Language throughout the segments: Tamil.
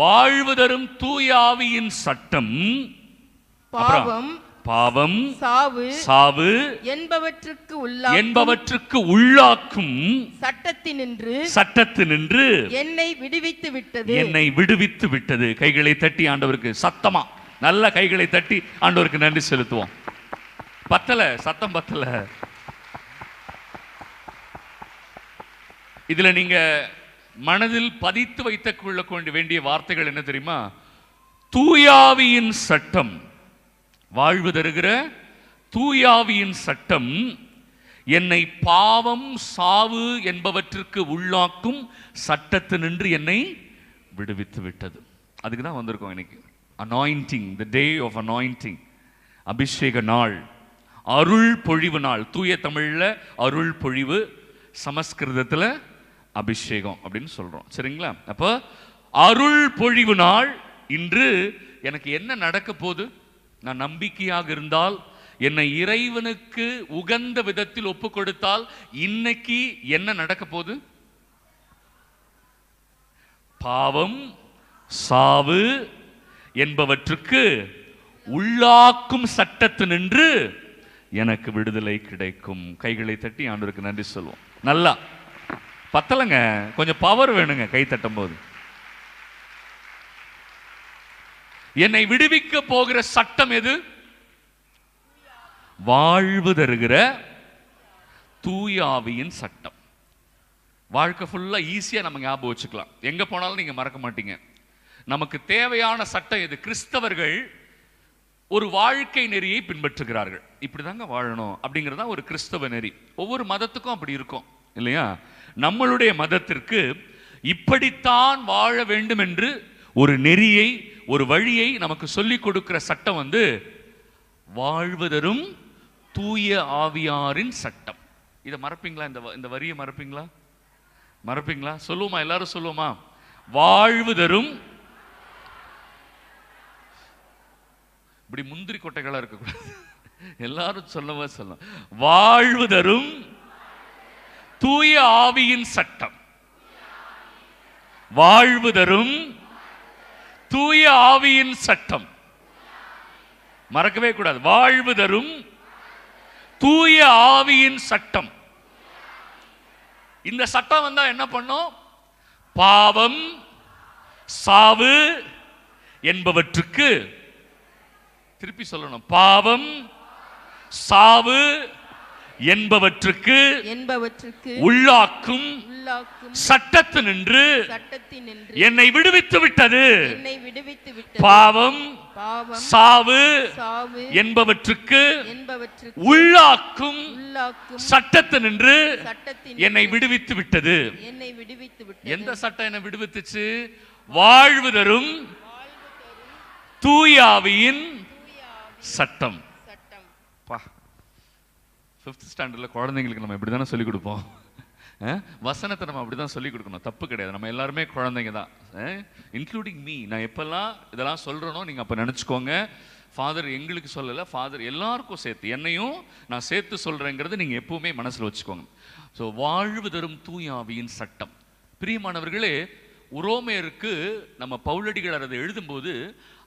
வாழ்வு தரும் தூய ஆவியின் சட்டம் பாவம், பாவம், சாவு என்பவற்றுக்கு உள்ளாக்கும் சட்டத்தினின்று என்னை விடுவித்து விட்டது. கைகளை தட்டி ஆண்டவருக்கு சத்தமா நல்ல கைகளை தட்டி ஆண்டவருக்கு நன்றி செலுத்துவோம். பத்தல, சத்தம் பத்தல. இதுல நீங்க மனதில் பதித்து வைத்துக் கொள்ள வேண்டிய வார்த்தைகள் என்ன தெரியுமா? தூயாவியின் சட்டம், வாழ்வு தருகிற தூயாவியின் சட்டம் என்னை பாவம், சாவு என்பவற்றிற்கு உள்ளாக்கும் சட்டத்தினின்று என்னை விடுவித்து விட்டது. அதுக்கு தான் வந்திருக்கோம் இன்னைக்கு. Anointing, the day of anointing, அபிஷேக நாள், அருள் பொழிவு நாள். தூய தமிழ்ல அருள் பொழிவு, சமஸ்கிருதத்துல அபிஷேகம் அப்படின்னு சொல்றோம். சரிங்களா? அப்போ அருள் பொழிவு நாள். இன்று எனக்கு என்ன நடக்க போகுது? நான் நம்பிக்கையாக இருந்தால், என்னை இறைவனுக்கு உகந்த விதத்தில் ஒப்பு கொடுத்தால், இன்னைக்கு என்ன நடக்க போகுது? பாவம், சாவு என்பவற்றுக்கு உள்ளாக்கும் சட்டத்தினின்று எனக்கு விடுதலை கிடைக்கும். கைகளை தட்டி ஆண்டவருக்கு நன்றி சொல்லுவோம். நல்லா பத்தலங்க, கொஞ்சம் பவர் வேணுங்க கை தட்டும் போது. என்னை விடுவிக்க போகிற சட்டம் எது? வாழ்வு தருகிற தூய ஆவியின் சட்டம். வாழ்க்கை ஃபுல்லா ஈஸியா நம்ம ஞாபகம் வச்சுக்கலாம், எங்க போனாலும் நீங்க மறக்க மாட்டீங்க. நமக்கு தேவையான சட்டம் எது? கிறிஸ்தவர்கள் ஒரு வாழ்க்கை நெறியை பின்பற்றுகிறார்கள். இப்படிதாங்க வாழணும் அப்படிங்கிறது தான் ஒரு கிறிஸ்தவ நெறி. ஒவ்வொரு மதத்துக்கும் அப்படி இருக்கும் இல்லையா? நம்மளுடைய மதத்திற்கு இப்படித்தான் வாழ வேண்டும் என்று ஒரு நெறியை, ஒரு வழியை நமக்கு சொல்லிக் கொடுக்கிற சட்டம் வாழ்வு தரும் தூய ஆவியாரின் சட்டம். இதை மறப்பீங்களா? இந்த வரியை மறப்பீங்களா? மறப்பீங்களா? சொல்லுவோமா? எல்லாரும் சொல்லுவோமா? வாழ்வு தரும், இப்படி முந்திரி கொட்டைகளா இருக்கக்கூடாது, எல்லாரும் சொல்லவா சொல்லலாம். வாழ்வு தரும் தூய ஆவியின் சட்டம், வாழ்வு தரும் தூய ஆவியின் சட்டம். மறக்கவே கூடாது. வாழ்வு தரும் தூய ஆவியின் சட்டம். இந்த சட்டம் வந்தா என்ன பண்ணும்? பாவம், சாவு என்பவற்றுக்கு, திருப்பி சொல்லணும், பாவம், சாவு என்பவற்றுக்கு உள்ளாக்கும் சட்டத்தினின்று என்னை விடுவித்து விட்டது. பாவம், சாவு என்பவற்றுக்கு உள்ளாக்கும் சட்டத்தினின்று என்னை விடுவித்து விட்டது. எந்த சட்டம் என்னை விடுவித்துச்சு? வாழ்வு தரும் தூய ஆவியின் சட்டம். 5th ஸ்டாண்டர்ட்ல குழந்தைங்களுக்கு நம்ம இப்படி தானே சொல்லிக் கொடுப்போம். வசனத்தை நம்ம அப்படி தான் சொல்லிக் கொடுக்கணும், தப்பு கிடையாது. நம்ம எல்லாருமே குழந்தைங்க தான், இன்க்ளூடிங் மீ. நான் எப்பெல்லாம் இதெல்லாம் சொல்கிறேனோ நீங்கள் அப்போ நினச்சிக்கோங்க, ஃபாதர் எங்களுக்கு சொல்லலை, ஃபாதர் எல்லாருக்கும் சேர்த்து, என்னையும் நான் சேர்த்து சொல்கிறேங்கிறது நீங்கள் எப்பவுமே மனசில் வச்சுக்கோங்க. ஸோ வாழ்வு தரும் தூய ஆவியின் சட்டம். பிரியமானவர்களே, உரோமையருக்கு நம்ம பவுலடிகள் அதை எழுதும்போது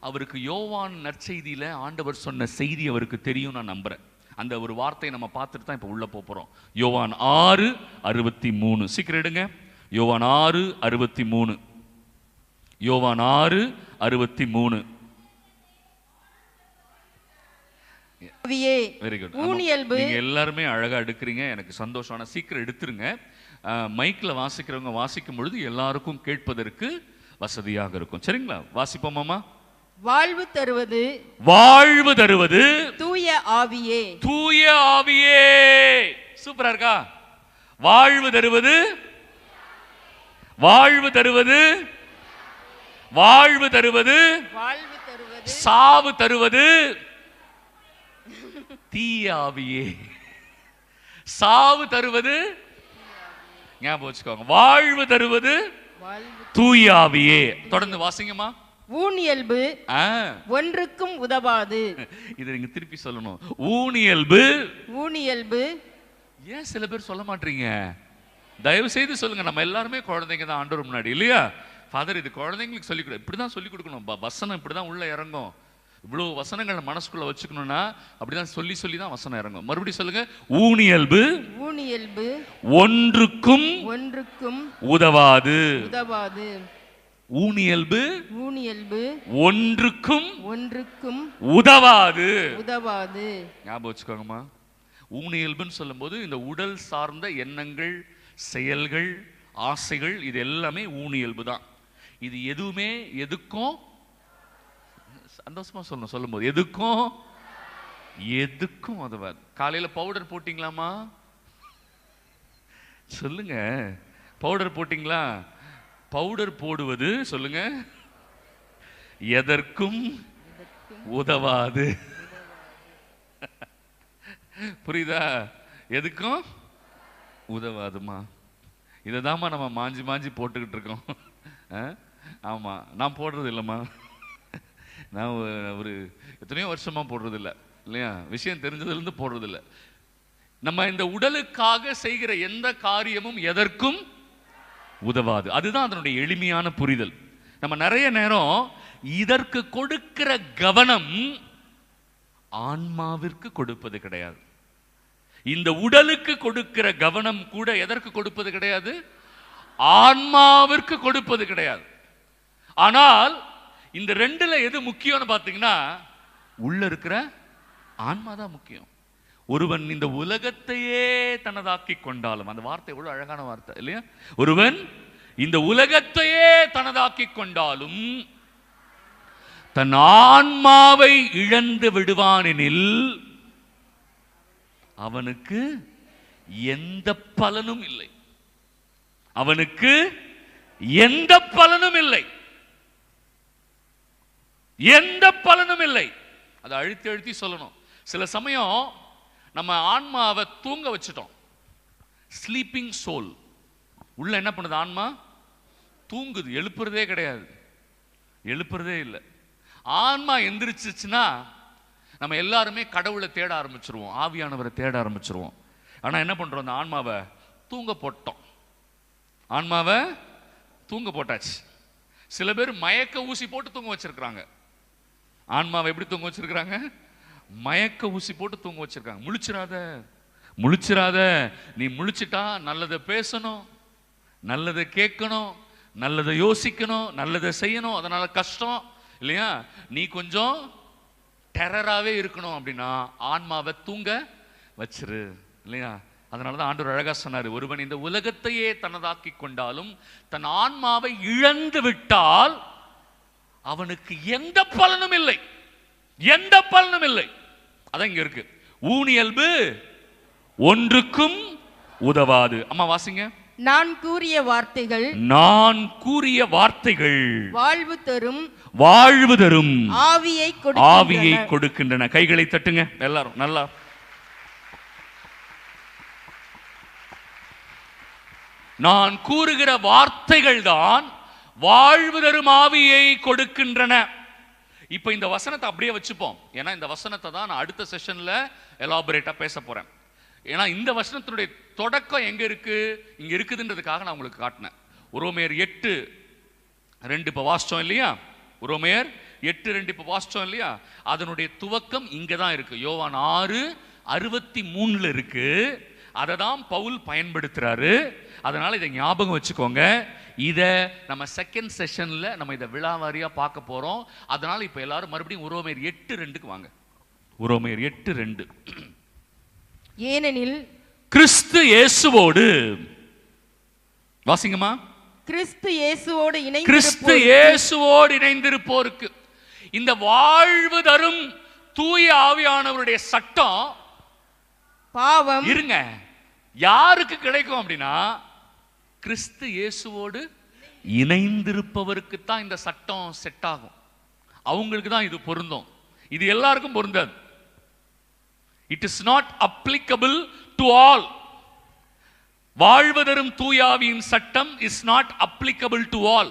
அவருக்கு யோவான் நற்செய்தியில் ஆண்டவர் சொன்ன செய்தி அவருக்கு தெரியும், நான் நம்புகிறேன். அந்த ஒரு வார்த்தையை நம்ம பார்த்துட்டு தான் இப்போ உள்ள போகிறோம். யோவான் 6:63. சீக்கிரம் எடுங்க. யோவான் 6:63. யோவான் 6:63. Very good. நீங்க எல்லாருமே அழகா எடுக்கிறீங்க, எனக்கு சந்தோஷம். ஆனால் சீக்கிரம் எடுத்துருங்க. மைக்கில் வாசிக்கிறவங்க வாசிக்கும் பொழுது எல்லாருக்கும் கேட்பதற்கு வசதியாக இருக்கும். சரிங்களா? வாசிப்போமாமா? வாழ்வு தருவது, வாழ்வு தருவது தூய ஆவியே. தூய ஆவியே. சூப்பரா இருக்கா? வாழ்வு தருவது, வாழ்வு தருவது, வாழ்வு தருவது, சாவு தருவது தீய ஆவியே. சாவு தருவது, ஞாபகம் வச்சுக்கோங்க, வாழ்வு தருவது தூய ஆவியே. தொடர்ந்து வாசிங்கம்மா. ஊனியல்பு ஒன்றுக்கும் உதவாது. இதை நீங்க திருப்பி சொல்லணும். ஊனியல்பு, ஊனியல்பு. ஏன் சில பேர் சொல்ல மாட்டீங்க? தயவு செய்து சொல்லுங்க. நம்ம எல்லாருமே குழந்தைங்க தான் ஆண்டவர் முன்னாடி இல்லையா? ஃபாதர் இது குழந்தைங்களுக்கு சொல்லிக் கொடு, இப்படிதான் சொல்லிக் கொடுக்கணும், வசனம் இப்படிதான் உள்ள இறங்கும், இவ்வளவு வசனங்களை மனசுக்குள்ள வச்சுக்கணும்னா அப்படிதான் சொல்லி சொல்லி தான் வசனம் இறங்கும். மறுபடியும் சொல்லுங்க. ஊனியல்பு ஊனியல்பு ஒன்றுக்கும் ஒன்றுக்கும் உதவாது. உதவாது. ஊனியல்பு ஊனியல்பு ஒன்றுக்கும் ஒன்றுக்கும் உதவாது. உதவாது. ஞாபகம் வச்சுக்கோங்கம்மா. ஊனியல்புன்னு சொல்லும்போது இந்த உடல் சார்ந்த எண்ணங்கள், செயல்கள், ஆசைகள், இது எல்லாமே ஊனியல்பு தான். இது எதுவுமே எதுக்கும் சந்தோஷமா சொல்லணும். சொல்லும்போது எதுக்கும் எதுக்கும் உதவாது. காலையில பவுடர் போட்டீங்களாமா? சொல்லுங்க. பவுடர் போட்டீங்களா? பவுடர் போடுவது சொல்லுங்க எதற்கும் உதவாது. புரியுதா? எதுக்கும் உதவாதுமா. இதைதாம்மா நம்ம மாஞ்சி மாஞ்சி போட்டுக்கிட்டு இருக்கோம். ஆமா, நான் போடுறது இல்லைம்மா. நான் ஒரு எத்தனையோ வருஷமா போடுறது இல்லை இல்லையா? விஷயம் தெரிஞ்சதுலேருந்து போடுறது இல்லை. நம்ம இந்த உடலுக்காக செய்கிற எந்த காரியமும் எதற்கும் உதவாது. அதுதான் அதனுடைய எளிமையான புரிதல். நம்ம நிறைய நேரம் இதற்கு கொடுக்கிற கவனம் ஆன்மாவிற்கு கொடுப்பது கிடையாது. இந்த உடலுக்கு கொடுக்கிற கவனம் கூட எதற்கு கொடுப்பது கிடையாது? ஆன்மாவிற்கு கொடுப்பது கிடையாது. ஆனால் இந்த ரெண்டுல எது முக்கியம்னு பார்த்தீங்கன்னா உள்ள இருக்கிற ஆன்மா தான் முக்கியம். ஒருவன் இந்த உலகத்தையே தனதாக்கி கொண்டாலும், அந்த வார்த்தை எவ்வளவு அழகான வார்த்தை இல்லையா? ஒருவன் இந்த உலகத்தையே தனதாக்கி கொண்டாலும் தன் ஆன்மாவை இழந்து விடுவானெனில் அவனுக்கு எந்த பலனும் இல்லை. அவனுக்கு எந்த பலனும் இல்லை. எந்த பலனும் இல்லை. அதை அழுத்தி அழுத்தி சொல்லணும். சில சமயம் நம்ம ஆன்மாவை தூங்க வச்சுட்டோம். Sleeping soul. உள்ள என்ன பண்ணுது? ஆன்மா தூங்குது, எழுப்புறதே கிடையாது, எழுப்புறதே இல்லை. ஆன்மா எந்திரிச்சிச்சுன்னா நம்ம எல்லாருமே கடவுளை தேட ஆரம்பிச்சிருவோம், ஆவியானவரை தேட ஆரம்பிச்சிருவோம். ஆனா என்ன பண்றோம்? அந்த ஆன்மாவை தூங்க போட்டோம். ஆன்மாவை தூங்க போட்டாச்சு. சில பேர் மயக்க ஊசி போட்டு தூங்க வச்சிருக்காங்க. ஆன்மாவை எப்படி தூங்க வச்சிருக்காங்க? மயக்க ஊசி போட்டு தூங்க வச்சிருக்காங்க. முழிச்சிராத, முழிச்சிராத, நீ முழிச்சிட்டா நல்லதை பேசணும், நல்லதை கேட்கணும், நல்லதை யோசிக்கணும், நல்லதை செய்யணும், அதனால கஷ்டம் இல்லையா? நீ கொஞ்சம் டெரராகவே இருக்கணும் அப்படின்னா ஆன்மாவை தூங்க வச்சிரு இல்லையா? அதனாலதான் ஆண்டவர் அழகா சொன்னாரு, ஒருவன் இந்த உலகத்தையே தனதாக்கி கொண்டாலும் தன் ஆன்மாவை இழந்து விட்டால் அவனுக்கு எந்த பலனும் இல்லை, எந்த பலனும் இல்லை. அதான் இங்க இருக்கு. ஊனியல்பு ஒன்றுக்கும் உதவாது. அம்மா வாசிங்க. நான் கூறிய வார்த்தைகள், நான் கூறிய வார்த்தைகள் வாழ்வு தரும், வாழ்வு தரும், ஆவியை கொடுக்கின்றன. கைகளை தட்டுங்க எல்லாரும் நல்லா. நான் கூறுகிற வார்த்தைகள் தான் வாழ்வு தரும் ஆவியை கொடுக்கின்றன. இப்ப இந்த வசனத்தை அப்படியே வச்சுப்போம். ஏன்னா இந்த வசனத்தை தான் நான் அடுத்த செஷன்ல எலாபரேட்டா பேச போறேன். ஏன்னா இந்த வசனத்தினுடைய தொடக்கம் எங்க இருக்கு, இங்க இருக்குதுன்றதுக்காக நான் உங்களுக்கு காட்டினேன். உரோமையர் 8:2 இப்ப வாசிச்சோம் இல்லையா? உரோமையர் 8:2 இப்ப வாசிச்சோம் இல்லையா? அதனுடைய துவக்கம் இங்க தான் இருக்கு. யோவான் 6:63 இருக்கு. அதை தான் பவுல் பயன்படுத்துறாரு. அதனால இதை ஞாபகம் வச்சுக்கோங்க. இதை நம்ம செகண்ட் செஷன்ல நம்ம இதை விழாவாரியா பார்க்க போறோம். அதனால இப்ப எல்லாரும் மறுபடியும் உரோமையர் 8:2க்கு வாங்க. உரோமையர் 8:2. ஏனெனில் கிறிஸ்து இயேசுவோடு, வாசிங்கம்மா, கிறிஸ்து இயேசுவோடு இணைந்திருப்போருக்கு இந்த வாழ்வு தரும் தூய ஆவியானவருடைய சட்டம் பாவம் இருங்க யாருக்கு கிடைக்கும் அப்படின்னா கிறிஸ்து இயேசுவோடு இணைந்திருப்பவருக்கு தான் இந்த சட்டம் செட் ஆகும். அவங்களுக்கு தான் இது பொருந்தும். இது எல்லாருக்கும் பொருந்தாது. It is not applicable to all. வாழ்வு தரும் தூயாவியின் சட்டம் is not applicable to all.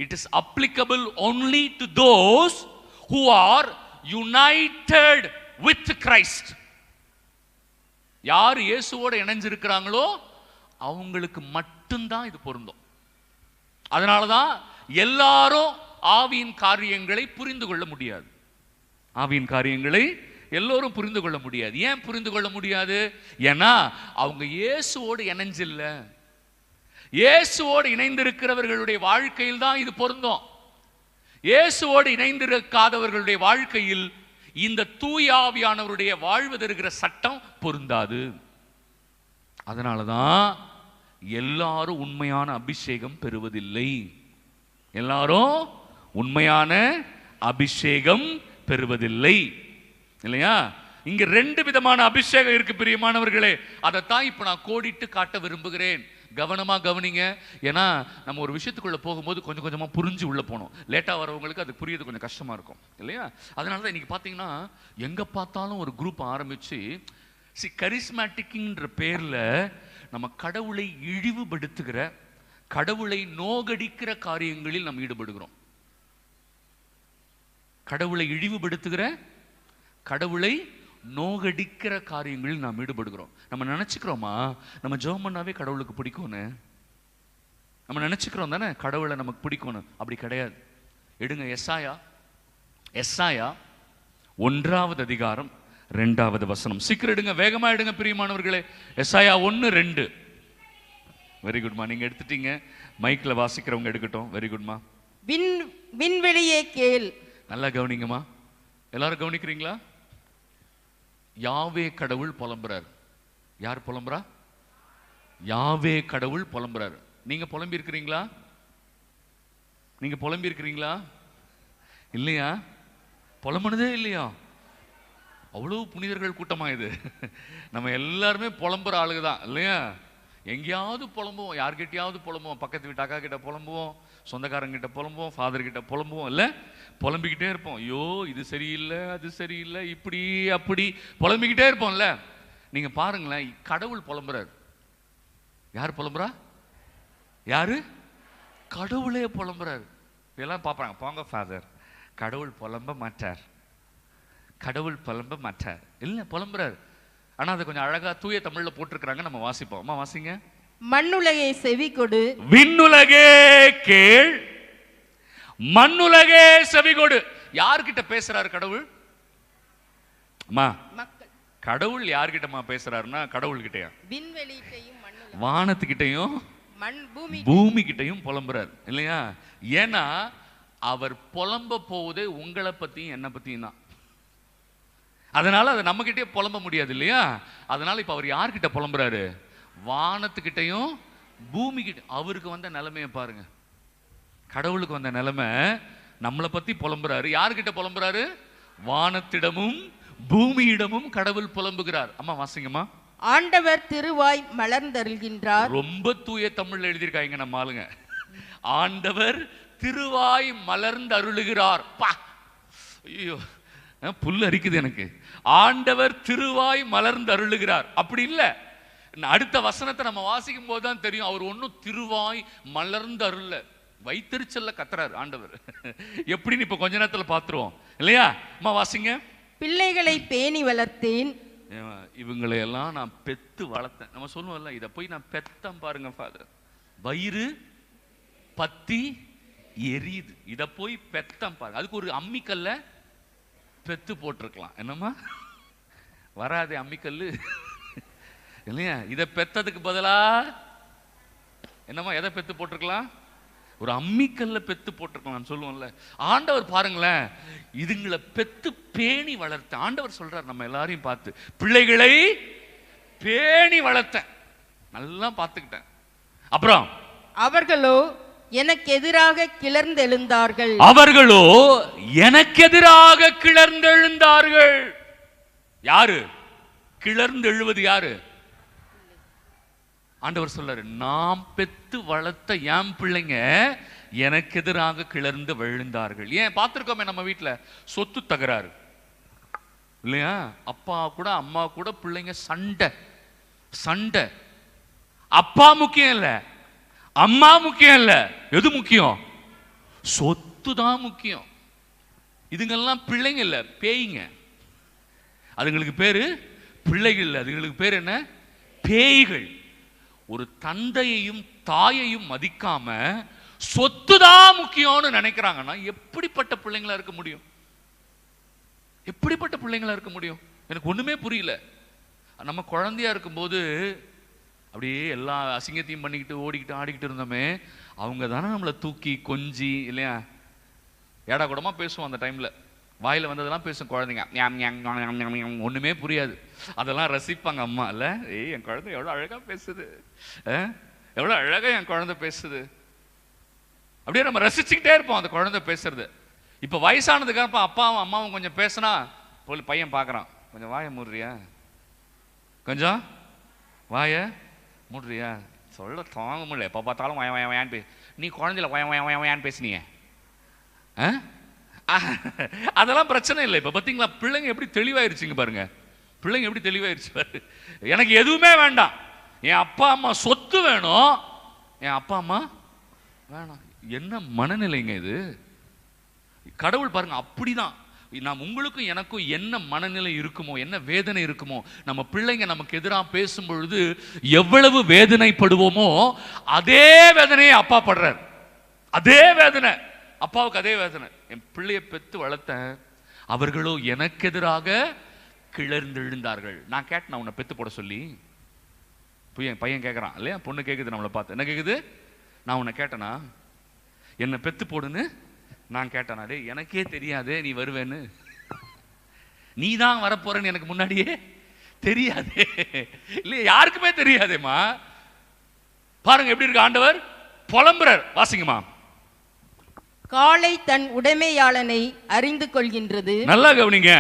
It is applicable only to those who are united with Christ. யார் இயேசுவோடு இணைஞ்சிருக்கிறாங்களோ அவங்களுக்கு மட்டும்தான் இது பொருந்தும். அதனாலதான் எல்லாரும் ஆவியின் காரியங்களை புரிந்து கொள்ள முடியாது. ஆவியின் காரியங்களை எல்லோரும் புரிந்து கொள்ள முடியாது. ஏன் புரிந்து கொள்ள முடியாது? ஏன்னா அவங்க இயேசுவோடு இணைஞ்சில்ல. இயேசுவோடு இணைந்திருக்கிறவர்களுடைய வாழ்க்கையில் தான் இது பொருந்தும். இயேசுவோடு இணைந்திருக்காதவர்களுடைய வாழ்க்கையில் இந்த தூய ஆவியானவருடைய வாழ்வு தருகிற சட்டம் பொருந்தாது. அதனாலதான் எல்லாரும் உண்மையான அபிஷேகம் பெறுவதில்லை. எல்லாரும் உண்மையான அபிஷேகம் பெறுவதில்லை, இல்லையா? இங்க 2 விதமான அபிஷேகம் இருக்கு பிரியமானவர்களே. அதைத்தான் இப்ப நான் கோடிட்டு காட்ட விரும்புகிறேன். கவனமா கவனிங்க. ஏன்னா நம்ம ஒரு விஷயத்துக்குள்ள போகும்போது கொஞ்சம் கொஞ்சமா புரிஞ்சு உள்ள போனோம். லேட்டா வரவங்களுக்கு அது புரியுது கொஞ்சம் கஷ்டமா இருக்கும், இல்லையா? அதனாலதான் இன்னைக்கு பாத்தீங்கன்னா எங்க பார்த்தாலும் ஒரு குரூப் ஆரம்பிச்சு கரிஸ்மேட்டிக்ன்ற பேர்ல நம்ம கடவுளை இழிவுபடுத்துகிற, கடவுளை நோகடிக்கிற காரியங்களில் நாம் ஈடுபடுகிறோம். கடவுளை இழிவுபடுத்துகிற, கடவுளை நோகடிக்கிற காரியங்களில் நாம் ஈடுபடுகிறோம். நம்ம நினைச்சுக்கிறோமா நம்ம ஜெபம் பண்ணாவே கடவுளுக்கு பிடிக்கும்னு? நம்ம நினைச்சுக்கிறோம் தானே கடவுளை நமக்கு பிடிக்கும்னு? அப்படி கிடையாது. எடுங்க எஸ்ஐயா 1வது அதிகாரம் 2வது வசனம். சீக்கிரம் எடுங்க, வேகமா எடுங்க பிரியமானவர்களே. எஸ்ஐயா 1:2. வெரி குட்மா, நீங்க எடுத்துட்டீங்க. மைக்ல வாசிக்கிறவங்க எடுக்கட்டும். வெரி குட்மா. விண்வெளியே கேள். நல்லா கவனிங்கம்மா. எல்லாரும் கவனிக்கிறீங்களா? யாவே கடவுள் புலம்புறார். யார் புலம்புறா? யாவே கடவுள் புலம்புறார். நீங்க புலம்பி இருக்கிறீங்களா? நீங்க புலம்பி இருக்கிறீங்களா? இல்லையா? புலம்புனதே இல்லையா? அவ்வளவு புனிதர்கள் கூட்டமா இது. நம்ம எல்லாருமே புலம்புற ஆளுங்க தான், இல்லையா? எங்கேயாவது புலம்புவோம், யார்கிட்டயாவது புலம்புவோம், பக்கத்து வீட்டு அக்கா கிட்ட புலம்புவோம், சொந்தக்காரங்கிட்ட புலம்புவோம், ஃபாதர் கிட்ட புலம்புவோம், இல்ல? புலம்பிக்கிட்டே இருப்போம். ஐயோ இது சரியில்லை, அது சரியில்லை, இப்படி அப்படி புலம்பிக்கிட்டே இருப்போம்ல. நீங்க பாருங்களேன், கடவுள் புலம்புறாரு. யார் புலம்புறா? யாரு? கடவுளே புலம்புறாரு. இதெல்லாம் பார்ப்பாங்க, போங்க ஃபாதர், கடவுள் புலம்ப மாட்டார், கடவுள் புலம்ப மாட்டார். இல்ல, புலம்புறாரு. ஆனா அதை கொஞ்சம் அழகா தூய தமிழ்ல போட்டிருக்கிறாங்க, நம்ம வாசிப்போம். அம்மா வாசிங்க. மண்ணுலகே செவி கொடு, விண்ணுலகே கேள், மண்ணுலகே செவி கொடு. யார்கிட்ட பேசுறாரு கடவுள்? அம்மா, கடவுள் யார்கிட்டமா பேசுறாருன்னா கடவுள் கிட்டயா? விண்வெளியிட்டையும் வானத்துக்கிட்டையும் பூமி கிட்டையும் புலம்புறாரு, இல்லையா? ஏன்னா அவர் புலம்ப போவதே உங்களை பத்தியும் என்ன பத்தியும் தான். அதனால அதை நம்ம கிட்டே புலம்ப முடியாது, இல்லையா? அதனால இப்ப அவர் யார்கிட்ட புலம்புறாரு? வானத்துக்கிட்டையும் பூமி கிட்ட. அவருக்கு வந்த நிலைமையை பாருங்க. கடவுளுக்கு வந்த நிலைமை நம்மளை பத்தி புலம்புறாரு. யார்கிட்ட புலம்புறாரு? வானத்திடமும் பூமியிடமும் கடவுள் புலம்புகிறார். அம்மா வாசிங்கம்மா. ஆண்டவர் திருவாய் மலர்ந்தருள்கின்றார். ரொம்ப தூய தமிழ்ல எழுதியிருக்காங்க நம்ம ஆளுங்க. ஆண்டவர் திருவாய் மலர்ந்து அருளுகிறார். பா, ஐயோ புல் அரிக்குது எனக்கு. ஆண்டவர் திருவாய் மலர்ந்து அருளுகிறார். அப்படி இல்லை, அடுத்த வசனத்தை நம்ம வாசிக்கும் போதுதான் தெரியும் அவர் ஒன்னும் திருவாய் மலர்ந்து அருள, வைத்தறிச்சல்ல கத்துறாரு ஆண்டவர். எப்படின்னு இப்ப கொஞ்ச நேரத்துல பாத்துருவோம், இல்லையா? அம்மா வாசிங்க. பிள்ளைகளை பேணி வளர்த்தேன், இவங்களை எல்லாம் நான் பெத்து வளர்த்தேன். நம்ம சொல்லுவோம்ல, இதை போய் நான் பெத்தம் பாருங்க ஃபாதர், வயிறு பத்தி எரியுது, இதை போய் பெத்தம் பாருங்க. அதுக்கு ஒரு அம்மிக்கல்ல பெத்து போட்டிருக்கலாம். என்னம்மா வராதே அம்மிக்கல்லு, இல்லையா? இதை பெத்ததுக்கு பதிலா என்னம்மா எதை பெத்து போட்டிருக்கலாம்? ஒரு அம்மிக்கல்ல பெத்து போட்டிருக்கலாம் சொல்லுவோம்ல. ஆண்டவர் பாருங்களேன், இதுங்களை பெத்து பேணி வளர்த்த ஆண்டவர் சொல்றார் நம்ம எல்லாரையும் பார்த்து, பிள்ளைகளை பேணி வளர்த்தேன், நல்லா பார்த்துக்கிட்டேன். அப்புறம் அவர்களோ எனக்கு எதிராக கிளர்ந்தெழுந்தார்கள். அவர்களோ எனக்கு எதிராக கிளர்ந்தெழுந்தார்கள். யாரு கிளர்ந்து எழுவது? யாரு? ஆண்டவர் சொல்றாரு, நாம் பெத்து வளர்த்த என் பிள்ளைங்க எனக்கு எதிராக கிளர்ந்து விழுந்தார்கள். ஏன் பார்த்திருக்கோமே நம்ம வீட்டுல சொத்து தகராறு, இல்லையா? அப்பா கூட அம்மா கூட பிள்ளைங்க சண்டை சண்டை. அப்பா முக்கியம் இல்ல, அம்மா முக்கியம் இல்ல, எது முக்கியம்? சொத்து தான் முக்கியம். இதுங்கெல்லாம் பிள்ளைங்க இல்ல, பேய்ங்க. அதுங்களுக்கு பேரு பிள்ளைகள் இல்ல, அதுங்களுக்கு பேர் என்ன? பேய்கள். ஒரு தந்தையையும் தாயையும் மதிக்காம சொத்து தான் முக்கியம்னு நினைக்கிறாங்கன்னா எப்படிப்பட்ட பிள்ளைங்களா இருக்க முடியும்? எப்படிப்பட்ட பிள்ளைங்களா இருக்க முடியும்? எனக்கு ஒண்ணுமே புரியல. நம்ம குழந்தையா இருக்கும்போது அப்படியே எல்லா அசிங்கத்தையும் பண்ணிக்கிட்டு ஓடிக்கிட்டு ஆடிக்கிட்டு இருந்தோமே, அவங்க தானே நம்மளை தூக்கி கொஞ்சி இல்லையா ஏடா கூடமா பேசுவோம். அந்த டைம்ல வாயில வந்ததெல்லாம் பேசும் குழந்தைங்க, ஒண்ணுமே புரியாது. அதெல்லாம் ரசிப்பாங்க அம்மா இல்ல. ஏய் என் குழந்தை எவ்வளவு அழகா பேசுது, எவ்வளவு அழகா என் குழந்தை பேசுது. அப்படியே நம்ம ரசிச்சுக்கிட்டே இருப்போம் அந்த குழந்தை பேசுறது. இப்ப வயசானதுக்கு அப்புறம் அப்பாவும் அம்மாவும் கொஞ்சம் பேசினா போய் பையன் பார்க்கறான், கொஞ்சம் வாயை மூடுறியா, கொஞ்சம் வாயை மூடுறியா, சொல்ல தாங்க முடியல, எப்போ பார்த்தாலும் வய வய வயான்னு நீ குழந்தையில வய வய வய வயான்னு பேசுனீங்க. அதெல்லாம் பிரச்சனை இல்லை. இப்ப பார்த்தீங்களா பிள்ளைங்க எப்படி தெளிவாயிருச்சுங்க பாருங்க. பிள்ளைங்க எப்படி தெளிவாயிருச்சு பாரு. எனக்கு எதுவுமே வேண்டாம், என் அப்பா அம்மா சொத்து வேணும், என் அப்பா அம்மா வேணாம். என்ன மனநிலைங்க இது? கடவுள் பாருங்க அப்படிதான். நாம் உங்களுக்கும் எனக்கும் என்ன மனநிலை இருக்குமோ, என்ன வேதனை இருக்குமோ, நம்ம பிள்ளைங்க நமக்கு எதிராக பேசும் பொழுது எவ்வளவு வேதனைப்படுவோமோ அதே வேதனையை அப்பா படுறார். அதே வேதனை அப்பாவுக்கு, அதே வேதனை. என் பிள்ளையை பெத்து வளர்த்தேன், அவர்களோ எனக்கு எதிராக கிளர்ந்து எழுந்தார்கள். நான் கேட்டேன் உன்னை பெத்து போட சொல்லி. பையன் கேட்கறான் இல்லையா, பொண்ணு கேட்குது நம்மளை பார்த்து, என்ன கேட்குது? நான் உன்னை கேட்டேனா என்னை பெத்து போடுன்னு நான் கேட்டேனா? டே எனக்கே தெரியாதே நீ வருவேன்னு, நீ தான் வரப்போறன்னு எனக்கு முன்னாடியே தெரியாதே இல்லையா, யாருக்குமே தெரியாதேம்மா. பாருங்க எப்படி இருக்கு ஆண்டவர் புலம்புறார். வாசிங்கம்மா. காளை தன் உடைமையாளனை அறிந்து கொள்கின்றது. நல்லா கவனிங்க.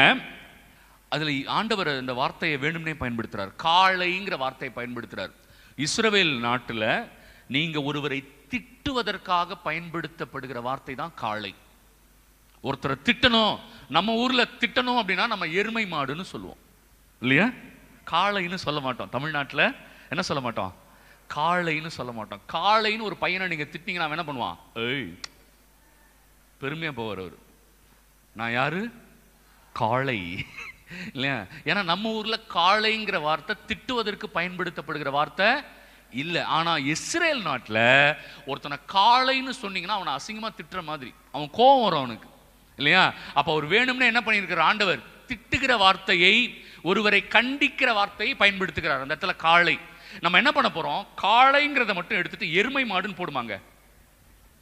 அதுல ஆண்டவர் இந்த வார்த்தையை வேண்டும்னே பயன்படுத்துறார். காளைங்கிற வார்த்தையை பயன்படுத்துறார். இஸ்ரவேல் நாட்டுல நீங்க ஒருவரை திட்டுவதற்காக பயன்படுத்தப்படுகிற வார்த்தை தான் காளை. ஒருத்தரை திட்டணும், நம்ம ஊர்ல திட்டணும் அப்படின்னா நம்ம எருமை மாடுன்னு சொல்லுவோம் இல்லையா, காளைன்னு சொல்ல மாட்டோம். தமிழ்நாட்டில் என்ன சொல்ல மாட்டோம்? காளைன்னு சொல்ல மாட்டோம். காளைன்னு ஒரு பையனை நீங்க திட்டிங்கன்னா அவன் என்ன பண்ணுவான்? ஏய் பெருமையா போவார் அவரு, நான் யாரு? காளை இல்லையா. ஏன்னா நம்ம ஊர்ல காளைங்கிற வார்த்தை திட்டுவதற்கு பயன்படுத்தப்படுகிற வார்த்தை இல்ல. ஆனா இஸ்ரேல் நாட்டுல ஒருத்தனை காளைன்னு சொன்னீங்கன்னா அவனை அசிங்கமா திட்டுற மாதிரி, அவன் கோபம் வரும் அவனுக்கு இல்லையா. அப்ப அவர் வேணும்னு என்ன பண்ணியிருக்கிற ஆண்டவர்? திட்டுகிற வார்த்தையை, ஒருவரை கண்டிக்கிற வார்த்தையை பயன்படுத்துகிறார் அந்த இடத்துல காளை. நம்ம என்ன பண்ண போறோம்? காளைங்கிறத மட்டும் எடுத்துட்டு எருமை மாடுன்னு போடுமாங்க.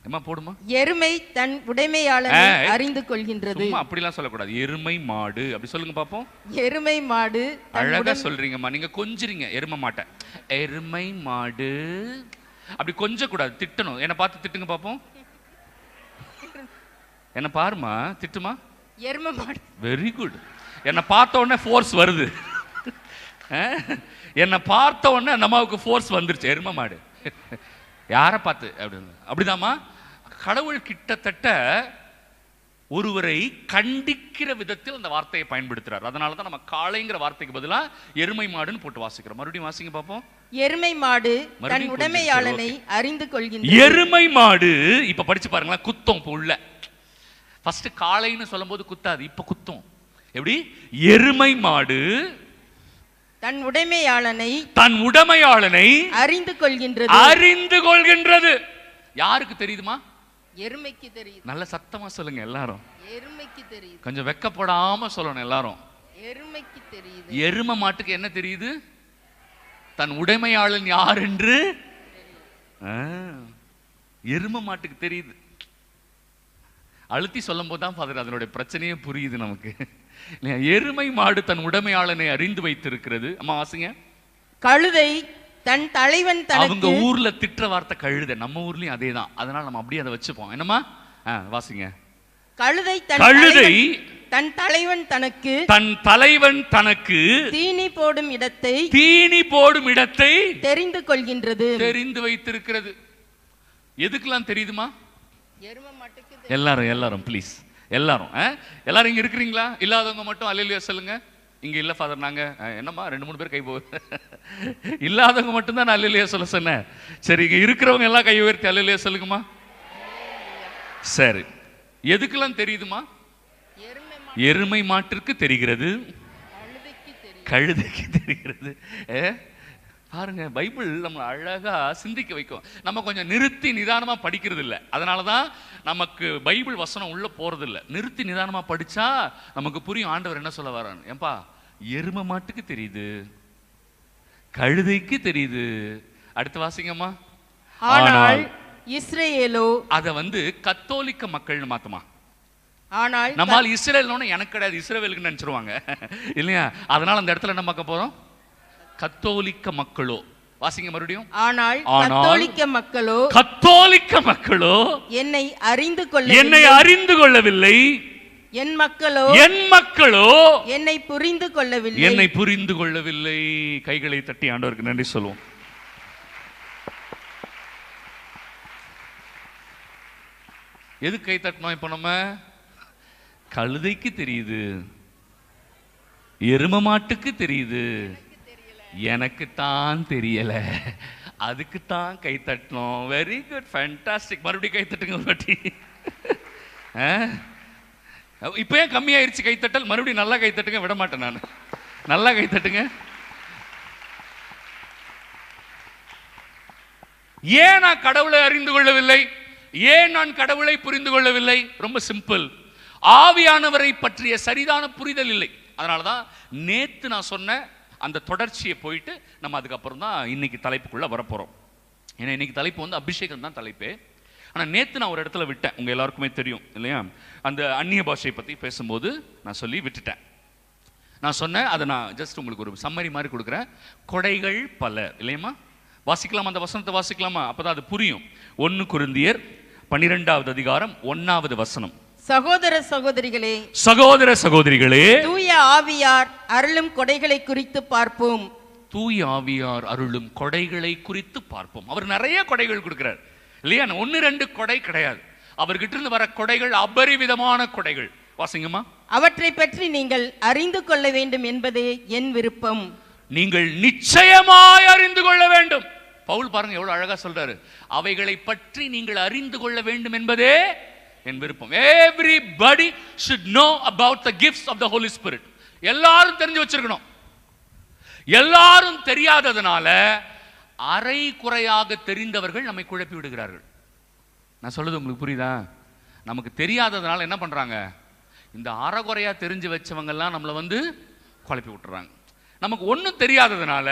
என்ன போடுமா? எருமை தன் உடைமையாளனை அறிந்து கொள்கின்றது. அப்படிலாம் சொல்லக்கூடாது. எருமை மாடு அப்படி சொல்லுங்க பாப்போம். எருமை மாடு. அழகா சொல்றீங்கம்மா, நீங்க கொஞ்சிறீங்க எருமை மாட்டை. எருமை மாடு அப்படி கொஞ்சம் கூடாது, திட்டணும். என்ன பார்த்து திட்டுங்க பாப்போம். என்ன பாருமா, திட்டுமா. எருமை மாடு. Very good. என்ன பார்த்த உடனே ஃபோர்ஸ் வருது. என்ன பார்த்த உடனே நம்மளுக்கு ஃபோர்ஸ் வந்துருச்சு. எருமை மாடு யாரை பார்த்து அப்படின்னு. அப்படிதாம்மா கடவுள் கிட்டத்தட்ட ஒருவரை கண்டிக்கிற விதத்தில் அந்த வார்த்தையை பயன்படுத்துறார். அதனால தான் நம்ம காளைங்கிற வார்த்தைக்கு பதிலா எருமை மாடுன்னு போட்டு வாசிக்கிறோம். மறுபடியும் வாசிங்க பாப்போம். எருமை மாடு தன் உடைமையாளனை அறிந்து கொள்கின்றது. எருமை மாடு இப்ப படிச்சு பாருங்களேன், குத்தம் உள்ள. ஃபர்ஸ்ட் காளைன்னு சொல்லும்போது குத்தாது, இப்ப குத்தம். எப்படி? எருமை மாடு தன் உடைமையாளனை அறிந்து கொள்கின்றது. அறிந்து கொள்கின்றது. யாருக்கு தெரியுதுமா? எருமைக்கு தெரியுது. நல்ல சத்தமா சொல்லுங்க எல்லாரும். எருமைக்கு தெரியுது. கொஞ்சம் வெக்கப்படாம சொல்லணும் எல்லாரும். எருமைக்கு தெரியுது. எருமை மாட்டுக்கு என்ன தெரியுது? தன் உடைமையாளன் யார் என்று எருமை மாட்டுக்கு தெரியுது. அழுத்தி சொல்லும் போதுதான் ஃபாதர் அதனுடைய பிரச்சனையே புரியுது நமக்கு. எருமை மாடு தன் உடைமையாளனை அறிந்து வைத்திருக்கிறது. அம்மா வாசிங்க. கழுதை தன் தலைவன் அவங்க ஊர்ல திட்டுற வார்த்தை கழுதை, நம்ம ஊர்லயும் அதேதான். அதனால நம்ம அப்படியே அதை வச்சுப்போம். என்னமா வாசிங்க. கழுதை தன் தலைவன் தனக்கு தீனி போடும் இடத்தை தெரிந்து கொள்கின்றது. தெரிந்து வைத்திருக்கிறது. எதுக்கெல்லாம் தெரியுதுமா? எருமை மாட்டுக்கு. எல்லாரும் ப்ளீஸ், எல்லாரும் இங்க இருக்கிறீங்களா? இல்லாதவங்க மட்டும் அல்லேலூயா சொல்லுங்க. இங்க இல்ல ஃபாதர், நாங்க என்னம்மா 2-3 பேர் கை இல்லாதவங்க மட்டும் தான் நான் அல்லேலூயா சொல்ல சொன்னேன். சரி, இங்க இருக்கிறவங்க எல்லாம் கை உயர்த்தி அல்லேலூயா சொல்லுங்கம்மா. சரி, எதுக்கெல்லாம் தெரியுதுமா? எருமை மாட்டிற்கு தெரிகிறது, கழுதைக்கு தெரிகிறது, பாருங்க, பைபிள் நம்மளை அழகா சிந்திக்க வைக்கும். நம்ம கொஞ்சம் நிறுத்தி நிதானமா படிக்கிறது இல்லை. அதனாலதான் நமக்கு பைபிள் வசனம் உள்ள போறது இல்லை. நிறுத்தி நிதானமா படிச்சா நமக்கு புரியும் ஆண்டவர் என்ன சொல்ல வரான்னு. ஏன்பா, எரும மாட்டுக்கு தெரியுது, கழுதைக்கு தெரியுது. அடுத்து வாசிங்கம்மா. ஆனால் இஸ்ரேலோ, அத கத்தோலிக்க மக்கள்னு மாத்துமா. ஆனால் நம்மால் இஸ்ரேல்னு எனக்கு கிடையாது, இஸ்ரேலுக்கு நினைச்சிருவாங்க இல்லையா? அதனால அந்த இடத்துல என்ன பார்க்க போறோம்? கத்தோலிக்க மக்களோ. வாசிங்க மறுபடியும். ஆனால் கத்தோலிக்க மக்களோ என்னை அறிந்து கொள்ளவில்லை. என் மக்களோ என்னை புரிந்து கொள்ளவில்லை. கைகளை தட்டி ஆண்டவருக்கு நன்றி சொல்லுவோம். எது கை தட்டணும்? இப்ப நம்ம கழுதைக்கு தெரியுது, எரும மாட்டுக்கு தெரியுது, எனக்கு தான் தெரியல, அதுக்கு தான் கை தட்டணும். Very good, fantastic. மறுபடியும் கை தட்டுங்க ஒரு வாட்டி. இப்போ ஏன் கம்மியாயிருச்சு கைத்தட்டல்? மறுபடியும் நல்லா கைத்தட்டுங்க, விட மாட்டேன் நான். நல்லா கைத்தட்டுங்க. ஏன் நான் கடவுளை அறிந்து கொள்ளவில்லை? ஏன் நான் கடவுளை புரிந்து கொள்ளவில்லை? ரொம்ப சிம்பிள். ஆவியானவரை பற்றிய சரிதான புரிதல் இல்லை. அதனாலதான் நேத்து நான் சொன்ன அந்த தொடர்ச்சியை போயிட்டு நம்ம அதுக்கப்புறம் தான் இன்னைக்கு தலைப்புக்குள்ள வரப்போறோம். ஏன்னா இன்னைக்கு தலைப்பு அபிஷேகம் தான் தலைப்பு. ஆனா நேத்து நான் ஒரு இடத்துல விட்டேன், உங்க எல்லாருக்குமே தெரியும் இல்லையா? அந்த அந்நிய பாஷையை பத்தி பேசும்போது நான் சொல்லி விட்டுட்டேன். நான் சொன்னேன், அதை நான் ஜஸ்ட் உங்களுக்கு ஒரு சம்மரி மாதிரி கொடுக்குறேன். கொடைகள் பல இல்லையம்மா. வாசிக்கலாமா? அந்த வசனத்தை வாசிக்கலாமா? அப்பதான் அது புரியும். 1 கொரிந்தியர் 12வது அதிகாரம் 1வது வசனம். சகோதர சகோதரிகளே, தூய ஆவியார் அருளும் கொடைகளை குறித்து பார்ப்போம். தூய ஆவியார் அருளும் கொடைகளை குறித்து பார்ப்போம். அவர் நிறைய கொடைகள் கொடுக்கிறார் இல்லையா? 1-2 கொடை கிடையாது. அவர்கிட்ட இருந்து வர கொடைகள் அபரிவிதமான கொடைகள். வாசிங்கம்மா. அவற்றை பற்றி நீங்கள் அறிந்து கொள்ள வேண்டும் என்பதே என் விருப்பம். நீங்கள் நிச்சயமாய் அறிந்து கொள்ள வேண்டும். பவுல் பாருங்க எவ்வளவு அழகா சொல்றாரு. அவைகளை பற்றி நீங்கள் அறிந்து கொள்ள வேண்டும் என்பதே என் விருப்பம். Everybody should know about the gifts of the Holy Spirit. எல்லாரும் தெரிஞ்சு வச்சிருக்கணும். எல்லாரும் தெரியாததனால அரை குறையாக தெரிந்தவர்கள் நம்மை குழப்பி விடுகிறார்கள். நான் சொல்றது உங்களுக்கு புரியுதா? நமக்கு தெரியாததுனால என்ன பண்றாங்க? இந்த அறகுறையா தெரிஞ்சு வச்சவங்க எல்லாம் நம்மளை குழப்பி விட்டுறாங்க. நமக்கு ஒன்றும் தெரியாததுனால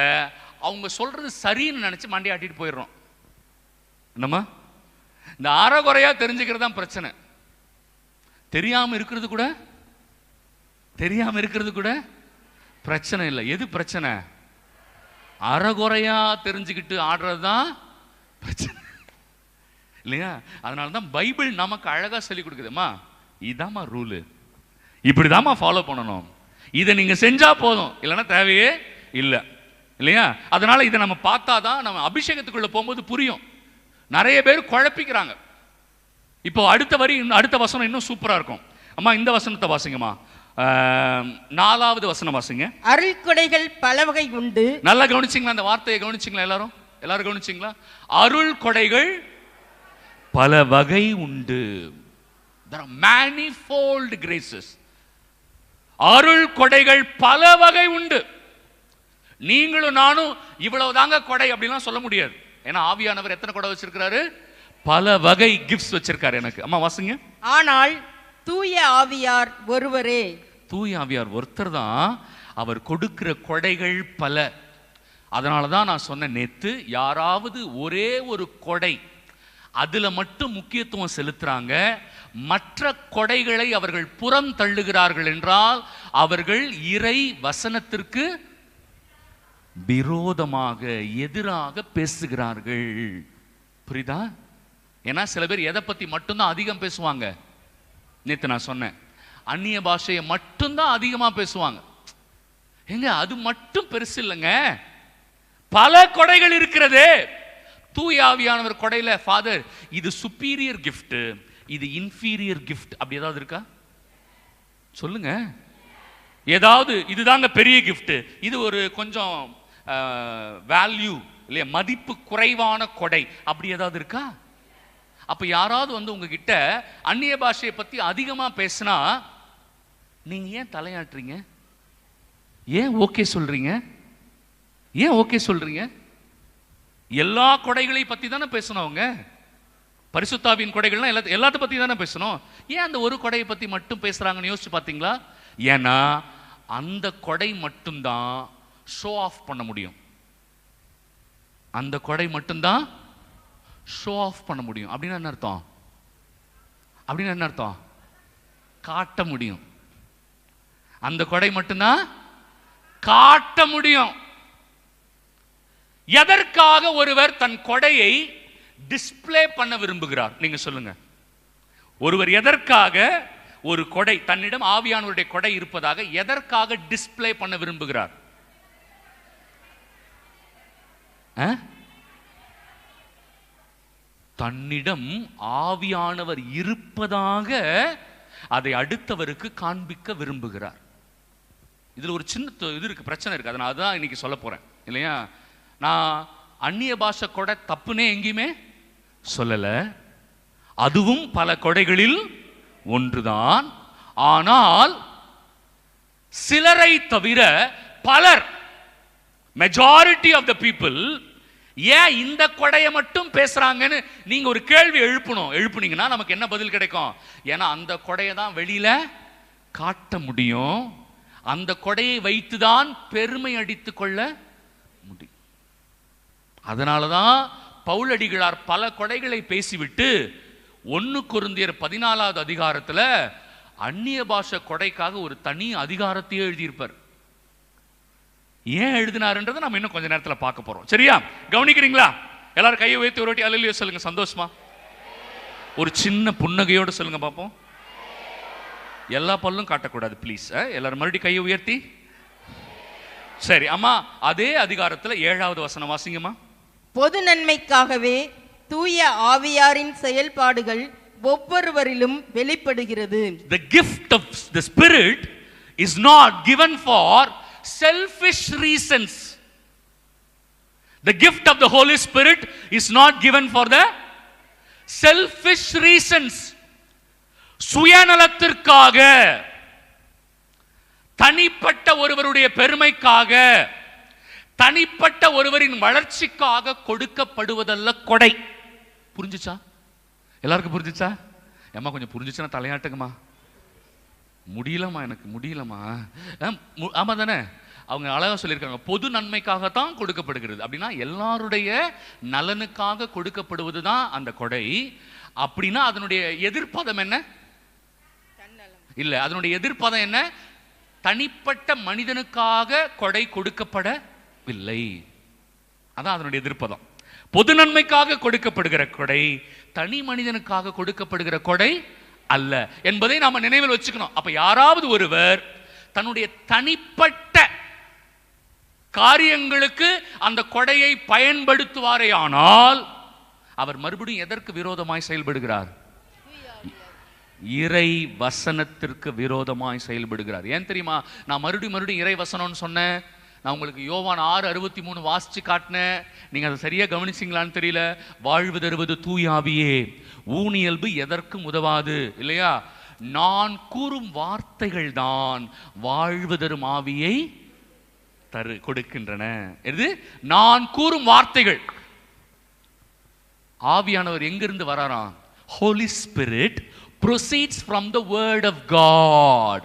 அவங்க சொல்றது சரின்னு நினைச்சு மண்டையாட்டிட்டு போயிடுறோம். என்னம்மா? இந்த அறகுறையா தெரிஞ்சுக்கிறது தான் பிரச்சனை. தெரியாம இருக்கிறது கூட பிரச்சனை இல்லை. எது பிரச்சனை? அறகுறையா தெரிஞ்சுக்கிட்டு ஆடுறது தான் பிரச்சனை இல்லையா? அதனாலதான் பைபிள் நமக்கு அழகா சொல்லி கொடுக்குதுமா. இதாம்மா ரூலு, இப்படிதாம்மா ஃபாலோ பண்ணணும், இதை நீங்க செஞ்சா போதும், இல்லைன்னா தேவையே இல்லை இல்லையா? அதனால இதை நம்ம பார்த்தாதான் நம்ம அபிஷேகத்துக்குள்ள போகும்போது புரியும். நிறைய பேர் குழப்பிக்கிறாங்க. இப்போ அடுத்த வசனம் இன்னும் சூப்பரா இருக்கும். அம்மா இந்த வசனத்தை வாசிங்கம்மா. 4வது வசனம் வாசிங்க. அருள் கொடைகள் பல வகை உண்டு. நல்லா கவனிச்சிங்களா? அந்த வார்த்தையை கவனிச்சிங்களா? எல்லாரும் கவனிச்சிங்களா? அருள் கொடைகள் பல வகை உண்டு. There are manifold graces. அருள் கொடைகள் பல வகை உண்டு. நீங்களும் நானும் இவ்வளவு தாங்க கொடை அப்படிலாம் சொல்ல முடியாது. ஏன்னா ஆவியானவர் எத்தனை கொடை வச்சிருக்காரு? பல வகை கிஃப்ட்ஸ் வச்சிருக்காரு எனக்கு. அம்மா வாசிங்க. ஆனால் தூய ஆவியார் ஒருவரே. தூய ஆவியார் ஒருத்தர் தான். அவர் கொடுக்கிற கொடைகள் பல. அதனாலதான் நான் சொன்ன நேத்து, யாராவது ஒரே ஒரு கொடை அதுல மட்டும் முக்கியத்துவம் செலுத்துறாங்க, மற்ற கொடைகளை அவர்கள் புறம் தள்ளுகிறார்கள் என்றால் அவர்கள் இறை வசனத்திற்கு விரோதமாக எதிராக பேசுகிறார்கள். புரியுதா? ஏன்னா சில பேர் எதை பத்தி மட்டும்தான் அதிகம் பேசுவாங்க. நேத்து நான் சொன்னேன், அந்நிய பாஷையை மட்டும்தான் அதிகமா பேசுவாங்க. எங்க அது மட்டும் பெருசு இல்லைங்க, பல கொடைகள் இருக்கிறது. தூய ஆவியானவர் கொடையில ஃபாதர் இது சுப்பீரியர் கிஃப்ட், இது இன்ஃபீரியர் கிஃப்ட் அப்படி ஏதாவது இருக்கா? சொல்லுங்க. ஏதாவது இதுதாங்க பெரிய கிஃப்ட், இது ஒரு கொஞ்சம் வேல்யூ இல்லையா, மதிப்பு குறைவான கொடை அப்படி ஏதாவது இருக்கா? அப்ப யாராவது உங்ககிட்ட அந்நிய பாஷையை பத்தி அதிகமா பேசினா நீங்க ஏன் தலையாட்டுறீங்க? ஏன் ஓகே சொல்றீங்க? எல்லா கொடைகளை பத்தி தானே பேசணும் அவங்க. பரிசுத்தாவின் கொடைகள்லாம் எல்லாத்த பத்தி தானே பேசணும். ஏன் அந்த ஒரு கொடையை பத்தி மட்டும் பேசுறாங்கன்னு யோசிச்சு பார்த்தீங்களா? ஏன்னா அந்த கொடை மட்டும்தான் ஷோ ஆஃப் பண்ண முடியும். அந்த கொடை மட்டும்தான் ஷோ ஆஃப் பண்ண முடியும். அப்படின்னு என்ன அர்த்தம்? அப்படின்னு என்ன அர்த்தம்? காட்ட முடியும். அந்த கொடை மட்டும்தான் காட்ட முடியும். எதற்காக ஒருவர் தன் கொடையை டிஸ்ப்ளே பண்ண விரும்புகிறார்? நீங்க சொல்லுங்க. ஒருவர் எதற்காக ஒரு கொடை, தன்னிடம் ஆவியானவருடைய கொடை இருப்பதாக எதற்காக டிஸ்ப்ளே பண்ண விரும்புகிறார்? தன்னிடம் ஆவியானவர் இருப்பதாக அதை அடுத்தவருக்கு காண்பிக்க விரும்புகிறார். இதுல ஒரு சின்ன இது இருக்கு, பிரச்சனை இருக்கு. அதை நான் அதான் இன்னைக்கு சொல்ல போறேன் இல்லையா? நான் அந்நிய பாஷை கொடை தப்புனே எங்கேயுமே சொல்லல. அதுவும் பல கொடைகளில் ஒன்றுதான். ஆனால் சிலரை தவிர பலர், மெஜாரிட்டி ஆஃப் த பீப்புள், ஏன் இந்த கொடையை மட்டும் பேசுறாங்கன்னு நீங்க ஒரு கேள்வி எழுப்புனீங்கன்னா நமக்கு என்ன பதில் கிடைக்கும்? ஏன்னா அந்த கொடையை தான் வெளியில காட்ட முடியும். அந்த கொடையை வைத்துதான் பெருமை அடித்துக் கொள்ள முடியும். அதனாலதான் பவுலடிகளார் பல கொடைகளை பேசிவிட்டு 1 கொரிந்தியர் 14வது அதிகாரத்துல அந்நிய பாஷை கொடைக்காக ஒரு தனி அதிகாரத்தையே எழுதியிருப்பார். ஏன் எழுதினாருன்றதை நம்ம இன்னும் கொஞ்ச நேரத்துல பார்க்க போறோம். சரியா? கவனிக்கிறீங்களா? எல்லாரும் கையை உயர்த்தி ஒரு வாட்டி அல்லேலூயா சொல்லுங்க. சந்தோஷமா ஒரு சின்ன புன்னகையோடு சொல்லுங்க பார்ப்போம். எல்லா பல்லும் காட்டக்கூடாது ப்ளீஸ். எல்லாரும் மறுபடியும் கையை உயர்த்தி. சரி அம்மா, அதே அதிகாரத்துல 7வது வசனம் வாசிங்கம்மா. பொது நன்மைக்காகவே தூய ஆவியாரின் செயல்பாடுகள் ஒவ்வொருவரிலும் வெளிப்படுகிறது. The gift of the Spirit is not given for selfish reasons. The gift of the Holy Spirit is not given for the selfish reasons. சுயநலத்திற்காக, தனிப்பட்ட ஒருவருடைய பெருமைக்காக, தனிப்பட்ட ஒருவரின் வளர்ச்சிக்காக கொடுக்கப்படுவதல்ல கொடை. புரிஞ்சுச்சா? எல்லாருக்கும் புரிஞ்சுச்சா? ஏம்மா கொஞ்சம் புரிஞ்சுச்சுன்னா தலையாட்டுங்கம்மா. முடியலம்மா, எனக்கு முடியலம்மா. ஆமா தானே? அவங்க அழகா சொல்லியிருக்காங்க, பொது நன்மைக்காகத்தான் கொடுக்கப்படுகிறது. அப்படின்னா எல்லாருடைய நலனுக்காக கொடுக்கப்படுவது தான் அந்த கொடை. அப்படின்னா அதனுடைய எதிர்ப்பதம் என்ன? இல்ல, அதனுடைய எதிர்ப்பதம் என்ன? தனிப்பட்ட மனிதனுக்காக கொடை கொடுக்கப்படவில்லை. அதான் அதனுடைய எதிர்ப்பதம். பொது நன்மைக்காக கொடுக்கப்படுகிற கொடை தனி மனிதனுக்காக கொடுக்கப்படுகிற கொடை அல்ல என்பதை நாம நினைவில் வச்சுக்கணும். அப்ப யாராவது ஒருவர் தன்னுடைய தனிப்பட்ட காரியங்களுக்கு அந்த கொடையை பயன்படுத்துவாரே ஆனால் அவர் மறுபடியும் எதற்கு விரோதமாய் செயல்படுகிறார்? இறை வசனத்திற்கு விரோதமாய் செயல்படுகிறார். ஏன் தெரியுமா? நான் மறுபடியும் இறை வசனம்னு சொன்னேன். நான் உங்களுக்கு யோவான் 6:63 வாசிச்சு காட்டினேன். நீங்க அதை சரியா கவனிச்சிங்களான்னு தெரியல. வாழ்வு தருவது தூயாவியே, ஊனியல்பு எதற்கும் உதவாது இல்லையா? நான் கூறும் வார்த்தைகள் தான் வாழ்வு தரும் ஆவியை கொடுக்கின்றன. எது? நான் கூறும் வார்த்தைகள். ஆவியானவர் எங்கிருந்து வராராம்? Holy Spirit proceeds from the word of God.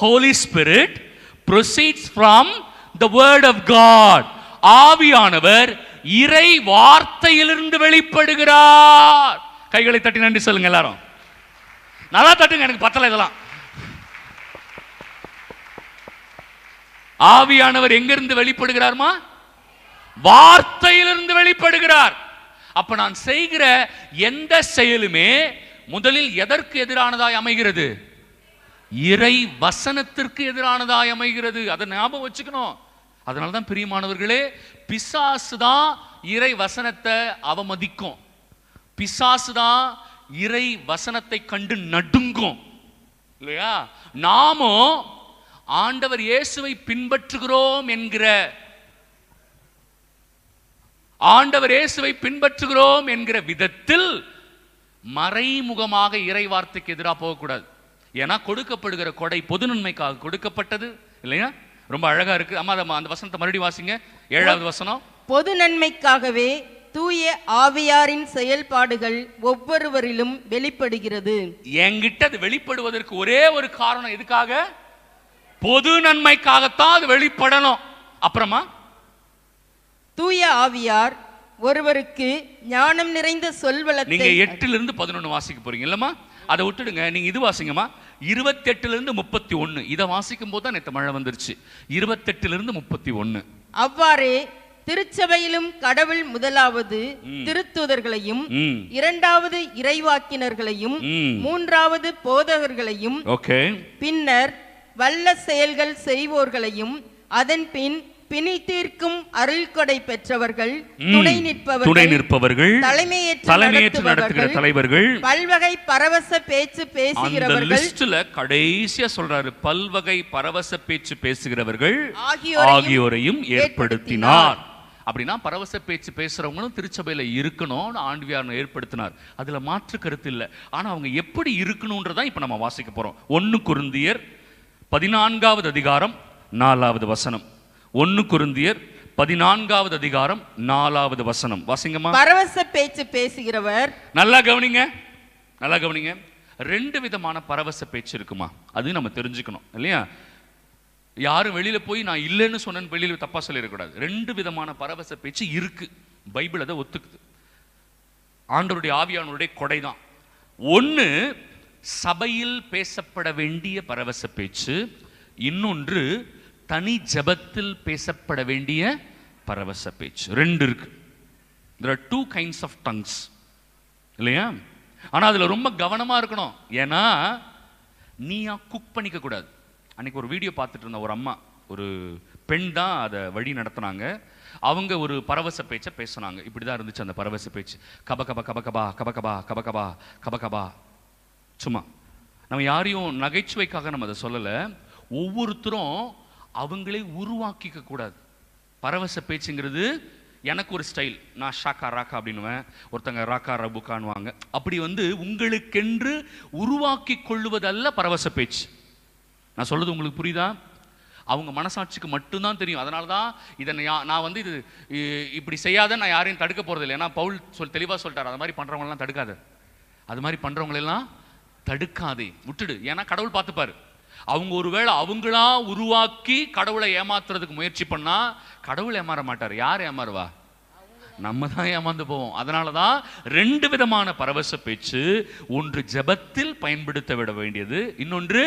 Holy Spirit proceeds from the word of God. ஆவியானவர் இறை வார்த்தையிலிருந்து வெளிப்படுகிறார். கைகளை தட்டி நன்றி சொல்லுங்க எல்லாரும். நல்லா தட்டுங்க, எனக்கு பத்தல இதெல்லாம். ஆவியானவர் எங்கிருந்து வெளிப்படுகிறார்மா? வார்த்தையிலிருந்து வெளிப்படுகிறார். அப்ப நான் செய்கிற எந்த செயலுமே முதலில் எதற்கு எதிரானதாய் அமைகிறது? இறை வசனத்திற்கு எதிரானதாய் அமைகிறது. அதை ஞாபகம் வச்சுக்கணும். அதனால்தான் பிரியமானவர்களே, பிசாசு தான் இறை வசனத்தை அவமதிக்கும். பிசாசு தான் இறை வசனத்தை கண்டு நடுங்கும் இல்லையா? நாமும் ஆண்டவர் இயேசுவை பின்பற்றுகிறோம் என்கிற விதத்தில் மறைமுகமாக இறை வார்த்தைக்கு எதிராக போகக்கூடாது. ஏன்னா கொடுக்கப்படுகிற கொடை பொது நன்மைக்காக கொடுக்கப்பட்டது இல்லையா? ரொம்ப அழகா இருக்கு. அம்மா அந்த வசனத்தை மறுபடியும் வாசிங்க. 7வது வசனம். பொது நன்மைக்காகவே தூய ஆவியாரின் செயல்பாடுகள் ஒவ்வொருவரிலும் வெளிப்படுகிறது. என்கிட்ட அது வெளிப்படுவதற்கு ஒரே ஒரு காரணம், எதுக்காக? பொது நன்மைக்காகத்தான் அது வெளிப்படணும். அப்புறமா தூய ஆவியார் ஒருவருக்கு ஞானம் நிறைந்த சொல்வளத்தை. நீங்க 8-11 வாசிக்க போறீங்க இல்லம்மா? அதை விட்டுடுங்க, நீங்க இது வாசிங்கம்மா. 28-31 இதை வாசிக்கும் போது தான் நேற்று மழை வந்துருச்சு. 28-31. அவ்வாறே திருச்சபையிலும் கடவுள் முதலாவது திருத்தூதர்களையும், இரண்டாவது இறைவாக்கினர்களையும், மூன்றாவது போதகர்களையும், பின்னர் வல்ல செயல்கள் செய்வோர்களையும், அதன் பின் பிணி தீர்க்கும் அருள்கொடை பெற்றவர்கள், துணை நிற்பவர்கள், தலைமையேற்று நடத்துகிற தலைவர்கள், பல்வகை பரவச பேச்சு பேசுகிறவர்கள். லிஸ்ட்ல கடைசியா சொல்றாரு, பல்வகை பரவச பேச்சு பேசுகிறவர்கள் ஆகியோரையும் ஏற்படுத்தினார். அப்படின்னா பரவச பேச்சு பேசுறவங்களும் திருச்சபையில இருக்கணும்னு ஆண்டவியார் ஏற்படுத்தினார். அதுல மாற்று கருத்து இல்லை. ஆனா அவங்க எப்படி இருக்கணும்ன்றதான் இப்ப நம்ம வாசிக்க போறோம். 1 கொரிந்தியர் 14வது அதிகாரம் 4வது வசனம். 1 கொரிந்தியர் 14வது அதிகாரம் 4வது வசனம் வாசிங்கம்மா. பரவச பேச்சு பேசுகிறவர். நல்லா கவனிங்க, நல்லா கவனிங்க. 2 விதமான பரவச பேச்சு இருக்குமா, அது நம்ம தெரிஞ்சுக்கணும் இல்லையா? யாரும் வெளியில போய் நான் இல்லைன்னு சொன்னேன்னு வெளியில தப்பா சொல்லிடக்கூடாது. 2 விதமான பரவச பேச்சு இருக்கு. பைபிள் அதை ஒத்துக்குது. ஆண்டவருடைய ஆவியானவருடைய கொடைதான். 1 சபையில் பேசப்பட வேண்டிய பரவச பேச்சு, இன்னொன்று தனி ஜபத்தில் பேசப்பட வேண்டிய பரவச பேச்சு. 2 இருக்கு. There are 2 kinds of tongues இல்லையா? ஆனா அதுல ரொம்ப கவனமா இருக்கணும். ஏன்னா நீயா குக் பண்ணிக்க கூடாது. அன்னைக்கு ஒரு வீடியோ பார்த்துட்டு இருந்த ஒரு அம்மா, ஒரு பெண் தான் அதை வழி நடத்துனாங்க. அவங்க ஒரு பரவச பேச்சை பேசுனாங்க. இப்படிதான் இருந்துச்சு அந்த பரவச பேச்சு. கபகபா கபகபா கபகபா கபகபா கபகபா. சும்மா நம்ம யாரையும் நகைச்சுவைக்காக நம்ம அதை சொல்லலை. ஒவ்வொருத்தரும் அவங்களே உருவாக்கிக்க கூடாது. பரவச பேச்சுங்கிறது எனக்கு ஒரு ஸ்டைல். நான் ஷாக்கா ராக்கா அப்படின்னுவேன், ஒருத்தங்க ராக்கா ரபுக்கான்னுவாங்க. அப்படி உங்களுக்கென்று உருவாக்கி கொள்ளுவதல்ல பரவச பேச்சு. நான் சொல்றது உங்களுக்கு புரியுதா? அவங்க மனசாட்சிக்கு மட்டும்தான் தெரியும். அதனால தான் இதை நான் இது இப்படி செய்யாத நான் யாரையும் தடுக்க போறதில்லை. ஏன்னா பவுல் தெளிவாக சொல்லிட்டார், அது மாதிரி பண்றவங்களெல்லாம் தடுக்காது, அது மாதிரி பண்றவங்களெல்லாம் தடுக்காதே, விட்டுடு. ஏன்னா கடவுள் பார்த்துப்பாரு. அவங்க ஒருவேளை அவங்களா உருவாக்கி கடவுளை ஏமாத்துறதுக்கு முயற்சி பண்ணா கடவுள் ஏமாற மாட்டார். யார் ஏமாறுவா? நம்ம தான் ஏமாந்து போவோம். அதனாலதான் 2 விதமான பரவச பேச்சு. ஒன்று ஜெபத்தில் பயன்படுத்த விட வேண்டியது, இன்னொன்று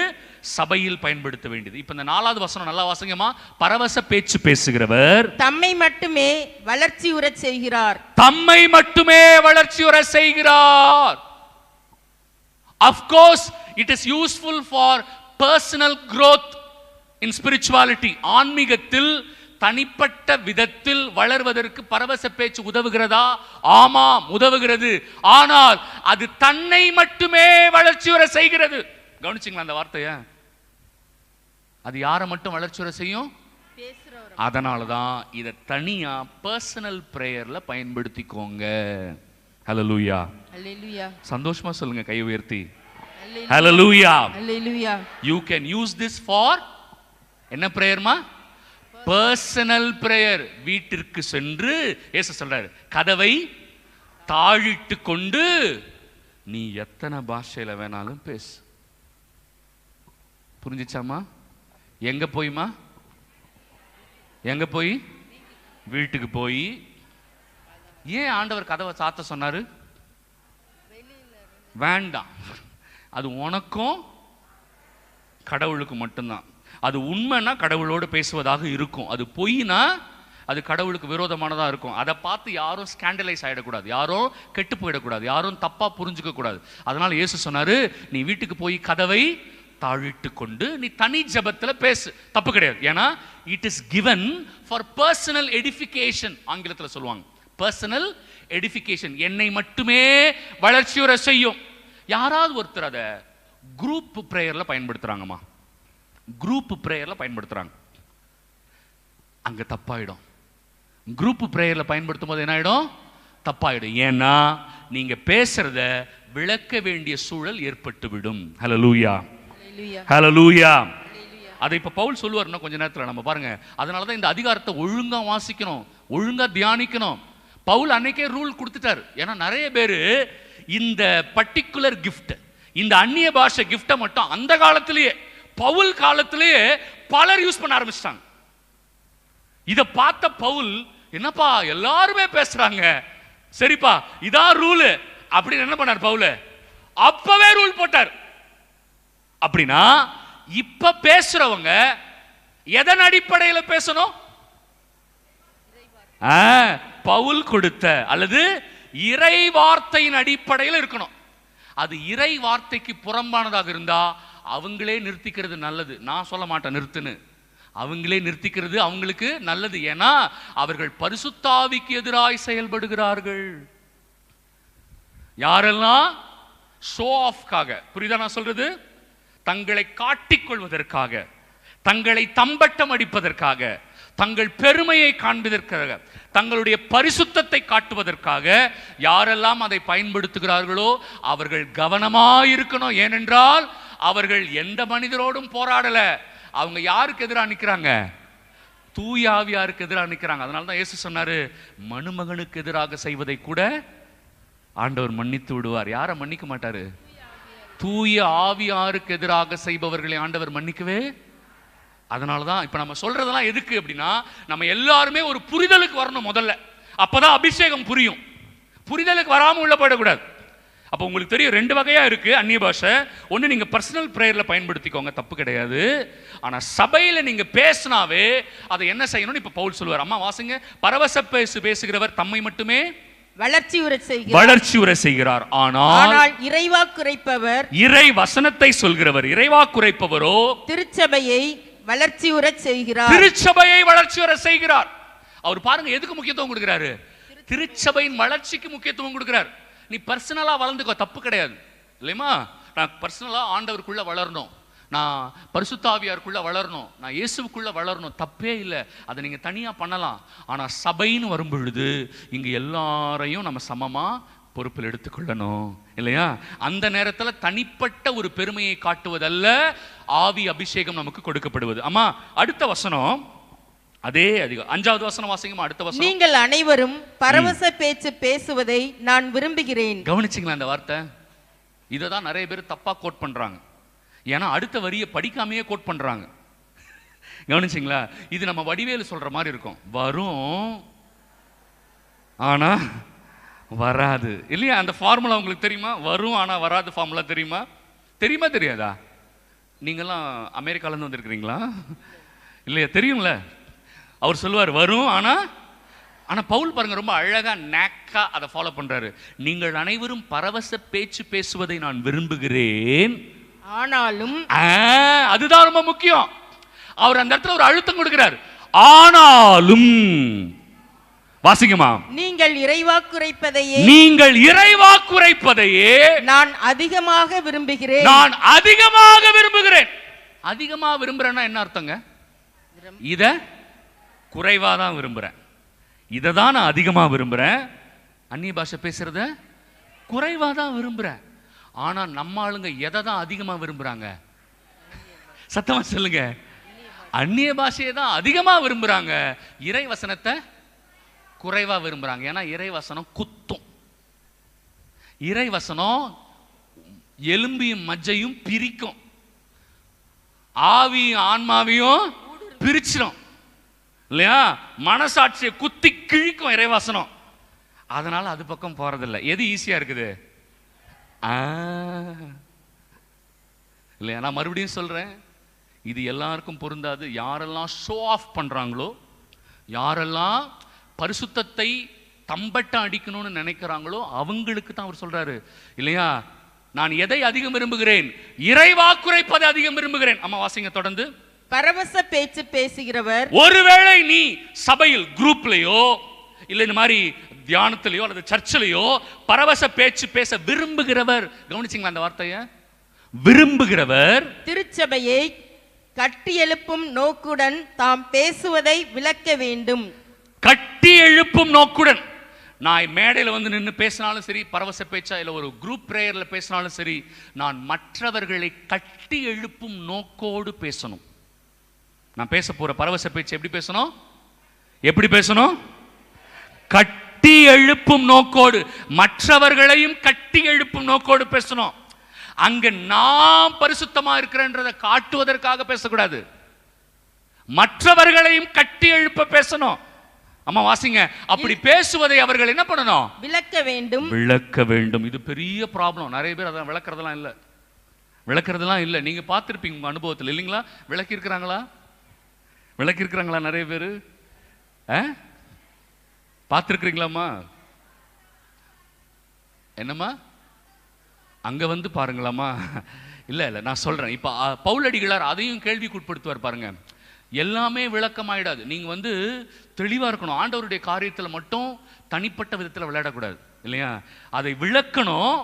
சபையில் பயன்படுத்த வேண்டியது. இப்ப இந்த 4வது வசனம் நல்லா வாசிங்கம்மா. பரவச பேச்சு பேசுகிறவர் தம்மை மட்டுமே வளர்ச்சி உற செய்கிறார். தம்மை மட்டுமே வளர்ச்சி உற செய்கிறார். Of course it is useful for personal growth in spirituality. ஆன்மீகத்தில் தனிப்பட்ட விதத்தில் வளர்வதற்கு பரவச பேச்சு உதவுகிறதா? ஆமாம், உதவுகிறது. ஆனால் அது தன்னை மட்டுமே வளர்ச்சி வர செய்கிறது. கவனிச்சிங்களா அந்த வார்த்தைய? அது யாரை மட்டும் வளர்ச்சி வர செய்யும்? அதனாலதான் இதை தனியா பர்சனல் பிரேயர்ல பயன்படுத்திக்கோங்க. ஹல்லேலூயா, ஹல்லேலூயா. சந்தோஷமா சொல்லுங்க, கை உயர்த்தி. ஹல்லேலூயா, ஹல்லேலூயா. You can use this for என்ன பிரேயர்மா? Personal prayer. வீட்டிற்கு சென்று இயேசு சொல்றாரு, கதவை தாழிட்டு கொண்டு நீ எத்தனை பாஷையில வேணாலும் பேசு. புரிஞ்சுச்சாமா? எங்க போய்மா? எங்க போய்? வீட்டுக்கு போய். ஏன் ஆண்டவர் கதவை சாத்த சொன்னாரு? வேண்டாம், அது உனக்கும் கடவுளுக்கு மட்டும்தான். அது உண்மைன்னா கடவுளோடு பேசுவதாக இருக்கும், அது பொய்னா அது கடவுளுக்கு விரோதமானதா இருக்கும். அதை பார்த்து யாரும் ஸ்கேண்டலைஸ் ஆகிடக்கூடாது, யாரும் கெட்டு போயிடக்கூடாது, யாரும் தப்பா புரிஞ்சுக்க கூடாது. அதனால இயேசு சொன்னாரு, நீ வீட்டுக்கு போய் கதவை தாழிட்டு கொண்டு நீ தனி ஜெபத்துல பேசு. தப்பு கிடையாது. ஏன்னா it is given for personal edification. ஆங்கிலத்தில் சொல்லுவாங்க பர்சனல் எடிஃபிகேஷன். என்னை மட்டுமே வளர்ச்சியுற செய்யும். யாராவது ஒருத்தர் அதை குரூப் பிரேயர்ல பயன்படுத்துறாங்கம்மா, குரூப் பிரேயர்ல பயன்படுத்துறாங்க, அங்க தப்பாயிடும். குரூப் பிரேயர்ல பயன்படுத்தும் போது என்ன ஆயிடும்? தப்பாயிடும். ஏன்னா நீங்க பேசுறத விளக்க வேண்டிய சூழல் ஏற்பட்டு விடும். ஹல்லேலூயா, ஹல்லேலூயா. அதை இப்ப பவுல் சொல்லுவார் இன்னும் கொஞ்ச நேரத்துல, நம்ம பாருங்க. அதனாலதான் இந்த அதிகாரத்தை ஒழுங்கா வாசிக்கணும், ஒழுங்கா தியானிக்கணும். பவுல் அன்னைக்கே ரூல் கொடுத்துட்டாரு. ஏன்னா நிறைய பேர் இந்த பர்டிகுலர் கிஃப்ட், இந்த அந்நிய பாஷை கிஃப்டை மட்டும் அந்த காலத்திலேயே, பவுல் காலத்திலேயே பலர் யூஸ் பண்ண ஆரம்பிச்சிட்டாங்க. இதை பார்த்த பவுல், என்னப்பா எல்லாருமே பேசுறாங்க, சரிப்பா இதான் ரூல் அப்படின்னு என்ன பண்ணார் பவுல்? அப்பவே ரூல் போட்டார். அப்படின்னா இப்ப பேசுறவங்க எதன் அடிப்படையில் பேசணும்? பவுல் கொடுத்த அல்லது இறை வார்த்தையின் அடிப்படையில் இருக்கணும். அது இறை வார்த்தைக்கு புறம்பானதாக இருந்தா அவங்களே நிறுத்திக்கிறது நல்லது. நான் சொல்ல மாட்டேன் நிறுத்துன்னு, அவங்களே நிறுத்திக்கிறது அவங்களுக்கு நல்லது. ஏன்னா அவர்கள் பரிசுத்தாவிக்கு எதிராய் செயல்படுகிறார்கள். யாரெல்லாம் ஷோ ஆஃப்காக, புரியுதா நான் சொல்றது? தங்களை காட்டிக்கொள்வதற்காக, தங்களை தம்பட்டம் அடிப்பதற்காக, தங்கள் பெருமையை காண்பதற்காக, தங்களுடைய பரிசுத்தத்தை காட்டுவதற்காக யாரெல்லாம் அதை பயன்படுத்துகிறார்களோ அவர்கள் கவனமாயிருக்கணும். ஏனென்றால் அவர்கள் எந்த மனிதரோடும் போராடல. அவங்க யாருக்கு எதிராக நிற்கிறாங்க? தூய ஆவியாருக்கு எதிராக நிற்கிறாங்க. அதனால தான் இயேசு சொன்னாரு, மனுமகனுக்கு எதிராக செய்வதை கூட ஆண்டவர் மன்னித்து விடுவார். யாரை மன்னிக்க மாட்டாரு? தூய ஆவியாருக்கு எதிராக செய்பவர்களை ஆண்டவர் மன்னிக்கவே. அதனாலதான் இப்ப நம்ம சொல்றதெல்லாம் எதுக்கு அப்படின்னா, நம்ம எல்லாருமே ஒரு புரிதலுக்கு வரணும் முதல்ல. அப்பதான் அபிஷேகம் புரியும். புரிதலுக்கு வராம உள்ள போயிடக்கூடாது. அப்போ உங்களுக்கு தெரியும் ரெண்டு வகையா இருக்கு அந்நிய பாஷை. ஒன்று நீங்க பர்சனல் பிரேயர்ல பயன்படுத்திக்கோங்க, தப்பு கிடையாது. ஆனா சபையில நீங்க பேசினாவே அதை என்ன செய்யணும்னு இப்ப பவுல் சொல்லுவார். அம்மா வாசிங்க. பரவச பேசுகிறவர் தம்மை மட்டுமே வளர்ச்சி உரை செய்கிறார். ஆனால் இறைவாக்குரைப்பவர், இறை வசனத்தை சொல்கிறவர், இறைவாக்குரைப்பவரோ திருச்சபையை வளர்ச்சி உரை செய்கிறார். திருச்சபையை வளர்ச்சி உரை செய்கிறார். அவர் பாருங்க எதுக்கு முக்கியத்துவம் கொடுக்கிறாரு? திருச்சபையின் வளர்ச்சிக்கு முக்கியத்துவம் கொடுக்கிறார். நீ பர்சனலா வளர்ந்துக்கோ, தப்பு கிடையாது இல்லையா? நான் பர்சனலா ஆண்டவருக்குள்ள வளரணும், நான் பரிசுத்த ஆவியாருக்குள்ள வளரணும், நான் இயேசுவுக்குள்ள வளரணும், தப்பே இல்லை. அதை நீங்க தனியா பண்ணலாம். ஆனா சபைன்னு வரும் பொழுது இங்க எல்லாரையும் நம்ம சமமா பொறுப்பில் எடுத்துக்கொள்ளணும் இல்லையா? அந்த நேரத்தில் தனிப்பட்ட ஒரு பெருமையை காட்டுவதல்ல, ஆவி அபிஷேகம் நமக்கு கொடுக்கப்படுவது. ஆமா, அடுத்த வசனம் அதே அதிகம் 5வது வசனம் வாசிங்கமா. அடுத்த வசனம், நீங்கள் அனைவரும் பரவச பேச்சு பேசுவதை நான் விரும்புகிறேன். கவனிச்சிங்களா இந்த வார்த்தை? இதை தான் நிறைய பேர் தப்பா கோட் பண்றாங்க. ஏன்னா அடுத்த வரியை படிக்காமையே கோட் பண்றாங்க. கவனிச்சிங்களா? இது நம்ம வடிவேலு சொல்ற மாதிரி இருக்கும், வரும் ஆனா வராது இல்லையா? அந்த ஃபார்முலா உங்களுக்கு தெரியுமா? வரும் ஆனா வராது ஃபார்முலா தெரியுமா? தெரியுமா தெரியாதா? நீங்கெல்லாம் அமெரிக்காலேருந்து வந்திருக்கிறீங்களா? இல்லையா? தெரியும்ல. அவர் சொல்லுவார் வரும் ஆனா. ஆனா பவுல் பாருங்க ரொம்ப அழகா நேக்கா அதை ஃபாலோ பண்றாரு. நீங்கள் அனைவரும் பரவச பேச்சு பேசுவதை நான் விரும்புகிறேன், ஆனாலும். அதுதான் ரொம்ப முக்கியம். அவர் அந்த இடத்துல ஒரு அழுத்தம் கொடுக்கிறார். ஆனாலும் வாசிங்கம்மா. நீங்கள் இறைவாக்குரைப்பதையே நான் அதிகமாக விரும்புகிறேன். நான் அதிகமாக விரும்புகிறேன். அதிகமாக விரும்புறேன்னா என்ன அர்த்தங்க? இத குறைவா தான் விரும்புறேன், இதை தான் நான் அதிகமா விரும்புறேன். அந்நிய பாஷை பேசுறத குறைவா தான் விரும்புறேன். ஆனா நம்ம ஆளுங்க எதை தான் அதிகமா விரும்புறாங்க? சத்தமா சொல்லுங்க. அந்நிய பாஷையை தான் அதிகமா விரும்புறாங்க, இறை வசனத்தை குறைவா விரும்புறாங்க. ஏன்னா இறை வசனம் குத்தும். இறை வசனம் எலும்பியும் மஜ்ஜையும் பிரிக்கும், ஆவியும் ஆன்மாவையும் பிரிச்சிடும் இல்லையா? மனசாட்சியை குத்தி கிழிக்கும் இறைவசனம். அதனால அது பக்கம் போறதில்லை. எது ஈஸியா இருக்குது இல்லையா? நான் மறுபடியும் சொல்றேன், இது எல்லாருக்கும் பொருந்தாது. யாரெல்லாம் ஷோ ஆஃப் பண்றாங்களோ, யாரெல்லாம் பரிசுத்தத்தை தம்பட்டம் அடிக்கணும்னு நினைக்கிறாங்களோ அவங்களுக்கு தான் அவர் சொல்றாரு இல்லையா? நான் எதை அதிகம் விரும்புகிறேன்? இறைவாக்குரைப்பதை அதிகம் விரும்புகிறேன். அம்மா வாசிங்க தொடர்ந்து. பரவச பேச்சு பேசுகிறவர், ஒருவேளை நீ சபையில் குரூப்லயோ இல்ல இந்த மாதிரி தியானத்திலேயோ அல்லது சர்ச்சிலேயோ பரவச பேச்சு பேச விரும்புகிறவர், கவனிச்சிங்களா அந்த வார்த்தையை? விரும்புகிறவர் திருச்சபையை கட்டி எழுப்பும் நோக்குடன் தாம் பேசுவதை விளக்க வேண்டும். கட்டி எழுப்பும் நோக்குடன். நான் மேடையில் வந்து நின்று பேசினாலும் சரி, பரவச பேச்சா இல்லை ஒரு குரூப் பிரேயர்ல பேசினாலும் சரி, நான் மற்றவர்களை கட்டி எழுப்பும் நோக்கோடு பேசணும். நான் பேச போற பரவச பேச்சு எப்படி பேசணும்? எப்படி பேசணும்? கட்டி கட்டி எழுப்பும் நோக்கோடு, மற்றவர்களையும் கட்டி எழுப்பும் நோக்கோடு பேசணும். அங்க நான் பரிசுத்தமா இருக்கிறேன்றதை காட்டுவதற்காக பேசக்கூடாது, மற்றவர்களையும் கட்டி எழுப்ப பேசணும். அம்மா வாசிங்க. அப்படி பேசுவதை அவர்கள் என்ன பண்ணணும்? விளக்க வேண்டும். விளக்க வேண்டும். இது பெரிய ப்ராப்ளம். நிறைய பேர் அதான் விளக்குறதெல்லாம் இல்லை, விளக்குறதெல்லாம் இல்லை. நீங்க பார்த்துருப்பீங்க உங்க அனுபவத்தில் இல்லைங்களா? விளக்கி இருக்கிறாங்களா? விளக்கி இருக்கிறாங்களா? நிறைய பேர் பார்த்துருக்கிறீங்களாம்மா? என்னம்மா அங்க வந்து பாருங்களாம்மா? இல்ல இல்ல, நான் சொல்றேன். இப்ப பவுலடிகளார் அதையும் கேள்விக்குட்படுத்துவார் பாருங்க. எல்லாமே விளக்கமாயிடாது. நீங்க வந்து தெளிவா இருக்கணும். ஆண்டவருடைய காரியத்தில் மட்டும் தனிப்பட்ட விதத்தில் விளையாடக்கூடாது இல்லையா? அதை விளக்கணும்.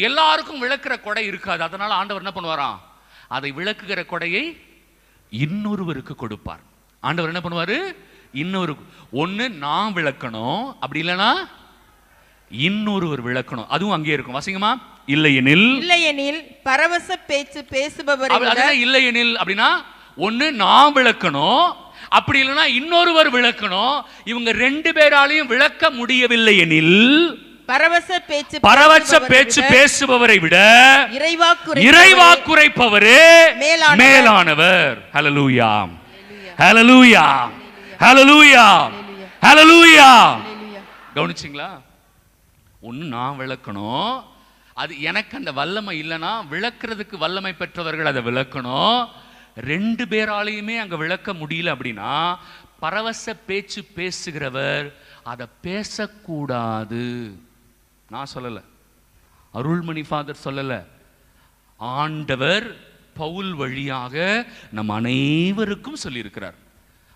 எல்லாருக்கும் விளக்குற கொடை இருக்காது. அதனால ஆண்டவர் என்ன பண்ணுவாராம்? அதை விளக்குகிற கொடையை இன்னொருவருக்கு கொடுப்பார். ஆண்டவர் என்ன பண்ணுவாரு? இன்னொரு ஒண்ணு நான் விளக்கணும், அப்படி இல்லைன்னா இன்னொருவர் விளக்கணும். அதுவும் அங்கே இருக்கும். வாசிங்கம்மா. இல்லையெனில் பரவச பேச்சு பேசுபவர். இல்லையெனில் அப்படின்னா ஒண்ணு நான் விளக்கணும், அப்படி இல்லைன்னா இன்னொருவர் விளக்கணும். இவங்க ரெண்டு பேராலையும் விளக்க முடியவில்லை எனில் பரவச பேச்சு பேசுபவரை விட இறைவாக்குரைப்பவரே மேலானவர். ஹல்லேலூயா, ஹல்லேலூயா, ஹல்லேலூயா, ஹல்லேலூயா. கவனிச்சிங்களா? ஒன்னு நான் விளக்கணும், அது எனக்கு அந்த வல்லமை இல்லைன்னா விளக்குறதுக்கு வல்லமை பெற்றவர்கள் அதை விளக்கணும். ரெண்டு பேராலையுமே அங்க விளக்க முடியல அப்படின்னா பரவச பேச்சு பேசுகிறவர் அதை பேசக்கூடாது. நான் சொல்லல, அருள்மணி ஃபாதர் சொல்லல, ஆண்டவர் பவுல் வழியாக நம் அனைவருக்கும் சொல்லியிருக்கிறார்.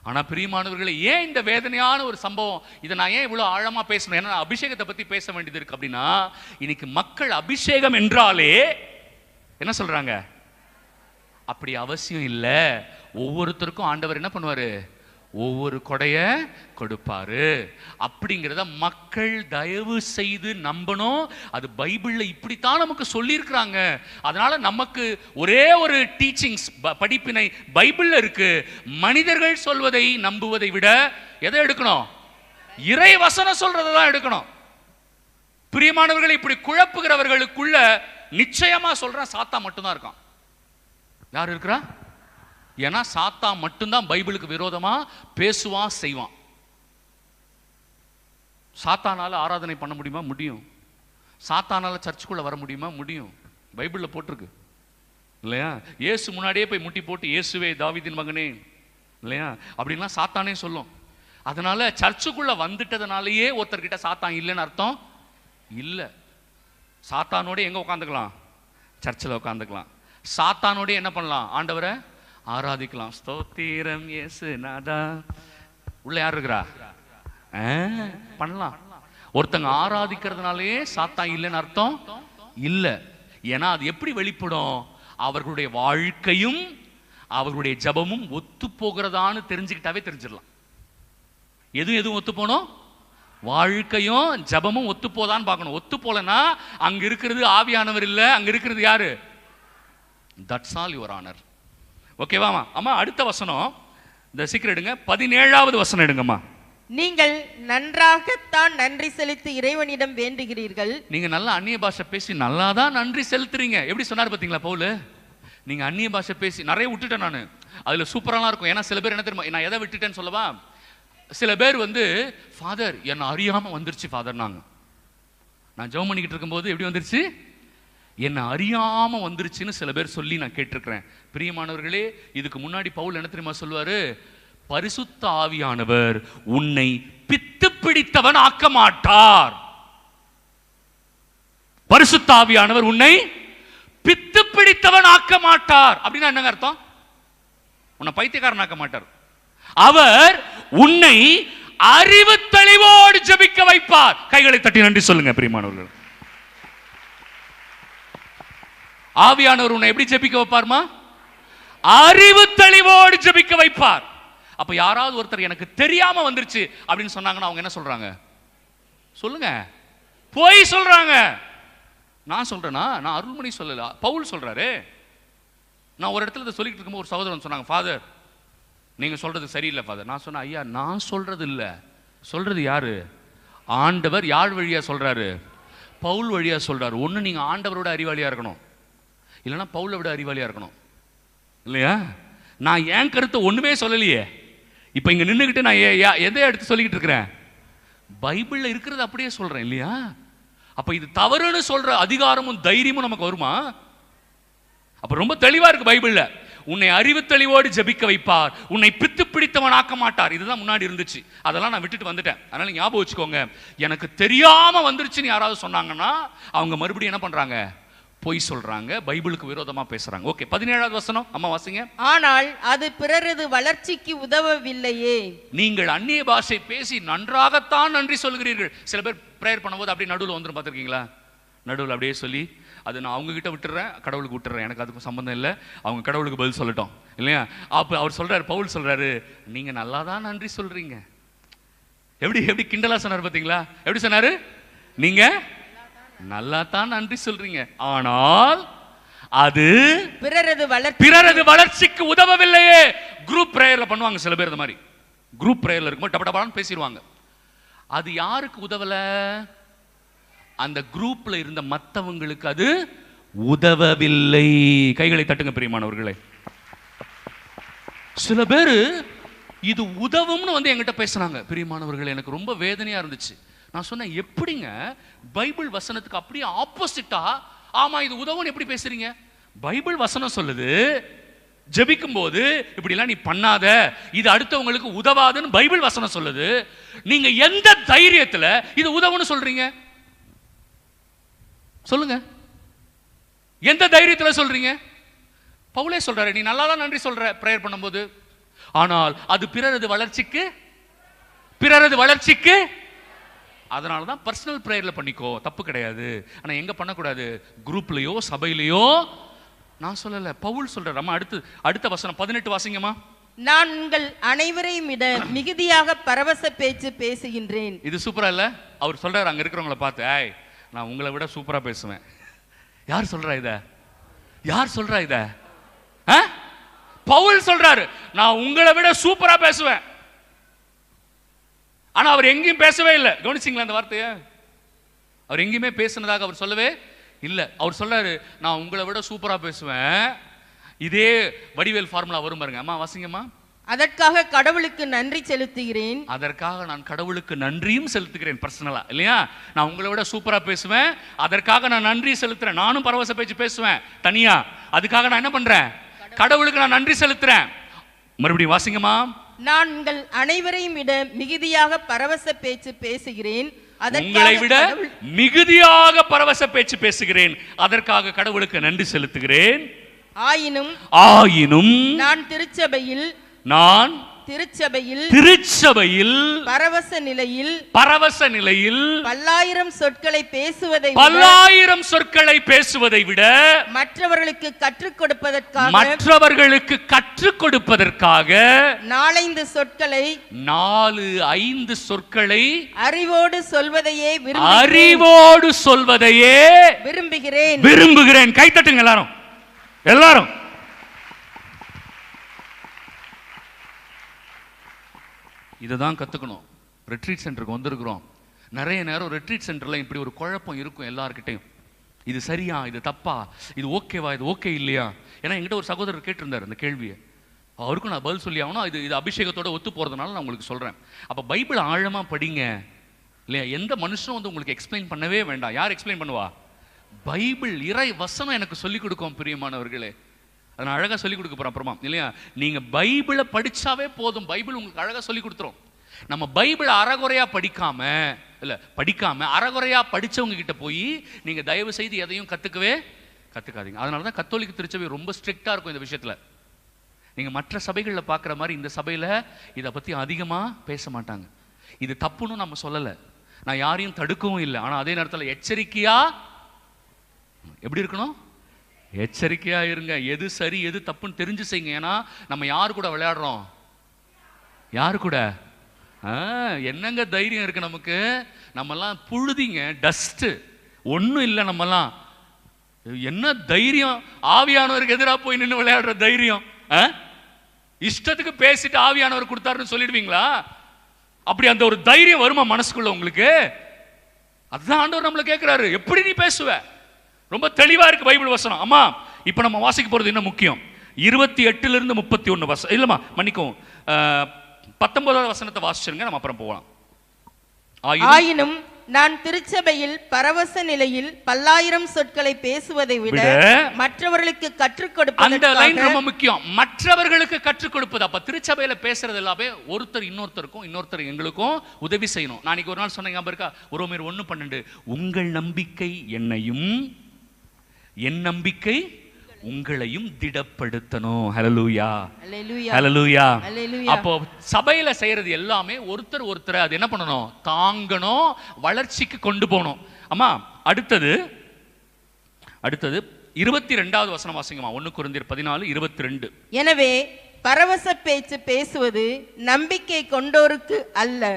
ஆனா பிரியமானவர்களே, ஏன் இந்த வேதனையான ஒரு சம்பவம், இதை நான் ஏன் இவ்வளவு ஆழமா பேசணும்? ஏன்னா அபிஷேகத்தை பத்தி பேச வேண்டியது இருக்கு. அப்படின்னா இன்னைக்கு மக்கள் அபிஷேகம் என்றாலே என்ன சொல்றாங்க? அப்படி அவசியம் இல்லை. ஒவ்வொருத்தருக்கும் ஆண்டவர் என்ன பண்ணுவாரு? ஒவ்வொரு கொடைய கொடுப்பாரு. அப்படிங்கிறத மக்கள் தயவு செய்து நம்பணும். அது பைபிள்ல இப்படித்தான் நமக்கு சொல்லி இருக்கிறாங்க. அதனால நமக்கு ஒரே ஒரு டீச்சிங்ஸ், படிப்பினை பைபிள்ல இருக்கு. மனிதர்கள் சொல்வதை நம்புவதை விட எதை எடுக்கணும்? இறை வசனம் சொல்றதை தான் எடுக்கணும். பிரியமானவர்கள், இப்படி குழப்புகிறவர்களுக்குள்ள நிச்சயமா சொல்றேன், சாத்தா மட்டும்தான் இருக்கான். யார் இருக்கிறா? ஏன்னா சாத்தா மட்டும்தான் பைபிளுக்கு விரோதமா பேசுவான், செய்வான். சாத்தானால ஆராதனை பண்ண முடியுமா? முடியும். சாத்தானால சர்ச்சுக்குள்ள வர முடியுமா? முடியும். பைபிள்ல போட்டிருக்கு இல்லையா? இயேசு முன்னாடியே போய் முட்டி போட்டு இயேசுவே தாவீதின் மகனே இல்லையா அப்படின்லாம் சாத்தானே சொல்லும். அதனால சர்ச்சுக்குள்ள வந்துட்டதுனாலேயே ஒருத்தர்கிட்ட சாத்தான் இல்லைன்னு அர்த்தம் இல்லை. சாத்தானோட எங்க உட்காந்துக்கலாம்? சர்ச்சில் உட்காந்துக்கலாம். சாத்தானோட என்ன பண்ணலாம்? ஆண்டவரை ஆராதிக்கலாம். ஸ்தோத்திரம் இயேசு நாதா. உள்ள யார் இருக்கிறா? பண்ணலாம். ஒருத்தங்க ஆராதிக்கிறதுனாலே சாத்தான் இல்லைன்னு அர்த்தம் இல்லை. ஏன்னா அது எப்படி வெளிப்படும்? அவர்களுடைய வாழ்க்கையும் அவர்களுடைய ஜபமும் ஒத்து போகிறதான்னு தெரிஞ்சுக்கிட்டாவே தெரிஞ்சிடலாம். எதுவும் ஒத்து போனோம்? வாழ்க்கையும் ஜபமும் ஒத்து போதான்னு பார்க்கணும். ஒத்து போலன்னா அங்க இருக்கிறது ஆவியானவர் இல்லை, அங்க இருக்கிறது யாரு? That's all your honour. ஓகேவாமா? அம்மா அடுத்த வசனம், இந்த சீக்கிரம் எடுங்க, 17வது வசனம் எடுங்கம்மா. நீங்கள் நன்றாகத்தான் நன்றி செலுத்தி இறைவனிடம் வேண்டுகிறீர்கள். நீங்க நல்லா அந்நிய பாஷை பேசி நல்லா தான் நன்றி செலுத்துறீங்க. எப்படி சொன்னார் பார்த்தீங்களா பவுல்? நீங்க அந்நிய பாஷை பேசி நிறைய விட்டுட்டேன் நான். அதுல சூப்பராலாம் இருக்கும். ஏன்னா சில பேர் என்ன தெரியுமா, நான் எதை விட்டுட்டேன்னு சொல்லவா? சில பேர் வந்து ஃபாதர் என்ன அறியாம வந்துருச்சு ஃபாதர். நான் ஜெபம் பண்ணிக்கிட்டு இருக்கும்போது எப்படி வந்துருச்சு? என்ன அறியாம வந்துருச்சுன்னு சில பேர் சொல்லி நான் கேட்டிருக்கிறேன். பிரியமானவர்களே, இதுக்கு முன்னாடி பவுல் என்ன தெரியுமா சொல்லுவாரு? பரிசுத்த ஆவியானவர் உன்னை பித்து பிடித்தவன் ஆக்க மாட்டார். பரிசுத்த ஆவியானவர் உன்னை பித்து பிடித்தவன் ஆக்க மாட்டார். அப்படின்னா என்னங்க அர்த்தம்? உன்னை பைத்தியக்காரன் ஆக்க மாட்டார். அவர் உன்னை அறிவு தெளிவோடு ஜெபிக்க வைப்பார். கைகளை தட்டி நன்றி சொல்லுங்க பிரியமானவர்கள். ஆவியானவர் உன்னை எப்படி ஜெபிக்க வைப்பார்மா? அறிவு தெளிவோடு ஜெபிக்க வைப்பார். அப்ப யாராவது ஒருத்தர் எனக்கு தெரியாம வந்துருச்சு அப்படின்னு சொன்னாங்கன்னா அவங்க என்ன சொல்றாங்க? சொல்லுங்க, போய் சொல்றாங்க. நான் சொல்றேனா? நான் அருள்மணி சொல்லல, பவுல் சொல்றாரு. நான் ஒரு இடத்துல சொல்லிட்டு இருக்கும்போது ஒரு சகோதரன் சொன்னாங்க, ஃபாதர் நீங்க சொல்றது சரியில்லை ஃபாதர். நான் சொன்னேன், ஐயா நான் சொல்றது இல்லை, சொல்றது யாரு? ஆண்டவர் யார் வழியா சொல்றாரு? பவுல் வழியா சொல்றாரு. ஒண்ணு நீங்க ஆண்டவரோட அறிவாளியா இருக்கணும், இல்லைன்னா பவுலை விட அறிவாளியா இருக்கணும், இல்லையா? நான் என் கருத்தை ஒண்ணுமே சொல்லலையே. இப்ப இங்க நின்றுகிட்டு நான் எதை எடுத்து சொல்லிக்கிட்டு இருக்கிறேன்? பைபிள்ல இருக்கிறது அப்படியே சொல்றேன், இல்லையா? அப்ப இது தவறுன்னு சொல்ற அதிகாரமும் தைரியமும் நமக்கு வருமா? அப்ப ரொம்ப தெளிவா இருக்கு பைபிள்ல. உன்னை அறிவு தெளிவோடு ஜெபிக்க வைப்பார், உன்னை பித்து பிடித்தவன் ஆக்க மாட்டார். இதுதான் முன்னாடி இருந்துச்சு, அதெல்லாம் நான் விட்டுட்டு வந்துட்டேன். அதனால ஞாபகம் வச்சுக்கோங்க, எனக்கு தெரியாம வந்துருச்சுன்னு யாராவது சொன்னாங்கன்னா அவங்க மறுபடியும் என்ன பண்றாங்க? பொய் சொல்றாங்க, பைபிளுக்கு விரோதமா பேசுறாங்க. ஓகே, 17வது வசனம் அம்மா வாசிங்க. ஆனால் அது பிறரது வளர்ச்சிக்கு உதவவில்லையே. நீங்கள் அந்நிய பாஷை பேசி நன்றாகத்தான் நன்றி சொல்கிறீர்கள். சில பேர் பிரேயர் பண்ணும்போது அப்படியே நடுவில் வந்துடும், பார்த்துருக்கீங்களா? நடுவில் அப்படியே சொல்லி அது நான் அவங்க கிட்ட விட்டுறேன், கடவுளுக்கு விட்டுறேன், எனக்கு அதுக்கு சம்பந்தம் இல்லை, அவங்க கடவுளுக்கு பதில் சொல்லட்டும், இல்லையா? அப்போ அவர் சொல்றாரு, பவுல் சொல்றாரு, நீங்க நல்லா தான் நன்றி சொல்றீங்க. எப்படி எப்படி கிண்டலா சொன்னார் பார்த்தீங்களா? எப்படி சொன்னாரு? நீங்க நல்லா தான் நன்றி சொல்றீங்க, ஆனால் அது பிறரது வளர்ச்சிக்கு உதவவில்லையே. குரூப் பிரேயர்ல பண்ணுவாங்க சில பேர், இந்த மாதிரி குரூப் பிரேயர்ல இருக்கும்போது டப டபான்னு பேசிடுவாங்க. அது யாருக்கு உதவல? அந்த குரூப்ல இருந்த மற்றவங்களுக்கு அது உதவவில்லை. கைகளை தட்டுங்க பிரியமானவர்களே. சில பேர் இது உதவும்னு வந்து என்கிட்ட பேசுனாங்க பிரியமானவர்களே, எனக்கு ரொம்ப வேதனையா இருந்துச்சு. நான் சொன்னேன், எப்படிங்க பைபிள் வசனத்துக்கு அப்படியே ஆப்போசிட்டா ஆமா இது உதவும்னு எப்படி பேசுறீங்க? பைபிள் வசனம் சொல்லுது, ஜெபிக்கும் போது இப்படிலாம் நீ பண்ணாத, இது அடுத்தவங்களுக்கு உதவாதுன்னு பைபிள் வசனம் சொல்லுது. நீங்க எந்த தைரியத்துல இது உதவுன்னு சொல்றீங்க? சொல்லுங்க, எந்த தைரியத்துல சொல்றீங்க? பவுலே சொல்றாரு, நீ நல்லா தான் நன்றி சொல்ற பிரேயர் பண்ணும்போது, ஆனால் அது பிறரது வளர்ச்சிக்கு. அதனால தான் பர்சனல் பிரேயர்ல பண்ணிக்கோ, தப்பு கிடையாது. ஆனா எங்க பண்ணக்கூடாது? குரூப்லயோ சபையிலயோ. நான் சொல்லல, பவுல் சொல்றாரு. அம்மா அடுத்த வசனம் 18 வாசிங்கம்மா. நான் உங்கள் அனைவரையும் விட மிகுதியாக பரவச பேச்சு பேசுகின்றேன். இது சூப்பரா இல்ல? அவர் சொல்றாரு அங்க இருக்கிறவங்கள பார்த்து, ஏய் நான் உங்களை விட சூப்பரா பேசுவேன். யார் சொல்றா இத? யார் சொல்றா இத? பவுல் சொல்றாரு, நான் உங்களை விட சூப்பரா பேசுவேன். ஆனா அவர் எங்கேயும் பேசவே இல்லை. கவனிச்சிங்களா அந்த வார்த்தையை? அவர் எங்கேயுமே பேசினதாக அவர் சொல்லவே இல்லை. அவர் சொல்றாரு, நான் உங்களை விட சூப்பரா பேசுவேன். இதே வடிவேல் ஃபார்முலா வரும் பாருங்க. அம்மா வாசிங்கம்மா. அதற்காக கடவுளுக்கு நன்றி செலுத்துகிறேன். அதற்காக நான் கடவுளுக்கு நன்றியும் செலுத்துகிறேன் பர்சனலா, இல்லையா? நான் உங்களை விட சூப்பரா பேசுவேன், அதற்காக நான் நன்றி செலுத்துறேன். நானும் பரவச பேச்சு பேசுவேன் தனியா, அதுக்காக நான் என்ன பண்றேன்? கடவுளுக்கு நான் நன்றி செலுத்துறேன். மறுபடியும் வாசிங்கம்மா. நான் உங்கள் அனைவரையும் விட மிகுதியாக பரவச பேச்சு பேசுகிறேன். உங்களை விட மிகுதியாக பரவச பேச்சு பேசுகிறேன், அதற்காக கடவுளுக்கு நன்றி செலுத்துகிறேன். ஆயினும் நான் திருச்சபையில் பரவச நிலையில் பல்லாயிரம் சொற்களை பேசுவதை விட மற்றவர்களுக்கு கற்றுக் கொடுப்பதற்காக 4-5 சொற்களை அறிவோடு சொல்வதையே விரும்புகிறேன். கைத்தட்டுங்க எல்லாரும். இதுதான் கத்துக்கணும். ரெட்ரீட் சென்டருக்கு வந்திருக்கிறோம். நிறைய நேரம் ரெட்ரீட் சென்டர்ல இப்படி ஒரு குழப்பம் இருக்கும் எல்லார்கிட்டையும். இது சரியா, இது தப்பா, இது ஓகேவா, இது ஓகே இல்லையா? ஏன்னா என்கிட்ட ஒரு சகோதரர் கேட்டிருந்தார் அந்த கேள்வியை. அவருக்கும் நான் பதில் சொல்லி ஆகணும். இது அபிஷேகத்தோட ஒத்து போறதுனால நான் உங்களுக்கு சொல்றேன். அப்ப பைபிள் ஆழமா படிங்க, இல்லையா? எந்த மனுஷனும் வந்து உங்களுக்கு எக்ஸ்பிளைன் பண்ணவே வேண்டாம். யார் எக்ஸ்பிளைன் பண்ணுவா? பைபிள் இறை வசனம் எனக்கு சொல்லிக் கொடுக்கும் பிரியமானவர்களே. அதை நான் அழகாக சொல்லிக் கொடுக்க போறேன் அப்புறமா, இல்லையா? நீங்க பைபிளை படிச்சாவே போதும், பைபிள் உங்களுக்கு அழகாக சொல்லிக் கொடுத்துரும். நம்ம பைபிளை அறகுறையா படிக்காம அறகுறையா படிச்சவங்க கிட்ட போய் நீங்க தயவு செய்து எதையும் கத்துக்காதீங்க. அதனாலதான் கத்தோலிக்க திருச்சபை ரொம்ப ஸ்ட்ரிக்டா இருக்கும் இந்த விஷயத்துல. நீங்க மற்ற சபைகளில் பார்க்குற மாதிரி இந்த சபையில இதை பத்தி அதிகமா பேச மாட்டாங்க. இது தப்புன்னு நம்ம சொல்லலை, நான் யாரையும் தடுக்கவும் இல்லை. ஆனா அதே நேரத்தில் எச்சரிக்கையா எப்படி இருக்கணும்? எச்சரிக்கையா இருங்க. எது சரி எது தப்புன்னு தெரிஞ்சு செய்யுங்க. ஏன்னா நம்ம யாரு கூட விளையாடுறோம்? யாரு கூட? என்னங்க தைரியம் இருக்கு நமக்கு? நம்மெல்லாம் புழுதிங்க, டஸ்ட், ஒன்றும் இல்லை. நம்மெல்லாம் என்ன தைரியம்? ஆவியானவருக்கு எதிராக போய் நின்று விளையாடுற தைரியம். இஷ்டத்துக்கு பேசிட்டு ஆவியானவர் கொடுத்தாருன்னு சொல்லிடுவீங்களா? அப்படி அந்த ஒரு தைரியம் வருமா மனசுக்குள்ள உங்களுக்கு? அதுதான் ஆண்டவர் நம்மள கேட்கிறாரு, எப்படி நீ பேசுவ? ரொம்ப தெளிவா இருக்கு பைபிள் வசனம். அம்மா இப்ப நம்ம வாசிக்க போறது என்ன முக்கியம்? 28 இருந்து 31 வசனம் இல்லமா, மன்னிக்கவும் 19வது வசனத்தை வாசிச்சிருங்க, நம்ம அப்புறம் போகலாம். ஆயினும் நான் திருச்சபையில் பரவச நிலையில் பல்லாயிரம் சொற்களை பேசுவதை விட மற்றவர்களுக்கு கற்றுக் கொடுப்பது. அந்த லைன் ரொம்ப முக்கியம், மற்றவர்களுக்கு கற்றுக் கொடுப்பது. அப்ப திருச்சபையில பேசுறது எல்லாமே ஒருத்தர் இன்னொருத்தருக்கும், இன்னொருத்தர் எங்களுக்கும் உதவி செய்யணும். நான் ஒரு நாள் சொன்னேன், ஞாபகம் இருக்கா? ரோமர் 1:12, உங்கள் நம்பிக்கை என்னையும் என் நம்பிக்கை உங்களையும் திடப்படுத்தணும். ஹல்லேலூயா, ஹல்லேலூயா. அப்போ சபையில செய்யறது எல்லாமே ஒருத்தர் ஒருத்தர் அது என்ன பண்ணணும்? தாங்கணும், வளர்ச்சிக்கு கொண்டு போகணும். அம்மா அடுத்தது 22வது வசனம் வாசிங்கம்மா. 1 கொரிந்தியர் 14:22. எனவே பரவச பேச்சு பேசுவது நம்பிக்கை கொண்டோருக்கு அல்ல,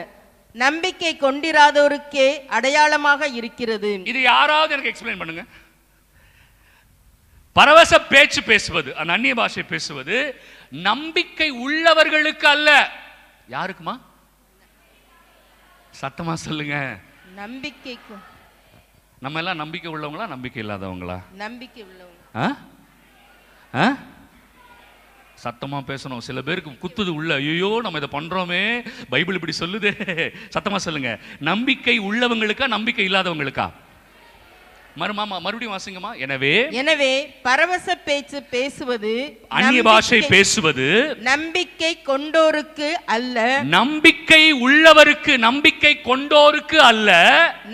நம்பிக்கை கொண்டிராதோருக்கே அடையாளமாக இருக்கிறது. இது யாராவது எனக்கு எக்ஸ்பிளைன் பண்ணுங்க. பரவச பேச்சு பேசுவது, அந்நிய பாஷை பேசுவது நம்பிக்கை உள்ளவர்களுக்கு அல்ல. யாருக்குமா? சத்தமா சொல்லுங்க. நம்பிக்கை. நம்ம எல்லாம் நம்பிக்கை உள்ளவங்களா நம்பிக்கை இல்லாதவங்களா? நம்பிக்கை உள்ளவங்க. சத்தமா பேசணும். சில பேருக்கு குத்துது உள்ள, ஐயோ நம்ம இதை பண்றோமே, பைபிள் இப்படி சொல்லுதே. சத்தமா சொல்லுங்க. நம்பிக்கை உள்ளவங்களுக்கா நம்பிக்கை இல்லாதவங்களுக்கா? மறுபடியும் வாசிங்கம்மா. எனவே பரவச பேச்சு பேசுவது, அந்நிய பாஷை பேசுவது நம்பிக்கை கொண்டோருக்கு அல்ல, நம்பிக்கை உள்ளவருக்கு, நம்பிக்கை கொண்டோருக்கு அல்ல,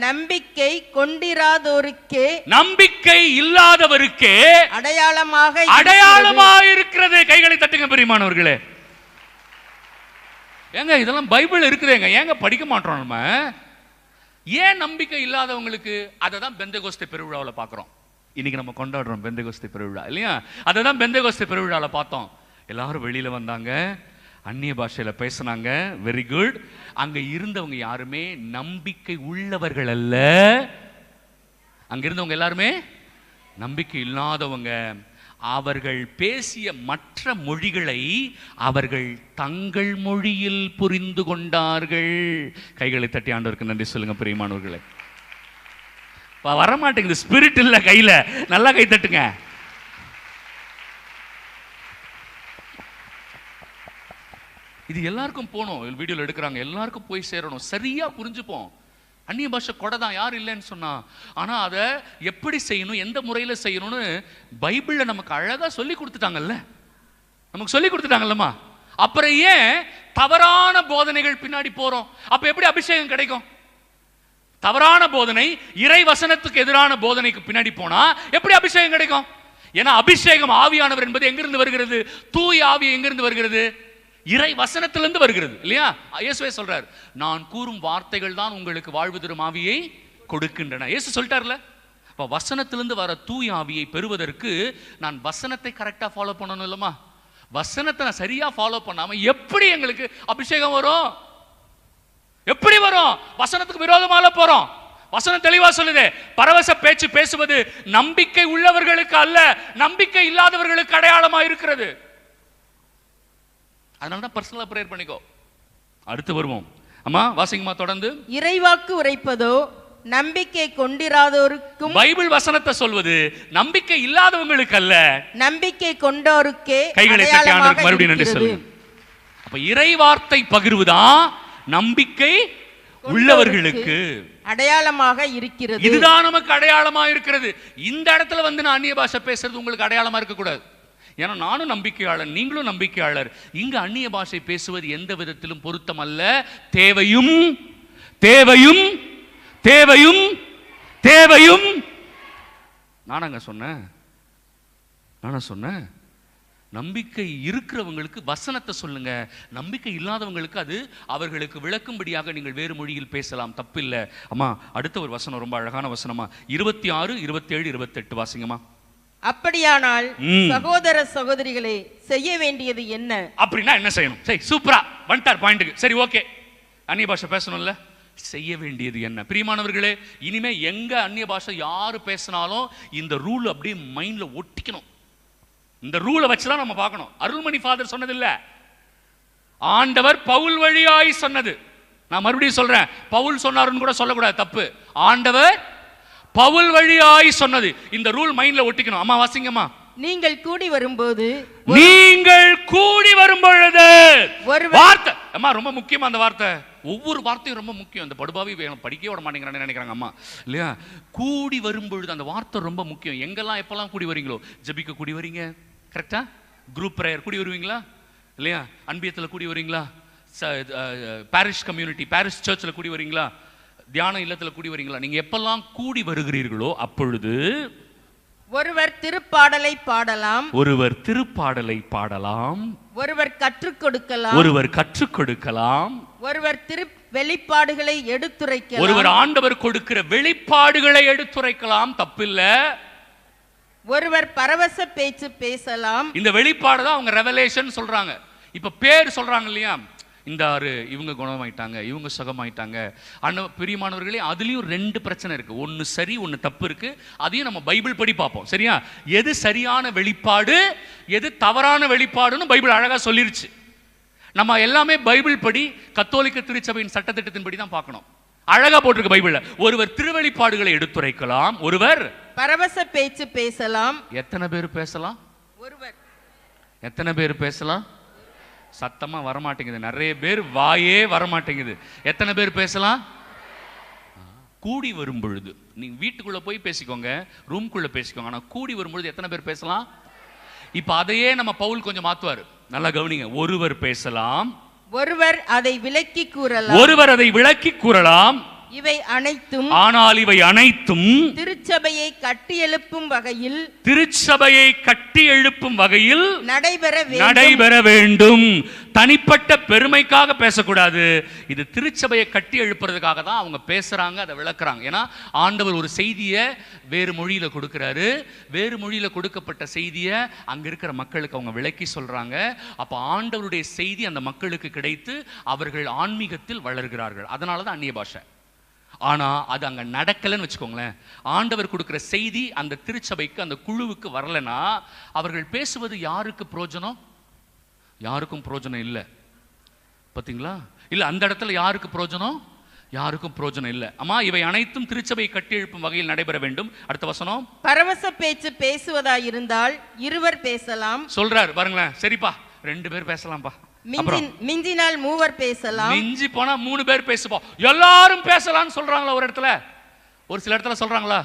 நம்பிக்கை கொண்டிராதோருக்கே, நம்பிக்கை இல்லாதவருக்கே அடையாளமாக இருக்கிறது. கைகளை தட்டுங்க பிரியமானவர்களே. ஏங்க இதெல்லாம் பைபிள் இருக்குதுங்க, ஏங்க படிக்க மாட்டோம் நம்ம? ஏன் நம்பிக்கை இல்லாதவங்களுக்கு? அதை தான் பெந்தெகோஸ்தே பெருவிழாவில் பார்க்குறோம். இன்னைக்கு நம்ம கொண்டாடுறோம் பெந்தெகோஸ்தே பெருவிழா இல்லையா? அதை தான் பெந்தெகோஸ்தே பெருவிழாவில் பார்த்தோம். எல்லாரும் வெளியில வந்தாங்க, அந்நிய பாஷையில பேசினாங்க, வெரி குட். அங்க இருந்தவங்க யாருமே நம்பிக்கை உள்ளவர்கள் அல்ல, அங்க இருந்தவங்க எல்லாருமே நம்பிக்கை இல்லாதவங்க. அவர்கள் பேசிய மற்ற மொழிகளை அவர்கள் தங்கள் மொழியில் புரிந்து கொண்டார்கள். கைகளை தட்டி ஆண்டவருக்கு நன்றி சொல்லுங்க பிரியமானவர்களே. வரமாட்டேங்குது, ஸ்பிரிட் இல்ல கையில. நல்லா கை தட்டுங்க. இது எல்லாருக்கும் போகணும். வீடியோல எடுக்கிறாங்க, எல்லாருக்கும் போய் சேரணும், சரியா புரிஞ்சுப்போம். அந்நிய பாஷை கொடை தான், யார் இல்லைன்னு சொன்னா. ஆனா அதை எப்படி செய்யணும், எந்த முறையில் செய்யணும்னு பைபிள்ல நமக்கு அழகா சொல்லி கொடுத்துட்டாங்கல்ல, நமக்கு சொல்லி கொடுத்துட்டாங்கல்லம்மா. அப்புறம் ஏன் தவறான போதனைகள் பின்னாடி போறோம்? அப்ப எப்படி அபிஷேகம் கிடைக்கும்? தவறான போதனை, இறை வசனத்துக்கு எதிரான போதனைக்கு பின்னாடி போனா எப்படி அபிஷேகம் கிடைக்கும்? ஏன்னா அபிஷேகம், ஆவியானவர் என்பது எங்கிருந்து வருகிறது? தூய ஆவி எங்கிருந்து வருகிறது? இறை வசனத்திலிருந்து வருகிறது இல்லையா? இயேசுவே சொல்றார், நான் கூறும் வார்த்தைகள் தான் உங்களுக்கு வாழ்வு தரும் ஆவியை கொடுக்கின்றன. இயேசு சொல்லிட்டார்ல. அப்ப வசனத்திலிருந்து வர தூய ஆவியை பெறுவதற்கு நான் வசனத்தை கரெக்டா ஃபாலோ பண்ணணும் இல்லமா? வசனத்தை நான் சரியா ஃபாலோ பண்ணாம எப்படி எங்களுக்கு அபிஷேகம் வரும்? எப்படி வரும்? வசனத்துக்கு விரோதமால போறோம். வசனம் தெளிவா சொல்லுது, பரவச பேச்சு பேசுவது நம்பிக்கை உள்ளவர்களுக்கு அல்ல, நம்பிக்கை இல்லாதவர்களுக்கு அடையாளமா இருக்கிறது. அதனால தான் பர்சனலா பிரேயர் பண்ணிக்கோ. அடுத்து வருவோம். அம்மா வாசிங்கம்மா தொடர்ந்து. இறைவாக்கு உரைப்பதோ நம்பிக்கை கொண்டிராதோருக்கும், பைபிள் வசனத்தை சொல்வது நம்பிக்கை இல்லாதவங்களுக்கு அல்ல, நம்பிக்கை கொண்டோருக்கே. கைகளை தட்டி ஆண்டவருக்கு மறுபடியும் நன்றி சொல்லுங்க. அப்ப இறை வார்த்தை பகிர்வுதான் நம்பிக்கை உள்ளவர்களுக்கு அடையாளமாக இருக்கிறது. இதுதான் நமக்கு அடையாளமா இருக்கிறது. இந்த இடத்துல வந்து நான் அந்நிய பாஷை பேசுறது உங்களுக்கு அடையாளமா இருக்க கூடாது. ஏன்னா நானும் நம்பிக்கையாளர், நீங்களும் நம்பிக்கையாளர். இங்கு அந்நிய பாஷை பேசுவது எந்த விதத்திலும் பொருத்தம் அல்ல. தேவையும் தேவையும் தேவையும் தேவையும். நானாங்க சொன்னேன், நம்பிக்கை இருக்கிறவங்களுக்கு வசனத்தை சொல்லுங்க, நம்பிக்கை இல்லாதவங்களுக்கு அது அவர்களுக்கு விளக்கும்படியாக நீங்கள் வேறு மொழியில் பேசலாம், தப்பில்லை. அம்மா அடுத்த ஒரு வசனம் ரொம்ப அழகான வசனமா, 26, 27, 28 வாசிங்கம்மா. அப்படியானால் சகோதர சகோதரிகளே செய்ய வேண்டியது என்ன? அப்படின்னா என்ன செய்யணும்? சரி, சூப்பரா வந்துட்டார் பாயிண்ட்டுக்கு. சரி, ஓகே. அந்நிய பாஷை பேசணும்ல, செய்ய வேண்டியது என்ன? பிரியமானவர்களே, இனிமே எங்க அந்நிய பாஷை யாரு பேசினாலும் இந்த ரூல் அப்படியே மைண்ட்ல ஒட்டிக்கணும். இந்த ரூலை வச்சுதான் நம்ம பார்க்கணும். அருள்மணி ஃபாதர் சொன்னது இல்ல, ஆண்டவர் பவுல் வழியாய் சொன்னது. நான் மறுபடியும் சொல்றேன், பவுல் சொன்னாருன்னு கூட சொல்லக்கூடாது, தப்பு. ஆண்டவர் பவுல் வழியாய் சொன்னது. இந்த ரூல் மைண்ட்ல ஒட்டிக்கணும். அம்மா வாசிங்கம்மா. நீங்கள் கூடி வரும்போது, நீங்கள் கூடி வரும்பொழுது, வார்த்தை அம்மா ரொம்ப முக்கியமா, அந்த வார்த்தை ஒவ்வொரு வார்த்தையும் ரொம்ப முக்கியம். இந்த படுபாவி படிக்க விட மாட்டேங்கிறான்னு நினைக்கிறாங்க அம்மா இல்லையா. கூடி வரும்பொழுது அந்த வார்த்தை ரொம்ப முக்கியம். எங்கெல்லாம் எப்பெல்லாம் கூடி வரீங்களோ, ஜெபிக்க கூடி வரீங்க கரெக்டா, குரூப் பிரேயர் கூடி வருவீங்களா இல்லையா, அன்பியத்தில் கூடி வரீங்களா, பாரிஷ் கம்யூனிட்டி பாரிஷ் சர்ச்சில் கூடி வரீங்களா, தியான இல்லத்தில் கூடி வரீங்களா, நீங்க எப்பெல்லாம் கூடி வருகிறீர்களோ அப்பொழுது ஒருவர் திருப்பாடலை பாடலாம், ஒருவர் திருப்பாடலை பாடலாம், ஒருவர் கற்றுக் கொடுக்கலாம், ஒருவர் கற்றுக் கொடுக்கலாம், ஒருவர் வெளிப்பாடுகளை எடுத்துரைக்கலாம், ஒருவர் ஆண்டவர் கொடுக்கிற வெளிப்பாடுகளை எடுத்துரைக்கலாம், தப்பில்ல. ஒருவர் பரவச பேச்சு பேசலாம். இந்த வெளிப்பாடு தான் அவங்க ரெவலேஷன் சொல்றாங்க. இப்ப பேர் சொல்றாங்க இல்லையா, இந்த இவங்க குணமாயிட்டாங்க, இவங்க சுகமாயிட்டாங்க. பிரியமானவர்களே, அதுலயும் ரெண்டு பிரச்சனை இருக்கு. ஒன்னு சரி, ஒன்னு தப்பு இருக்கு. அதையும் நம்ம பைபிள் படி பார்ப்போம். சரியா, எது சரியான வெளிப்பாடு, எது தவறான வெளிப்பாடுன்னு பைபிள் அழகா சொல்லிருச்சு. நம்ம எல்லாமே பைபிள் படி, கத்தோலிக்க திருச்சபையின் சட்டத்திட்டத்தின்படி தான் பார்க்கணும். அழகா போட்டிருக்கு பைபிள்ல. ஒருவர் திருவெளிப்பாடுகளை எடுத்துரைக்கலாம், ஒருவர் பரவச பேச்சு பேசலாம். எத்தனை பேர் பேசலாம்? ஒருவர். எத்தனை பேர் பேசலாம்? சத்தமா வரமாட்டேங்குது. நிறைய பேர் வாயே வரமாட்டேங்குது. எத்தனை பேர் பேசலாம்? கூடி வரும் பொழுது. நீங்க வீட்டுக்குள்ள போய் பேசிக்கோங்க, ரூம்குள்ள பேசிக்கோங்க. ஆனா கூடி வரும்பொழுது எத்தனை பேர் பேசலாம்? இப்ப அதையே நம்ம பவுல் கொஞ்சம் மாத்துவாரு. நல்லா கவனிங்க. ஒருவர் பேசலாம், ஒருவர் அதை விளக்கி கூறலாம், ஒருவர் அதை விளக்கி கூறலாம். இவை அனைத்தும், ஆனால் இவை அனைத்தும் திருச்சபையை கட்டி எழுப்பும் வகையில், திருச்சபையை கட்டி எழுப்பும் வகையில் நடைபெற வேண்டும். தனிப்பட்ட பெருமைக்காக பேசக்கூடாது. இது திருச்சபையை கட்டி எழுப்புறதுக்காக தான் அவங்க பேசுறாங்க, அதை விளக்குறாங்க. ஏன்னா ஆண்டவர் ஒரு செய்தியை வேறு மொழியில கொடுக்கிறாரு. வேறு மொழியில கொடுக்கப்பட்ட செய்தியை அங்க இருக்கிற மக்களுக்கு அவங்க விளக்கி சொல்றாங்க. அப்ப ஆண்டவருடைய செய்தி அந்த மக்களுக்கு கிடைத்து அவர்கள் ஆன்மீகத்தில் வளர்கிறார்கள். அதனாலதான் அந்நிய பாஷை. ஆனா அது அங்க நடக்கலன்னு வச்சுக்கோங்களேன். ஆண்டவர் கொடுக்கிற செய்தி அந்த திருச்சபைக்கு, அந்த குழுவுக்கு வரலனா அவர்கள் பேசுவது யாருக்கு பிரயோஜனம்? யாருக்கும் பிரயோஜனம் இல்லை. பாத்தீங்களா? இல்ல, அந்த இடத்துல யாருக்கு பிரயோஜனம்? யாருக்கும் பிரயோஜனம் இல்லை. அம்மா, இவை அனைத்தும் திருச்சபை கட்டி எழுப்பும் வகையில் நடைபெற வேண்டும். அடுத்த வசனம். பரவச பேச்சு பேசுவதாயிருந்தால் இருவர் பேசலாம் சொல்றாரு பாருங்களேன். சரிப்பா, 2 பேர் பேசலாம்பா. மிஞ்சினால் 3 பேசலாம். மிஞ்சி போனா 3 பேர் பேசுவோம். எல்லாரும் பேசலாம்னு சொல்றாங்களா ஒரு இடத்துல? ஒரு சில இடத்துல சொல்றாங்களா?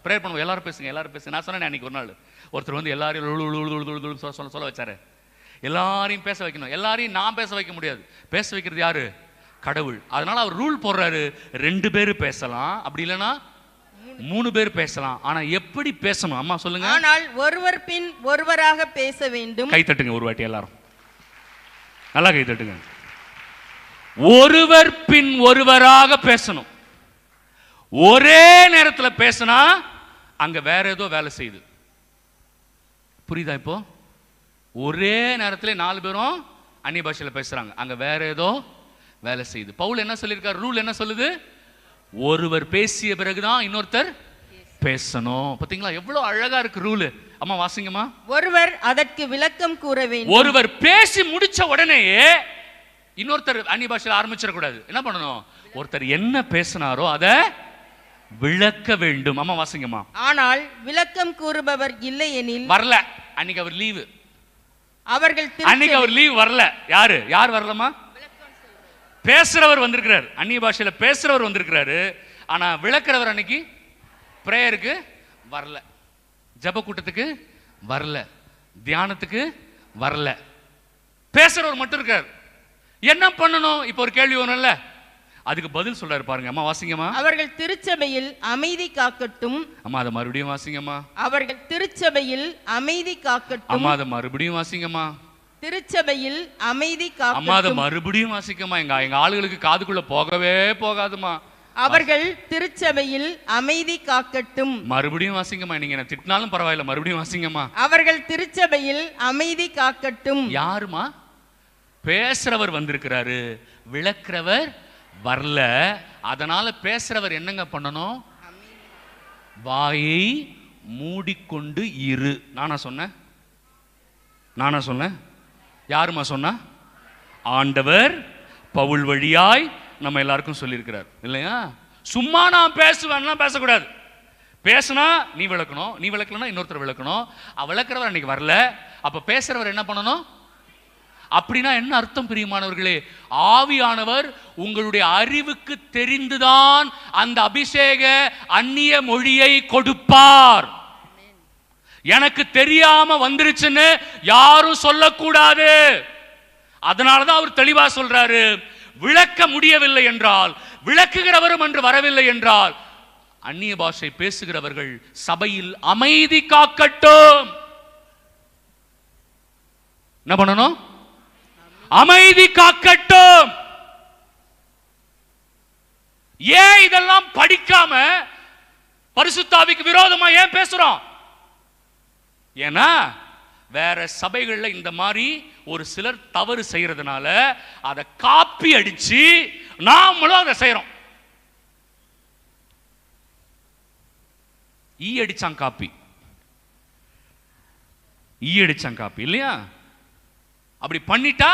பிரேயர் பண்ணுவோம், எல்லாரும் பேசுங்க, எல்லாரும் பேசுங்க. நான் சொன்னேன் அன்னைக்கு ஒரு நாள், ஒருத்தர் வந்து எல்லாரையும் சொல்ல வச்சாரு. எல்லாரையும் பேச வைக்கணும். எல்லாரையும் நான் பேச வைக்க முடியாது. பேச வைக்கிறது யாரு? கடவுள். அதனால அவர் ரூல் போடுறாரு, 2 பேர் பேசலாம், அப்படி இல்லைன்னா 3 பேர் பேசலாம். ஆனா எப்படி பேசணும் அம்மா சொல்லுங்க? ஆனால் ஒருவர் பின் ஒருவராக பேச வேண்டும். கை தட்டுங்க ஒரு வாட்டி எல்லாரும், நல்லா கை தட்டுங்க. ஒருவர் பின் ஒருவராக பேசணும். ஒரே நேரத்தில் பேசினா அங்க வேற ஏதோ வேலை செய்யுது. புரியுதா? இப்போ ஒரே நேரத்தில் 4 பேரும் அந்நிய பாஷையில் பேசுறாங்க, அங்க வேற ஏதோ வேலை செய்யுது. பவுல் என்ன சொல்லியிருக்காரு? ரூல் என்ன சொல்லுது? ஒருவர் பேசிய பிறகுதான் இன்னொருத்தர் பேசணும். பாத்தீங்களா எவ்வளவு அழகா இருக்கு ரூல்? அம்மா வாசிங்கம்மா. ஒருவர் அதற்கு விளக்கம் கூற வேண்டும். ஒருவர் பேசி முடிச்ச உடனேயே இன்னொருத்தர் அந்நிய பாஷையில் ஆரம்பிச்சிடக்கூடாது. என்ன பண்ணணும்? ஒருத்தர் என்ன பேசினாரோ அதை விளக்க வேண்டும். அம்மா வாசிங்கம்மா. ஆனால் விளக்கம் கூறுபவர் இல்லை எனில், வரல அன்னைக்கு அவர் லீவு, அவர்கள் அன்னைக்கு அவர் லீவ் வரல. யார் வரலமா? பேசுறவர் வந்திருக்கிறார், அந்நிய பாஷையில பேசுறவர் வந்திருக்கிறாரு. ஆனா விளக்குறவர் அன்னைக்கு பிரேயருக்கு வரல, ஜப கூட்டத்துக்கு வரல, தியானத்துக்கு வரல. பேசுறவர் மட்டும் இருக்கார். என்ன பண்ணணும்? இப்போ ஒரு கேள்வி வரும்ல, அதுக்கு பதில் சொல்றாரு பாருங்க. அம்மா வாசிங்கம்மா. அவர்கள் திருச்சபையில் அமைதி காக்கட்டும். அம்மா அதை மறுபடியும் வாசிங்கம்மா. அவர்கள் திருச்சபையில் அமைதி காக்கட்டும். அம்மா அதை மறுபடியும் வாசிங்கம்மா. திருச்சபையில் அமைதி காக்கட்டும். அம்மா அதை மறுபடியும் வாசிக்கம்மா. எங்க ஆளுகளுக்கு காதுக்குள்ள போகவே போகாதுமா. அவர்கள் திருச்சபையில் அமைதி காக்கட்டும். மறுபடியும் வாசிங்கம்மா. நீங்க என்ன திட்டினாலும் பரவாயில்ல, மறுபடியும் வாசிங்கம்மா. அவர்கள் திருச்சபையில் அமைதி காக்கட்டும். யாருமா? பேசுறவர் வந்திருக்கிறாரு, விளக்குறவர் வரல. அதனால பேசுறவர் என்னங்க பண்ணணும்? வாயை மூடிக்கொண்டு இரு. நானா சொன்னேன்? யாருமா சொன்னா? ஆண்டவர் பவுல் வழியாய் நம்ம எல்லாருக்கும் சொல்லியிருக்கிறார் இல்லையா? சும்மா நான் பேசுவேன்னா பேசக்கூடாது. பேசுனா நீ விளக்கணும், நீ விளக்கலன்னா இன்னொருத்தர் விளக்கணும். விளக்குறவர் அன்னைக்கு வரல, அப்ப பேசுறவர் என்ன பண்ணணும்? அப்படின்னா என்ன அர்த்தம் பிரியமானவர்களே? ஆவியானவர் உங்களுடைய அறிவுக்கு தெரிந்துதான் அந்த அபிஷேக அந்நிய மொழியை கொடுப்பார். எனக்கு தெரியாம வந்துருச்சுன்னு யாரும் சொல்லக்கூடாது. அதனாலதான் அவர் தெளிவா சொல்றாரு, விளக்க முடியவில்லை என்றால், விளக்குகிறவரும் என்று வரவில்லை என்றால், அந்நிய பாஷை பேசுகிறவர்கள் சபையில் அமைதி காக்கட்டும். என்ன பண்ணணும்? அமைதி காக்கட்டும். ஏன் இதெல்லாம் படிக்காம பரிசுத்த ஆவிக்கு விரோதமா ஏன் பேசுறோம்? ஏன்னா வேற சபைகள்ல இந்த மாதிரி ஒரு சிலர் தவறு செய்யறதுனால அதை காப்பி அடிச்சு நாமளும் அதை செய்யறோம். அடிச்சான் காப்பி, அடிச்சான் காப்பி இல்லையா? அப்படி பண்ணிட்டா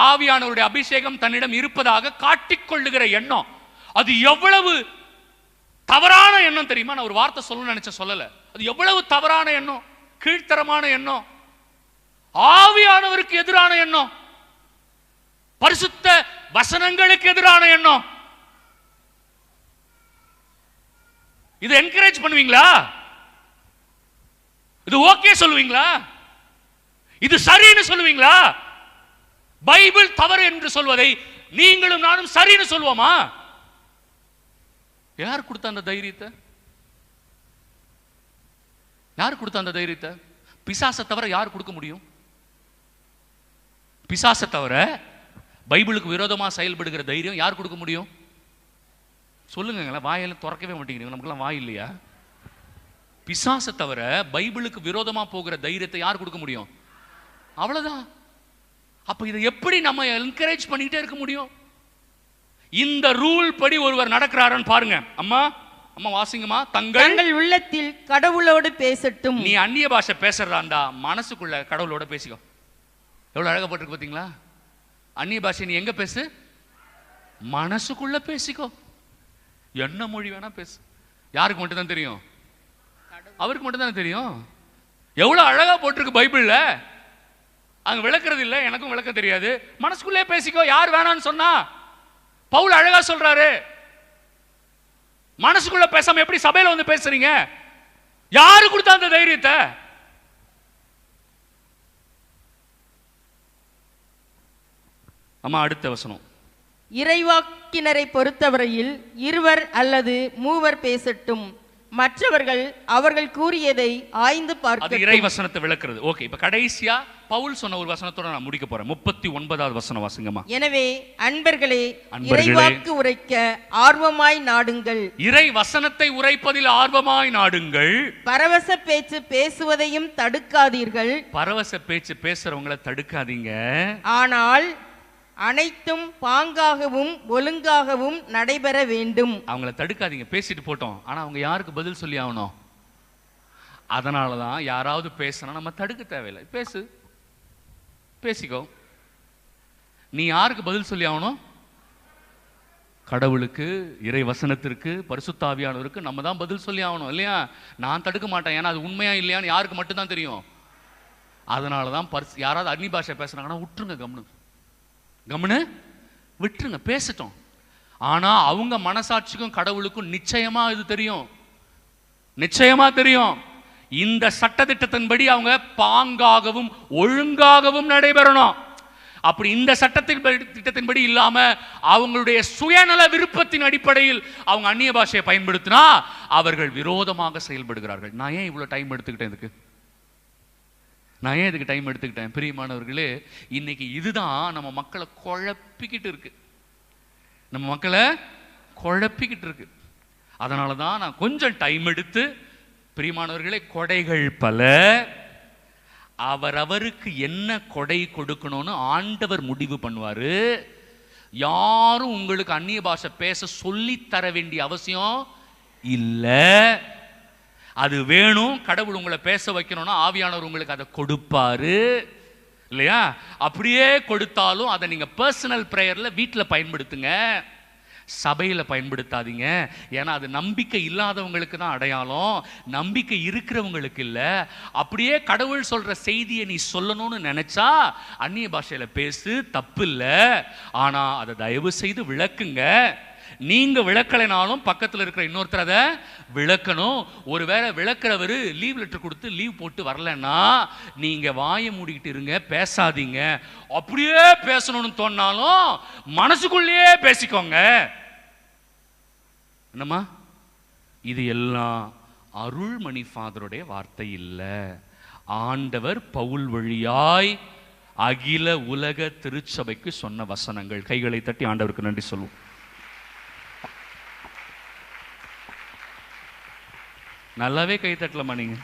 ஆவியானவருடைய அபிஷேகம் தன்னிடம் இருப்பதாக காட்டிக்கொள்ளுகிற எண்ணம், அது எவ்வளவு தவறான எண்ணம் தெரியுமா? நான் ஒரு வார்த்தை சொல்லணும்னு நினைச்ச சொல்லல. அது எவ்வளவு தவறான எண்ணம், கீழ்த்தரமான எண்ணம், ஆவியானவருக்கு எதிரான எண்ணம், பரிசுத்த வசனங்களுக்கு எதிரான எண்ணம். இது என்கரேஜ் பண்ணுவீங்களா? இது ஓகே சொல்லுவீங்களா? இது சரின்னு சொல்லுவீங்களா? பைபிள் தவறு என்று சொல்வதை நீங்களும் நானும் சரின்னு சொல்லுவோமா? யார் கொடுத்த அந்த தைரியத்தை? யார் கொடுத்த அந்த தைரியத்தை? பிசாசை தவிர யார் கொடுக்க முடியும்? பிசாசை தவிர பைபிளுக்கு விரோதமா செயல்படுகிற தைரியம் யார் கொடுக்க முடியும்? சொல்லுங்க. வாயெல்லாம் திறக்கவே மாட்டேங்கிறீங்க. நமக்குலாம் வாய் இல்லையா? பிசாசை தவிர பைபிளுக்கு விரோதமா போகிற தைரியத்தை யார் கொடுக்க முடியும்? அவ்வளவுதான். அப்ப இதை எப்படி நம்ம என்கரேஜ் பண்ணிட்டே இருக்க முடியும்? இந்த ரூல் படி ஒருவர் நடக்கிறாருன்னு பாருங்க. அம்மா அம்மா வாசிங்கம்மா. தங்கள் உள்ளத்தில் கடவுளோடு பேசட்டும். நீ அந்நிய பாஷை பேசுறதாண்டா, மனசுக்குள்ள கடவுளோட பேசிக்கோ. எவ்வளவு அழகா போட்டிருக்கு பாத்தீங்களா? அந்நிய பாஷை நீ எங்க பேசு? மனசுக்குள்ள பேசிக்கோ. என்ன மொழி வேணா பேசு. யாருக்கு மட்டும் தான் தெரியும்? அவருக்கு மட்டும் தான் தெரியும். எவ்வளவு அழகா போட்டிருக்கு பைபிள்ல. அங்க விளக்குறது இல்ல, எனக்கும் விளக்க தெரியாது. மனசுக்குள்ளே பேசிக்கோ. யார் வேணான்னு சொன்னா? பவுல் அழகா சொல்றாரு. மனசுக்குள்ள பேசாம எப்படி சபையில வந்து பேசுறீங்க? யாரு கொடுத்தா அந்த தைரியத்தை? அம்மா அடுத்த வசனம். இறைவாக்கினரை பொறுத்தவரையில் 2 அல்லது 3 பேசட்டும், மற்றவர்கள் அவர்கள் கூறியதை ஆய்ந்து பார்க்க. அது இறை வசனத்தை விளக்குறது. ஓகே, இப்ப கடைசியா பவுல் சொன்ன ஒரு வசனத்தோட நான் முடிக்க போறேன். 39வது வசனம் வாசிங்கம்மா. எனவே அன்பர்களே, இறைவாக்கு உரைக்க ஆர்வமாய் நாடுங்கள். இறை வசனத்தை உரைப்பதில் ஆர்வமாய் நாடுங்கள். பரவச பேச்சு பேசுவதையும் தடுக்காதீர்கள். பரவச பேச்சு பேசுறவங்களை தடுக்காதீங்க. ஆனால் அனைத்தும் பாங்காகவும் ஒழுங்காகவும் நடைபெற வேண்டும். அவங்கள தடுக்காதீங்க, பேசிட்டு போட்டோம். ஆனா அவங்க யாருக்கு பதில் சொல்லி ஆகணும்? அதனாலதான் யாராவது பேசினா நம்ம தடுக்க தேவையில்லை. பேசு, பேசிக்கோ. நீ யாருக்கு பதில் சொல்லி ஆகணும்? கடவுளுக்கு, இறை வசனத்திற்கு, பரிசுத்த ஆவியானவருக்கு நம்ம தான் பதில் சொல்லி ஆகணும் இல்லையா? நான் தடுக்க மாட்டேன். ஏன்னா அது உண்மையா இல்லையான்னு யாருக்கு மட்டும்தான் தெரியும். அதனாலதான் யாராவது அந்நிய பாஷை பேசுறாங்கன்னா விட்டுருங்க, கம்முன்னு விட்டுருங்க, பேசட்டும். ஆனா அவங்க மனசாட்சிக்கும் கடவுளுக்கும் நிச்சயமா இது தெரியும், நிச்சயமா தெரியும். இந்த சட்டத்திட்டத்தின்படி அவங்க பாங்காகவும் ஒழுங்காகவும் நடைபெறணும். அப்படி இந்த திட்டத்தின்படி இல்லாம அவங்களுடைய சுயநல விருப்பத்தின் அடிப்படையில் அவங்க அந்நிய பாஷையை பயன்படுத்தினா அவர்கள் விரோதமாக செயல்படுகிறார்கள். நான் ஏன் இவ்வளவு டைம் எடுத்துக்கிட்டேன் இதுக்கு? நான் ஏன் இதுக்கு டைம் எடுத்துக்கிட்டேன்? பிரியமானவர்களே, இன்னைக்கு இதுதான் நம்ம மக்களை குழப்பிக்கிட்டு இருக்கு. நம்ம மக்களை குழப்பிக்கிட்டு இருக்கு. அதனால தான் நான் கொஞ்சம் டைம் எடுத்து, பிரியமானவர்களே, கொடைகள் பல, அவரவருக்கு என்ன கொடை கொடுக்கணும்னு ஆண்டவர் முடிவு பண்ணுவாரு. யாரும் உங்களுக்கு அந்நிய பாஷை பேச சொல்லி தர வேண்டிய அவசியம் இல்லை. அது வேணும், கடவுள் உங்களை பேச வைக்கணும்னா ஆவியானவர் உங்களுக்கு அதை கொடுப்பாரு இல்லையா? அப்படியே கொடுத்தாலும் அதை நீங்க பர்சனல் பிரேயர்ல வீட்டில் பயன்படுத்துங்க. சபையில பயன்படுத்தாதீங்க. ஏன்னா அது நம்பிக்கை இல்லாதவங்களுக்கு தான் அடையாளம், நம்பிக்கை இருக்கிறவங்களுக்கு இல்ல. அப்படியே கடவுள் சொல்ற செய்தியை நீ சொல்லணும்னு நினைச்சா அந்நிய பாஷையில பேசு, தப்பு இல்ல. ஆனா அதை தயவு செய்து விளக்குங்க. நீங்க விளக்கலைனாலும் பக்கத்தில் இருக்கிற இன்னொருத்தர் அதை விளக்கணும். ஒருவேளை விளக்குறவர் லீவ் லெட்டர் கொடுத்து லீவ் போட்டு வரலன்னா நீங்க வாயை மூடிக்கிட்டு இருங்க, பேசாதீங்க. அப்படியே பேசணும்னு தோணினாலும் மனசுக்குள்ளேயே பேசிக்கோங்க. என்னம்மா, இது எல்லாம் அருள்மணி ஃபாதருடைய வார்த்தை இல்லை. ஆண்டவர் பவுல் வழியாய் அகில உலக திருச்சபைக்கு சொன்ன வசனங்கள். கைகளை தட்டி ஆண்டவருக்கு நன்றி சொல்லுவோம். நல்லாவே கை தட்டலாமா? நீங்க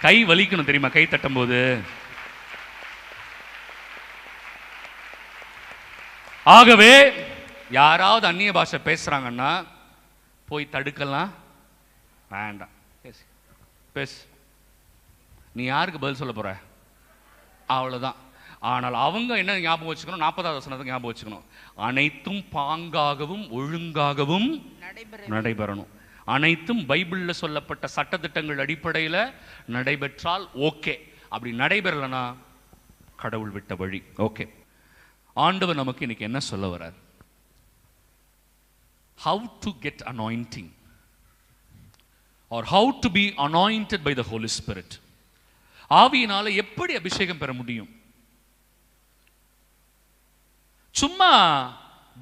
கை வலிக்கணும் தெரியுமா கை தட்டும் போது. ஆகவே யாராவது அந்நிய பாஷை பேசுறாங்கன்னா போய் தடுக்கலாம் வேண்டாம். பேசு, நீ யாருக்கு பதில் சொல்ல போற? அவ்வளவுதான். ஆனால் அவங்க என்ன ஞாபகம் வச்சுக்கணும்? 40வது வசனத்தை ஞாபகம் வச்சுக்கணும். அனைத்தும் பாங்காகவும் ஒழுங்காகவும் நடைபெறணும். அனைத்தும் பைபிள்ல சொல்லப்பட்ட சட்டத்திட்டங்கள் அடிப்படையில் நடைபெற்றால் ஓகே. அப்படி நடைபெறலனா கடவுள் விட்ட வழி. ஓகே, ஆண்டவர் நமக்கு இன்னைக்கு என்ன சொல்ல வரார்? How to get anointing or how to be anointed by the Holy Spirit. ஆவியினால எப்படி அபிஷேகம் பெற முடியும்? சும்மா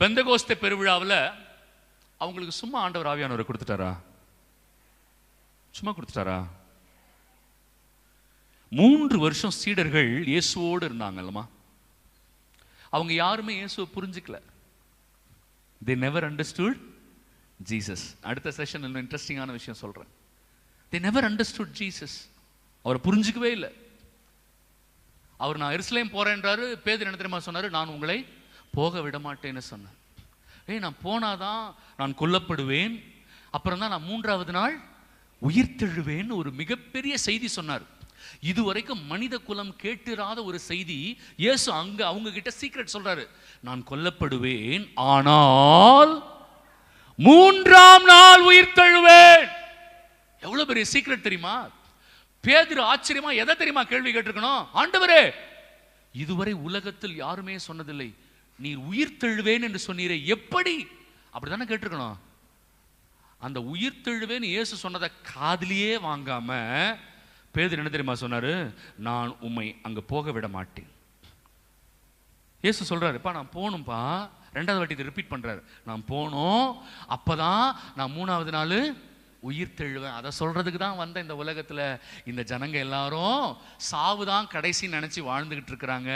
பெந்தகோஸ்தே பெருவிழாவில் அவங்களுக்கு சும்மா ஆண்டவர் ஆவியானவரை கொடுத்துட்டாரா? சும்மா கொடுத்துட்டாரா? 3 வருஷம் சீடர்கள் இயேசுவோடு இருந்தாங்கல்லமா. அவங்க யாருமே இயேசுவை புரிஞ்சுக்கல. they never understood Jesus. அடுத்த செஷன் இன்னும் இன்ட்ரெஸ்டிங்கான விஷயம் சொல்றேன். they never understood Jesus. அவரை புரிஞ்சுக்கவே இல்லை. அவர் நான் எருசலேம் போறேன்றாரு. பேதுரு என்ன தெரியுமா சொன்னாரு? நான் உங்களை போக விட மாட்டேன்னு சொன்னார். நான் போனாதான் நான் கொல்லப்படுவேன், அப்புறம் தான் நான் 3வது நாள் உயிர்த்தெழுவேன்னு ஒரு மிகப்பெரிய செய்தி சொன்னார். இதுவரைக்கும் மனித குலம் கேட்டிராத ஒரு செய்தி இயேசு அங்க அவங்க கிட்ட சீக்ரெட் சொல்றாரு. நான் கொல்லப்படுவேன், ஆனால் 3ஆம் நாள் உயிர்த்தெழுவேன். எவ்வளவு பெரிய சீக்ரெட் தெரியுமா? பேதுரு ஆச்சரியமா எதை தெரியுமா கேள்வி கேட்டிருக்கணும்? ஆண்டவரே, இதுவரை உலகத்தில் யாருமே சொன்னதில்லை, நீர் உயிர்த்தெழுவேன் என்று சொன்னீரே, எப்படி? அப்படித்தானே கேட்டிருக்கணும். அந்த உயிர்த்தெழுவேன் இயேசு சொன்னதை காதிலேயே வாங்காம பேதுரு என்ன தெரியுமா சொன்னாரு? நான் உம்மை அங்க போக விட மாட்டேன். இயேசு சொல்றாருப்பா, நான் போகணும்பா. 2வது வாட்டி ரிப்பீட் பண்றாரு, நான் போகணும், அப்பதான் நான் 3வது நாள் உயிர்த்தெழுவேன். அதை சொல்றதுக்கு தான் வந்த இந்த உலகத்துல இந்த ஜனங்க எல்லாரும் சாவு தான் கடைசி நினைச்சு வாழ்ந்துகிட்டு இருக்கிறாங்க.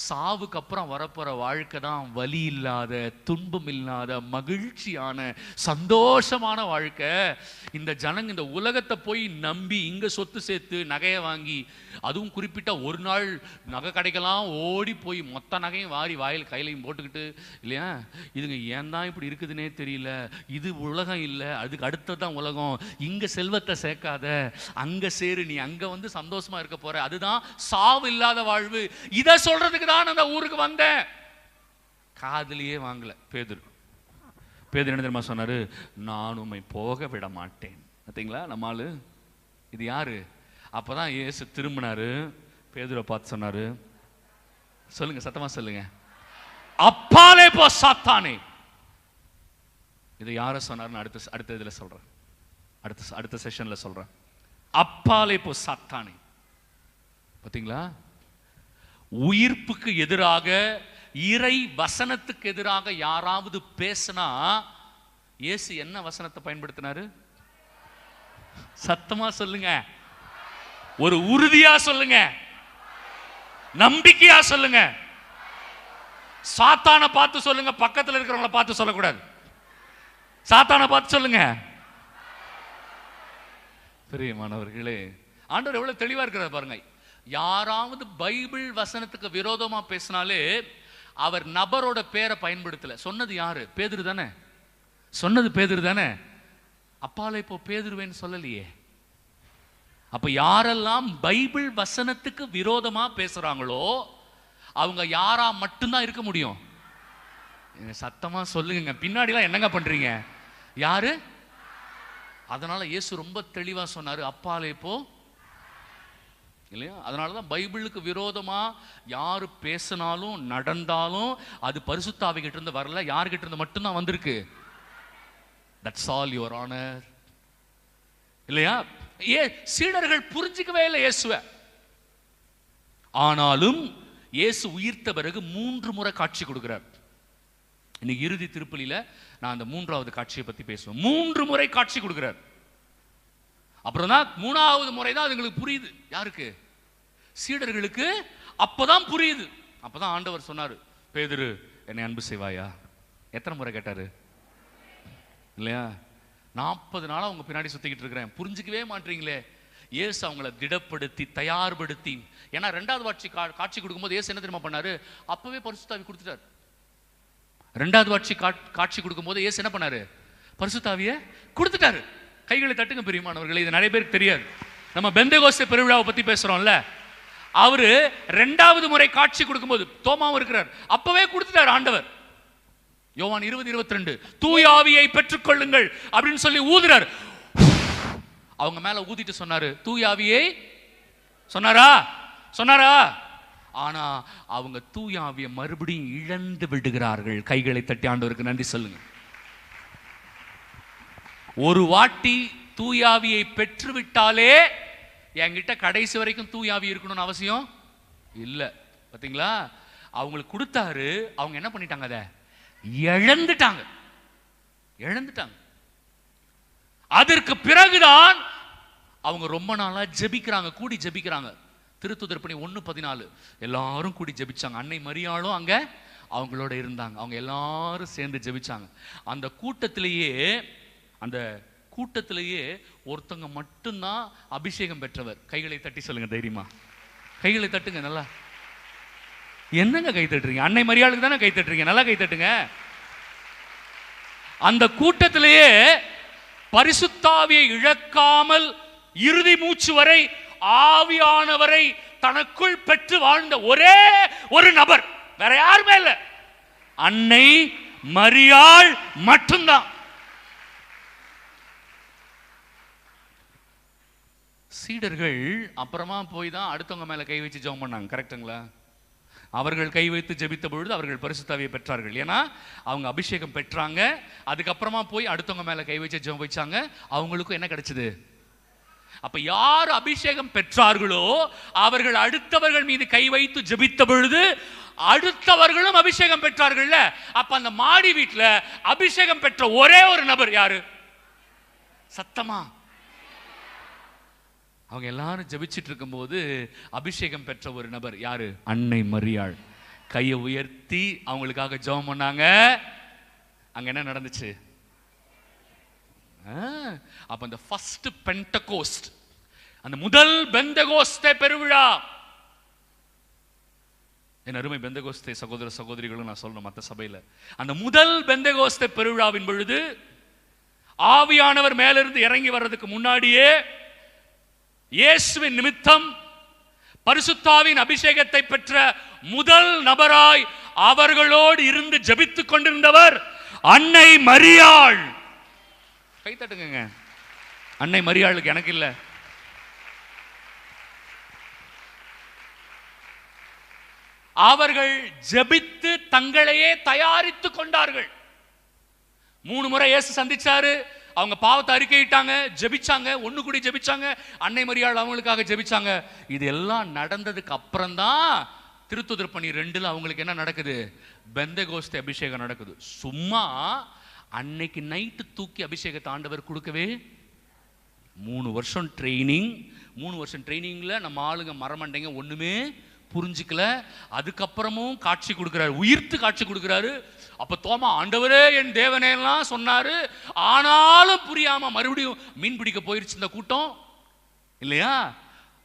சாவுக்கு அப்புறம் வரப்போற வாழ்க்கை தான் வலி இல்லாத, துன்பம் இல்லாத, மகிழ்ச்சியான, சந்தோஷமான வாழ்க்கை. இந்த ஜனங்க இந்த உலகத்தை போய் நம்பி இங்க சொத்து சேர்த்து நகையை வாங்கி, அதுவும் குறிப்பிட்ட ஒரு நாள் நகை கடைக்கெல்லாம் ஓடி போய் மொத்த நகையும் வாரி வாயில் கையிலையும் போட்டுக்கிட்டு, இல்லையா, இதுங்க ஏன் தான் இப்படி இருக்குதுன்னே தெரியல, இது உலகம் இல்லை, அதுக்கு அடுத்ததான் உலகம், இங்க செல்வத்தை சேர்க்காத, அங்க சேரு, நீ அங்க வந்து சந்தோஷமா இருக்க போற, அதுதான் சாவு இல்லாத வாழ்வு. இத சொல்றதுக்கு தான் அந்த ஊருக்கு வந்தேன். காதலியே வாங்கல பேதுரு. பேதுரு என்ன தெரியுமா சொன்னாரு? நான் உம்மை போக விட மாட்டேன். பார்த்தீங்களா நம்மாலு? இது யாரு? அப்பதான் இயேசு திரும்பினாரு, பேதுருவை பார்த்து சொன்னாரு, சொல்லுங்க, சத்தமா சொல்லுங்க, அப்பாலே போ சாத்தானே. இது யார சொன்னாருன்னு அடுத்த இதுல சொல்றேன், அடுத்த செஷன்ல சொல்றேன். அப்பாலே போ சாத்தானே. பாத்தீங்களா? உயிர்ப்புக்கு எதிராக, இறை வசனத்துக்கு எதிராக யாராவது பேசினா இயேசு என்ன வசனத்தை பயன்படுத்தினாரு? சத்தமா சொல்லுங்க, ஒரு உறுதியா சொல்லுங்க, நம்பிக்கையா சொல்லுங்க. சாத்தானை பார்த்து சொல்லுங்க, பக்கத்தில் இருக்கிறவங்கள பார்த்து சொல்லக்கூடாது. சாத்தானை பார்த்து சொல்லுங்க. பிரியமானவர்களே, ஆண்டவர் எவ்வளவு தெளிவா இருக்கிறார் பாருங்க. யாராவது பைபிள் வசனத்துக்கு விரோதமா பேசினாலே அவர் நபரோட பேரை பயன்படுத்தல. சொன்னது யாரு? பேதுரு தானே. சொன்னது பேதுரு தானே. அப்பாலே இப்போ பேதுருவேன்னு சொல்லலையே. அப்ப யாரெல்லாம் பைபிள் வசனத்துக்கு விரோதமா பேசுறாங்களோ அவங்க யாரா மட்டும்தான் இருக்க முடியும்? சத்தமா சொல்லுங்க, பின்னாடிலாம் என்னங்க பண்றீங்க? யாரு? அதனால இயேசு ரொம்ப தெளிவா சொன்னாரு, அப்பாலே போ இல்லையா? அதனாலதான் பைபிளுக்கு விரோதமா யாரு பேசினாலும் நடந்தாலும் அது பரிசுத்த ஆவிகிட்ட இருந்து வரல, யார்கிட்ட இருந்து மட்டும்தான் வந்திருக்கு. That's all your honour. இல்லையா? சீடர்கள் புரிஞ்சிக்கவே இல்லை இயேசுவை. ஆனாலும் இயேசு உயிர்த்த பிறகு 3 முறை காட்சி கொடுக்கிறார். இன்னைக்கு இறுதி திருப்பலியில நான் அந்த 3வது காட்சியை பத்தி பேசுவேன். 3 முறை காட்சி கொடுக்கிறார். அப்புறம் தான் 3வது முறை தான் அதுங்களுக்கு புரியுது. யாருக்கு? சீடர்களுக்கு. அப்பதான் புரியுது. அப்பதான் ஆண்டவர் சொன்னாரு, பேதுரு என்னை அன்பு செய்வாயா? எத்தனை முறை கேட்டாரு? இல்லையா? 40 நாளா அவங்க பின்னாடி சுத்திக்கிட்டு இருக்கிறேன், புரிஞ்சுக்கவே மாட்டீங்களே. இயேசு அவங்கள திடப்படுத்தி தயார்படுத்தி, ஏன்னா 2வது காட்சி கொடுக்கும்போது இயேசு என்ன தெரியுமா பண்ணாரு? அப்பவே பரிசுத்த ஆவி கொடுத்துட்டார். 2வது காட்சி கொடுக்கும்போது இயேசு என்ன பண்ணாரு? பரிசுத்த ஆவியை கொடுத்துட்டாரு. கைகளை தட்டுங்க பிரியமானவர்களே, இது நிறைய பேருக்கு தெரியாது. நம்ம பெந்தேகோஸ்தே பெருவிழாவை பத்தி பேசுறோம்ல, அவரு 2வது முறை காட்சி கொடுக்கும்போது தோமாவும் இருக்கிறார், அப்பவே கொடுத்துட்டார் ஆண்டவர். யோவான் 20:22 தூய ஆவியை பெற்றுக்கொள்ளுங்கள் அப்படின்னு சொல்லி ஊதுறார். அவங்க மேல ஊதிட்டு சொன்னாரு, தூய ஆவியை சொன்னாரா? ஆனா அவங்க தூய ஆவியை மறுபடியும் இழந்து விடுகிறார்கள். கைகளை தட்டி ஆண்டவருக்கு நன்றி சொல்லுங்க. ஒரு வாட்டி தூய ஆவியை பெற்றுவிட்டாலே என்கிட்ட கடைசி வரைக்கும் தூய ஆவி இருக்கணும்னு அவசியம் இல்ல. பாத்தீங்களா? அவங்களுக்கு கொடுத்தாரு, அவங்க என்ன பண்ணிட்டாங்க? அதை இழந்துட்டாங்க. அதற்கு பிறகுதான் அவங்க ரொம்ப நாளா ஜெபிக்கிறாங்க, கூடி ஜெபிக்கிறாங்க. திருத்துதர் பணி 1:14 எல்லாரும் கூடி ஜெபிச்சாங்க. அன்னை மரியாளும் அங்க அவங்களோட இருந்தாங்க. அவங்க எல்லாரும் சேர்ந்து ஜெபிச்சாங்க. அந்த கூட்டத்திலேயே ஒருத்தங்க மட்டும்தான் அபிஷேகம் பெற்றவர். கைகளை தட்டி சொல்லுங்க தைரியமா. கைகளை தட்டுங்க நல்லா. என்னங்க கை தட்டுறீங்க? அன்னை மரியாளுக்கு தானே கை தட்டுறீங்க, நல்லா கை தட்டுங்க. அந்த கூட்டத்திலேயே பரிசுத்தாவியை இழக்காமல் இறுதி மூச்சு வரை ஆவியானவரை தனக்குள் பெற்று வாழ்ந்த ஒரே ஒரு நபர் வேற யாருமே இல்ல, அன்னை மரியாள் மட்டும்தான். சீடர்கள் அப்புறமா போய் தான் அடுத்தவங்க மேல கை வச்சு ஜெபம் பண்ணாங்க. கரெக்டுங்களா? அவர்கள் கை வைத்து ஜெபித்த பொழுது அவர்கள் பரிசுத்தாவியை பெற்றார்கள். ஏன்னா அவங்க அபிஷேகம் பெற்றாங்க. அதுக்கப்புறமா போய் அடுத்தவங்க மேல கை வச்சு ஜெபம் வச்சாங்க, அவங்களுக்கும் என்ன கிடைச்சது? அப்ப யார் அபிஷேகம் பெற்றார்களோ அவர்கள் அடுத்தவர்கள் மீது கை வைத்து ஜெபித்த பொழுது அடுத்தவர்களும் அபிஷேகம் பெற்றார்கள். அப்ப அந்த மாடி வீட்டுல அபிஷேகம் பெற்ற ஒரே ஒரு நபர் யாரு? சத்தமா அவங்க எல்லாரும் ஜெபிச்சிட்டு இருக்கும்போது அபிஷேகம் பெற்ற ஒரு நபர் யாரு? அன்னை மரியாள். கையை உயர்த்தி அவங்களுக்காக ஜெபம் பண்ணாங்க. அங்க என்ன நடந்துச்சு? அப்ப அந்த ஃபர்ஸ்ட் பெண்டகோஸ்ட், அந்த முதல் பெந்தகோஸ்தே பெருவிழா, என் அருமை பெந்தகோஸ்தே சகோதர சகோதரிகளும் நான் சொல்லணும் மற்ற சபையில, அந்த முதல் பெந்தகோஸ்தே பெருவிழாவின் பொழுது ஆவியானவர் மேலிருந்து இறங்கி வர்றதுக்கு முன்னாடியே இயேசுவின் நிமித்தம் பரிசுத்தாவின் அபிஷேகத்தை பெற்ற முதல் நபராய் அவர்களோடு இருந்து ஜெபித்துக் கொண்டிருந்தவர் அன்னை மரியாள். கை தட்டுங்க. அன்னை மரியாளுக்கு எனக்கு இல்ல, அவர்கள் ஜெபித்து தங்களையே தயாரித்துக் கொண்டார்கள். 3 முறை இயேசு சந்திச்சாரு. அவங்க பாவத்தை அறிக்கையிட்டாங்க, ஜெபிச்சாங்க, ஒண்ணு கூடி ஜெபிச்சாங்க. அன்னை மரியாள் அவங்களுக்காக ஜெபிச்சாங்க. இது எல்லாம் நடந்ததுக்கு அப்புறம் தான் திருத்துதர் பணி 2ல அவங்களுக்கு என்ன நடக்குது? பெந்தகோஸ்தே அபிஷேகம் நடக்குது. சும்மா அன்னைக்கு நைட்டு தூக்கி அபிஷேகத்தை ஆண்டவர் கொடுக்கவே 3 வருஷம் ட்ரைனிங். 3 வருஷம் ட்ரைனிங்ல நம்ம ஆளுங்க மரமண்டைங்க ஒண்ணுமே புரிஞ்சுக்கல. அதுக்கப்புறமும் காட்சி கொடுக்கிறாரு, உயிர்த்து காட்சி கொடுக்கிறாரு. அப்ப தோமா ஆண்டவரே என் தேவனே எல்லாம் சொன்னாரு. ஆனாலும் புரியாம மறுபடியும் மீன் பிடிக்க போயிருச்சு இந்த கூட்டம் இல்லையா?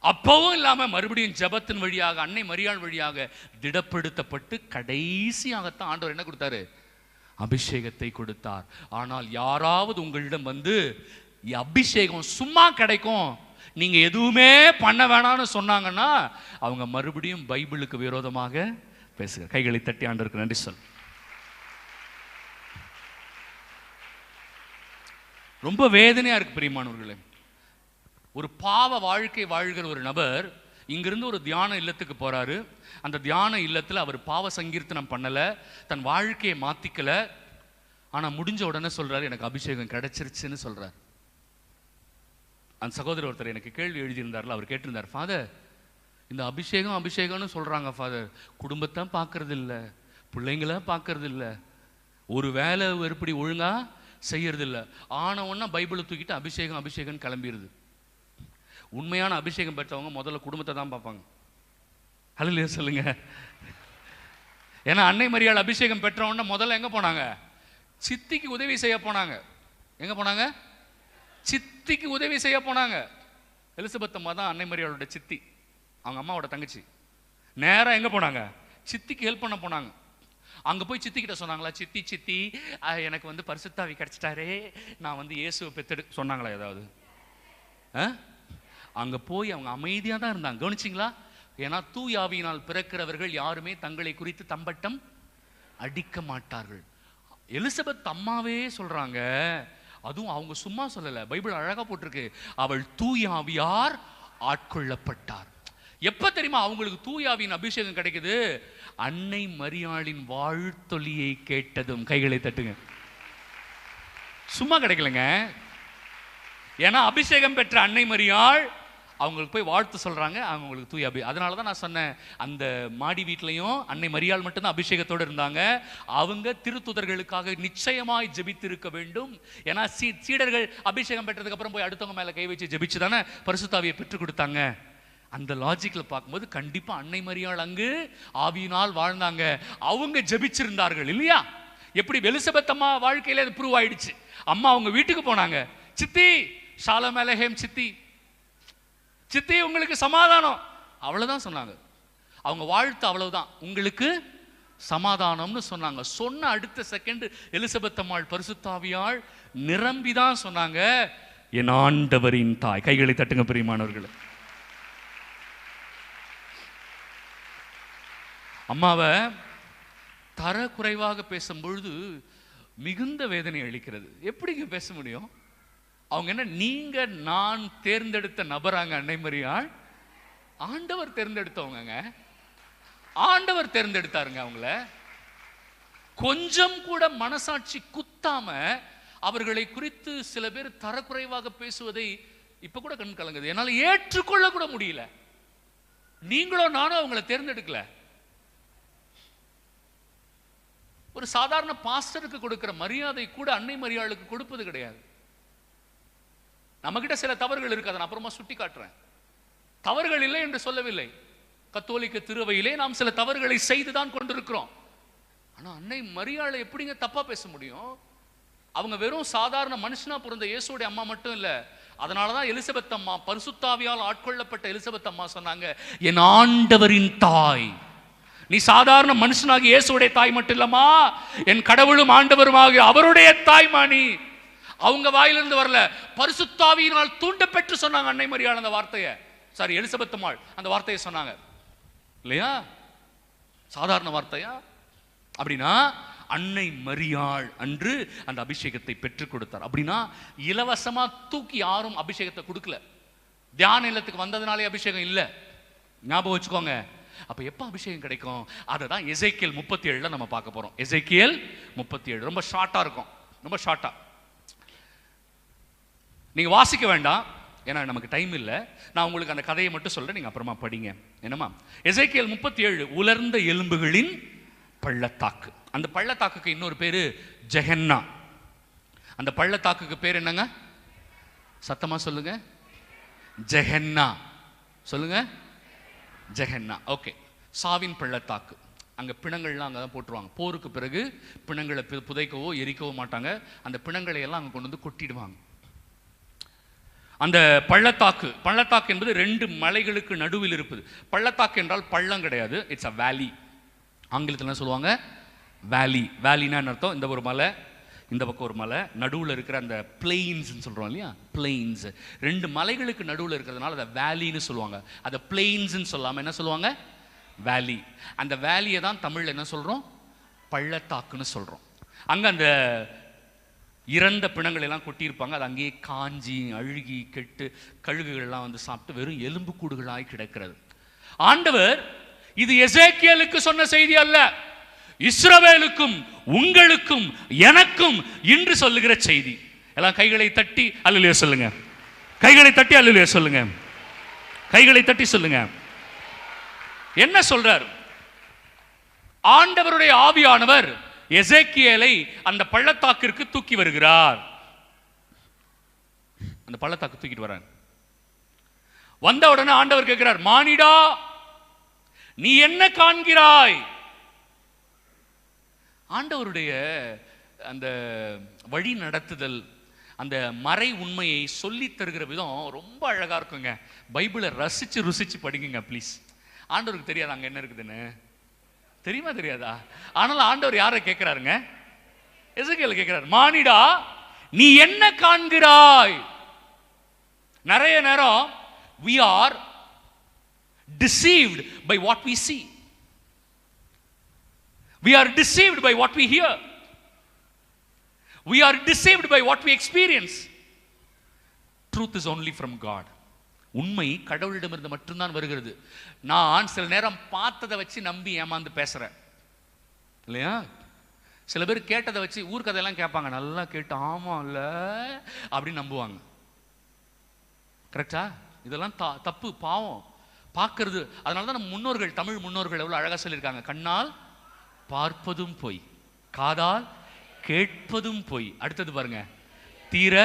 அப்பவும் இல்லாம மறுபடியும் ஜெபத்தின் வழியாக அன்னை மரியாள் வழியாக திடப்படுத்தப்பட்டு கடைசியாகத்தான் ஆண்டவர் என்ன கொடுத்தாரு? அபிஷேகத்தை கொடுத்தார். ஆனால் யாராவது உங்களிடம் வந்து அபிஷேகம் சும்மா கிடைக்கும், நீங்க எதுவுமே பண்ண வேணாம்னு சொன்னாங்கன்னா அவங்க மறுபடியும் பைபிளுக்கு விரோதமாக பேசுகிறார். கைகளை தட்டி ஆண்டவருக்கு நன்றி சொல். ரொம்ப வேதனையா இருக்கு பிரியமானவர்களே. ஒரு பாவ வாழ்க்கை வாழ்கிற ஒரு நபர் இங்கிருந்து ஒரு தியான இல்லத்துக்கு போறாரு. அந்த தியான இல்லத்துல அவர் பாவ சங்கீர்த்தனம் பண்ணல, தன் வாழ்க்கையை மாத்திக்கல. ஆனா முடிஞ்ச உடனே சொல்றாரு, எனக்கு அபிஷேகம் கிடைச்சிருச்சுன்னு சொல்றாரு. அந்த சகோதரர் ஒருத்தர் எனக்கு கேள்வி எழுதியிருந்தார்ல, அவர் கேட்டிருந்தார், ஃபாதர் இந்த அபிஷேகம்னு சொல்றாங்க ஃபாதர், குடும்பத்தை பார்க்கறது இல்லை, பிள்ளைங்கள பார்க்கறது இல்லை, ஒரு வேலை எப்படி ஒழுங்கா செய்யறது இல்லை, ஆன ஒன்னா பைபிளை தூக்கிட்டு அபிஷேகம் கிளம்பிடுது. உண்மையான அபிஷேகம் பெற்றவங்க முதல்ல குடும்பத்தை தான் பார்ப்பாங்க. ஹல்லேலூயா சொல்லுங்க. ஏன்னா அன்னை மரியாள் அபிஷேகம் பெற்றவொன்னா முதல்ல எங்க போனாங்க? சித்திக்கு உதவி செய்ய போனாங்க. எங்க போனாங்க? சித்திக்கு உதவி செய்ய போனாங்க. எலிசபெத் அம்மா தான் அன்னை மரியாளோட சித்தி, அவங்க அம்மாவோட தங்கச்சி. நேரா எங்க போனாங்க? சித்திக்கு ஹெல்ப் பண்ண போனாங்க. அங்க போய் சித்தி கிட்ட சொன்னாங்களா, சித்தி எனக்கு வந்து பரிசுத்தாவி கிடைச்சிட்டாரே, நான் வந்து இயேசுவை பெத்தெடு சொன்னாங்களா ஏதாவது? அங்க போய் அவங்க அமைதியா தான் இருந்தாங்க. கவனிச்சிங்களா? ஏன்னா தூயாவியினால் பிறக்கிறவர்கள் யாருமே தங்களை குறித்து தம்பட்டம் அடிக்க மாட்டார்கள். எலிசபெத் அம்மாவே சொல்றாங்க, அதுவும் அவங்க சும்மா சொல்லல, பைபிள் அழகா போட்டிருக்கு, அவள் தூயாவியார் ஆட்கொள்ளப்பட்டார். எப்ப தெரியுமா அவங்களுக்கு தூயாவின் அபிஷேகம் கிடைக்குது? அன்னை மரியாளின் வாழ்த்தொலியை கேட்டதும். கைகளை தட்டுங்க. சும்மா கிடைக்கலங்க. ஏன்னா அபிஷேகம் பெற்ற அன்னை மரியாள் அவங்களுக்கு போய் வாழ்த்து சொல்றாங்க, அவங்களுக்கு தூய அதனால தான் நான் சொன்னேன், அந்த மாடி வீட்லையும் அன்னை மரியாள் மட்டும்தான் அபிஷேகத்தோடு இருந்தாங்க. அவங்க திருத்துதர்களுக்காக நிச்சயமாய் ஜெபித்து இருக்க வேண்டும். ஏன்னா சீடர்கள் அபிஷேகம் பெற்றதுக்கு அப்புறம் போய் அடுத்தவங்க மேல கை வச்சு ஜெபிச்சு தானே பரிசுத்தாவியை பெற்றுக் கொடுத்தாங்க. அந்த லாஜிக்ல பார்க்கும்போது கண்டிப்பா அன்னை மரியாள் அங்கு ஆவியினால் வாழ்ந்தாங்க, அவங்க ஜெபிச்சிருந்தார்கள் இல்லையா? எப்படி எலிசபெத் அம்மா வாழ்க்கையில அது ப்ரூவ் ஆயிடுச்சு. அம்மா அவங்க வீட்டுக்கு போனாங்க, சித்தி ஷாலம் அலஹேம் சித்தி உங்களுக்கு சமாதானம், அவ்வளவுதான் சொன்னாங்க. அவங்க வாழ்த்து அவ்வளவுதான், உங்களுக்கு சமாதானம்னு சொன்னாங்க. சொன்ன அடுத்த செகண்ட் எலிசபெத் அம்மாள் பரிசுத்தாவியால் நிரம்பிதான் சொன்னாங்க, என் ஆண்டவரின் தாய். கைகளை தட்டுங்க பிரியமானவர்களே. அம்மாவை தர குறைவாக பேசும்பொழுது மிகுந்த வேதனை அளிக்கிறது. எப்படிங்க பேச முடியும்? அவங்க என்ன, நீங்க நான் தேர்ந்தெடுத்த நபராங்க அன்னை மரியாள்? ஆண்டவர் தேர்ந்தெடுத்தவங்க, ஆண்டவர் தேர்ந்தெடுத்தாருங்க அவங்கள. கொஞ்சம் கூட மனசாட்சி குத்தாம அவர்களை குறித்து சில பேர் தரக்குறைவாக பேசுவதை இப்ப கூட கண் கலங்குது. என்னால ஏற்றுக்கொள்ள கூட முடியல. நீங்களோ நானும் அவங்களை தேர்ந்தெடுக்கல. ஒரு சாதாரண பாஸ்டருக்கு கொடுக்கிற மரியாதை கூட அன்னை மரியாளுக்கு கொடுப்பது கிடையாது. நம்ம கிட்ட சில தவறுகள் இருக்கு, அதை அப்புறமா சுட்டி காட்டுறேன். தவறுகள் இல்லை என்று சொல்லவில்லை. கத்தோலிக்க திருவையிலே நாம் சில தவறுகளை செய்துதான் கொண்டிருக்கிறோம். ஆனா அன்னை மரியாளை எப்படிங்க தப்பா பேச முடியும்? அவங்க வெறும் சாதாரண மனுஷனா பிறந்த இயேசுடைய அம்மா மட்டும் இல்ல. அதனாலதான் எலிசபெத் அம்மா, பரிசுத்தாவியால் ஆட்கொள்ளப்பட்ட எலிசபெத் அம்மா சொன்னாங்க, என் ஆண்டவரின் தாய். நீ சாதாரண மனுஷனாகி இயேசுடைய தாய் மட்டும் இல்லம்மா, என் கடவுளும் ஆண்டவருமாக அவருடைய தாய்மா நீ. அவங்க வாயிலிருந்து வரல, பரிசுத்தாவியினால் தூண்டப்பெற்று சொன்னாங்க அன்னை மரியாள் அந்த வார்த்தையை. சாரி, எலிசபெத் அம்மாள் அந்த வார்த்தையை சொன்னாங்க இல்லையா? சாதாரண வார்த்தையா? அப்படின்னா அன்னை மரியாள் அன்று அந்த அபிஷேகத்தை பெற்றுக் கொடுத்தார். அப்படின்னா இலவசமா தூக்கி யாரும் அபிஷேகத்தை கொடுக்கல. தியான இல்லத்துக்கு வந்ததுனாலே அபிஷேகம் இல்லை, ஞாபகம் வச்சுக்கோங்க. அப்ப எப்ப அபிஷேகம் கிடைக்கும்? அதை தான் எசேக்கியேல் 37 நம்ம பார்க்க போறோம். எசேக்கியேல் 37 ரொம்ப ஷார்ட்டா இருக்கும், ரொம்ப ஷார்ட்டா. நீங்க வாசிக்க வேண்டாம், ஏன்னா நமக்கு டைம் இல்லை. நான் உங்களுக்கு அந்த கதையை மட்டும் சொல்றேன், நீங்க அப்புறமா படிங்க. என்னமா? எசேக்கியேல் 37 உலர்ந்த எலும்புகளின் பள்ளத்தாக்கு. அந்த பள்ளத்தாக்குக்கு இன்னொரு பேரு ஜெஹன்னா. அந்த பள்ளத்தாக்குக்கு பேர் என்னங்க? சத்தமா சொல்லுங்க. ஜெஹன்னா. சொல்லுங்க. ஜெஹன்னா. ஓகே. சாவின் பள்ளத்தாக்கு. அங்க பிணங்கள்லாம் அங்கதான் போட்டுருவாங்க. போருக்கு பிறகு பிணங்களை புதைக்கவோ எரிக்கவோ மாட்டாங்க. அந்த பிணங்களை எல்லாம் அங்க கொண்டு வந்து கொட்டிடுவாங்க. அந்த பள்ளத்தாக்கு என்பது 2 மலைகளுக்கு நடுவில் இருப்பது. பள்ளத்தாக்கு என்றால் பள்ளம் கிடையாது, இட்ஸ் அ வேலி. ஆங்கிலத்தில் என்ன சொல்லுவாங்க? வேலி. வேலினா அர்த்தம், இந்த ஒரு மலை, இந்த பக்கம் ஒரு மலை, நடுவில் இருக்கிற அந்த பிளெயின்ஸ் சொல்றோம் இல்லையா? பிளெயின்ஸ் 2 மலைகளுக்கு நடுவில் இருக்கிறதுனால அதை வேலின்னு சொல்லுவாங்க. அதை பிளெயின்ஸ் சொல்லாம என்ன சொல்லுவாங்க? வேலி. அந்த வேலியை தான் தமிழ்ல என்ன சொல்றோம்? பள்ளத்தாக்குன்னு சொல்றோம். அங்க அந்த இறந்த பிணங்கள் எல்லாம் கொட்டியிருப்பாங்க. அது அங்கேயே காஞ்சி அழுகி கெட்டு கழுகுகள்லாம் வந்து சாப்பிட்டு வெறும் எலும்பு கூடுகளாய் கிடக்கிறது. ஆண்டவர் இது எசேக்கியேலுக்கு சொன்ன செய்தி அல்ல, இஸ்ரவேலுக்கும் உங்களுக்கும் எனக்கும் இன்று சொல்லுகிற செய்தி. எல்லாம் கைகளை தட்டி அல்லேலூயா சொல்லுங்க. கைகளை தட்டி அல்லேலூயா சொல்லுங்க. கைகளை தட்டி சொல்லுங்க. என்ன சொல்றார்? ஆண்டவருடைய ஆவியானவர் எசேக்கியேலை அந்த பள்ளத்தாக்கிற்கு தூக்கி வருகிறார். அந்த பள்ளத்தாக்கு தூக்கிட்டு வரார். வந்த உடனே ஆண்டவர் கேட்கிறார், மானிடா நீ என்ன காண்கிறாய்? ஆண்டவருடைய அந்த வழி நடத்துதல், அந்த மறை உண்மையை சொல்லி தருகிற விதம் ரொம்ப அழகா இருக்குங்க. பைபிளை ரசிச்சு ருசிச்சு படிக்குங்க ப்ளீஸ். ஆண்டவருக்கு தெரியாது அங்க என்ன இருக்குதுன்னு, தெரியுமா தெரியாதா? ஆனால் ஆண்டவர் யாரை கேட்கிறாருங்க? எசேக்கியேலை கேட்கிறார், மானிடா நீ என்ன காண்கிறாய்? நிறைய நேரம் we are deceived by what we see. We are deceived by what we hear. We are deceived by what we experience. Truth is only from God. உண்மை கடவுளிடமிருந்து மட்டும்தான் வருகிறது. நான் சில நேரம் பார்த்ததை வச்சு நம்பி ஏமாந்து பேசுறேன் இல்லையா? சில பேர் கேட்டதை வச்சு ஊர்க்கதையெல்லாம் கேட்பாங்க, நல்லா கேட்டு ஆமா இல்ல அப்படின்னு நம்புவாங்க. கரெக்டா? இதெல்லாம் தப்பு, பாவம் பார்க்கறது. அதனால தான் நம்ம முன்னோர்கள், தமிழ் முன்னோர்கள் எவ்வளவு அழகா சொல்லியிருக்காங்க, கண்ணால் பார்ப்பதும் போய் காதால் கேட்பதும் போய். அடுத்தது பாருங்க, தீர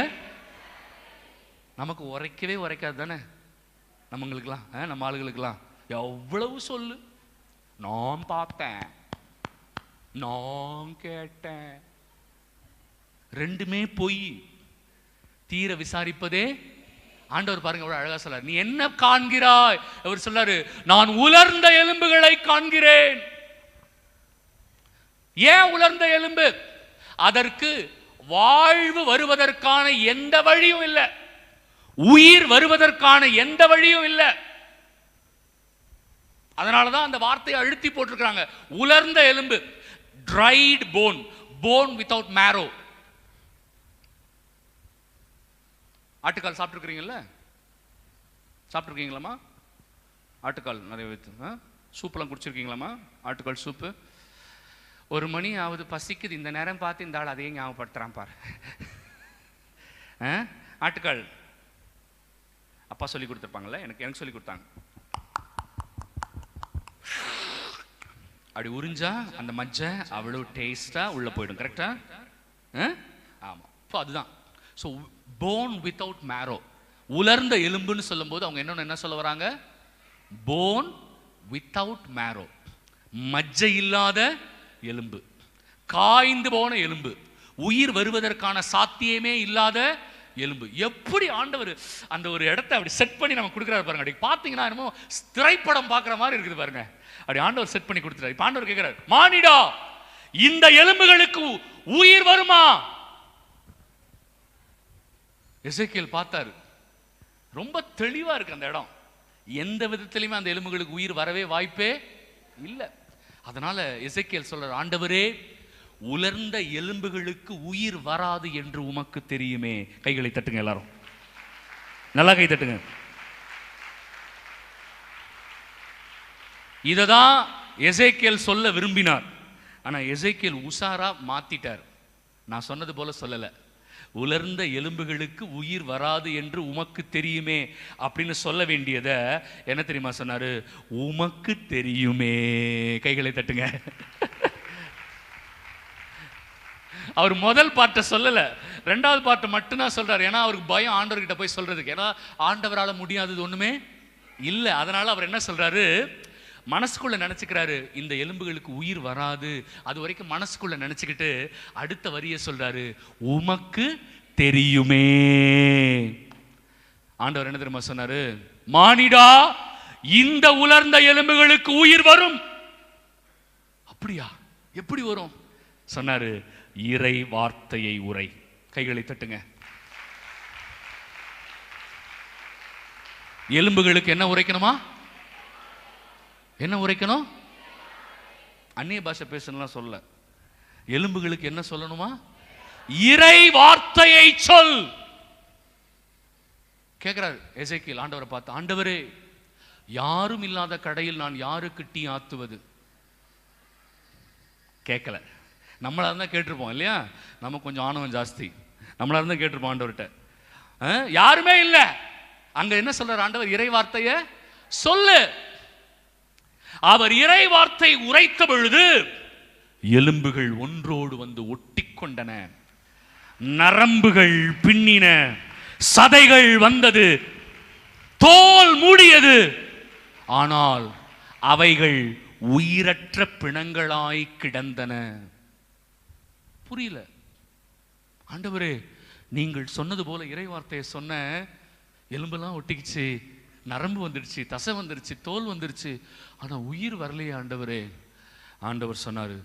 நமக்கு உரைக்கவே உரைக்காது தானே நம்மங்களுக்கெல்லாம், நம்ம ஆளுகளுக்கெல்லாம். எவ்வளவு சொல்லு, நான் பார்த்தேன் நான் கேட்டேன், ரெண்டுமே பொய். தீர விசாரிப்பதே ஆண்டவர் பாருங்க எவ்வளவு அழகா சொல்றாரு. நீ என்ன காண்கிறாய்? அவர் சொல்றாரு, நான் உலர்ந்த எலும்புகளை காண்கிறேன். ஏன் உலர்ந்த எலும்பு? அதற்கு வாழ்வு வருவதற்கான எந்த வழியும் இல்லை, உயிர் வருவதற்கான எந்த வழியும் இல்லை. அதனாலதான் அந்த வார்த்தையை அழுத்தி போட்டிருக்காங்க, உலர்ந்த எலும்பு, dried bone, bone without marrow. ஆட்டுக்கால் சாப்பிட்டுருக்கீங்கல்ல? சாப்பிட்டுருக்கீங்களாமா? ஆட்டுக்கால் நிறைய வைத்து சூப்பெல்லாம் குடிச்சிருக்கீங்களாமா? ஆட்டுக்கால் சூப்பு. 1 மணி ஆகுது, பசிக்குது, இந்த நேரம் பார்த்து இந்த ஆள் அதையே ஞாபகப்படுத்துறான் பாரு. ஆட்டுக்கால் அப்பா சொல்லி கொடுத்துருப்பாங்கல்ல, எனக்கு சொல்லி கொடுத்தாங்க. அப்படி உறிஞ்சா அந்த மஜ்ஜை அவ்வளவு டேஸ்டா உள்ள போயிடும். கரெக்டா? ஆமா. ஸோ அதுதான். ஸோ போன் வித்தவுட் மேரோ, உலர்ந்த எலும்புன்னு சொல்லும் போது அவங்க என்ன சொல்ல வராங்க? போன் வித்தவுட் மேரோ, மஜ்ஜை இல்லாத எலும்பு, காய்ந்து போன எலும்பு, உயிர் வருவதற்கான சாத்தியமே இல்லாத எலும்பு. எப்படி ஆண்டவர் அந்த ஒரு இடத்தை அப்படி செட் பண்ணி நம்ம கொடுக்குறாரு பாருங்க. அப்படி பார்த்தீங்கன்னா என்னமோ திரைப்படம் பார்க்குற மாதிரி இருக்குது பாருங்க. அப்படி ஆண்டவர் செட் பண்ணி கொடுத்துறாரு. இப்போ ஆண்டவர் கேட்கிறார், மானிடா இந்த எலும்புகளுக்கு உயிர் வருமா? எசேக்கியேல் பார்த்தாரு, ரொம்ப தெளிவா இருக்கு அந்த இடம். எந்த விதத்திலுமே அந்த எலும்புகளுக்கு உயிர் வரவே வாய்ப்பே இல்லை. அதனால எசேக்கியேல் சொல்றார், ஆண்டவரே உலர்ந்த எலும்புகளுக்கு உயிர் வராது என்று உமக்கு தெரியுமே. கைகளை தட்டுங்க எல்லாரும், நல்லா கை தட்டுங்க. இததான் எசேக்கியேல் சொல்ல விரும்பினார். ஆனா எசேக்கியேல் உசாரா மாத்திட்டார். நான் சொன்னது போல சொல்லல, உலர்ந்த எலும்புகளுக்கு உயிர் வராது என்று உமக்கு தெரியுமே அப்படின்னு சொல்ல வேண்டியத என்ன தெரியுமா சொன்னாரு? உமக்கு தெரியுமே. கைகளை தட்டுங்க. அவர் முதல் பாட்டை சொல்லல, 2வது பாட்டை மட்டும்தான் சொல்றாரு. ஏன்னா அவருக்கு பயம் ஆண்டவர்கிட்ட போய் சொல்றதுக்கு. ஏன்னா ஆண்டவரால் முடியாதது ஒண்ணுமே இல்லை. அதனால அவர் என்ன சொல்றாரு? மனசுக்குள்ள நினைச்சுக்கிறாரு, இந்த எலும்புகளுக்கு உயிர் வராது. அது வரைக்கும் மனசுக்குள்ள நினைச்சுக்கிட்டு அடுத்த வரியை சொல்றாரு, உமக்கு தெரியுமே. ஆண்டவர் என்ன தெரியுமா சொன்னாரு? மானிடா இந்த உலர்ந்த எலும்புகளுக்கு உயிர் வரும். அப்படியா? எப்படி வரும் சொன்னாரு? இறை வார்த்தையை உரை. கைகளை தட்டுங்க. எலும்புகளுக்கு என்ன உரைக்கணுமா? என்ன உரைக்கணும்? அந்நிய பாஷை பேசணும்லாம் சொல்ல. எலும்புகளுக்கு என்ன சொல்லணுமா? இறை வார்த்தையை சொல். கேட்கிறார் எசேக்கியேல் ஆண்டவரை பார்த்து, ஆண்டவரே, யாரும் இல்லாத கடையில் நான் யாருக்கு டீ ஆத்துவது? கேட்கல. நம்மளா இருந்தா கேட்டிருப்போம் இல்லையா? நம்ம கொஞ்சம் ஆணவம் ஜாஸ்தி. நம்மளா இருந்தா கேட்டிருப்போம் ஆண்டவர்கிட்ட. யாருமே இல்ல. அங்க என்ன சொல்றார் ஆண்டவர்? இறை வார்த்தைய சொல்லு. அவர் இறை வார்த்தை உரைத்த பொழுது எலும்புகள் ஒன்றோடு வந்து ஒட்டிக்கொண்டன, நரம்புகள் பின்னின, சதைகள் வந்தது, தோல் மூடியது. ஆனால் அவைகள் உயிரற்ற பிணங்களாய் கிடந்தன. புரியல. ஆண்டவரே, நீங்கள் சொன்னது போல இறை வார்த்தையை சொன்ன, எலும்பெல்லாம் ஒட்டிக்கிச்சு, நரம்பு வந்துடுச்சு, தசை வந்துடுச்சு, தோல் வந்துடுச்சு, ஆனா உயிர் வரலையே ஆண்டவரே. ஆண்டவர் சொன்னாரு,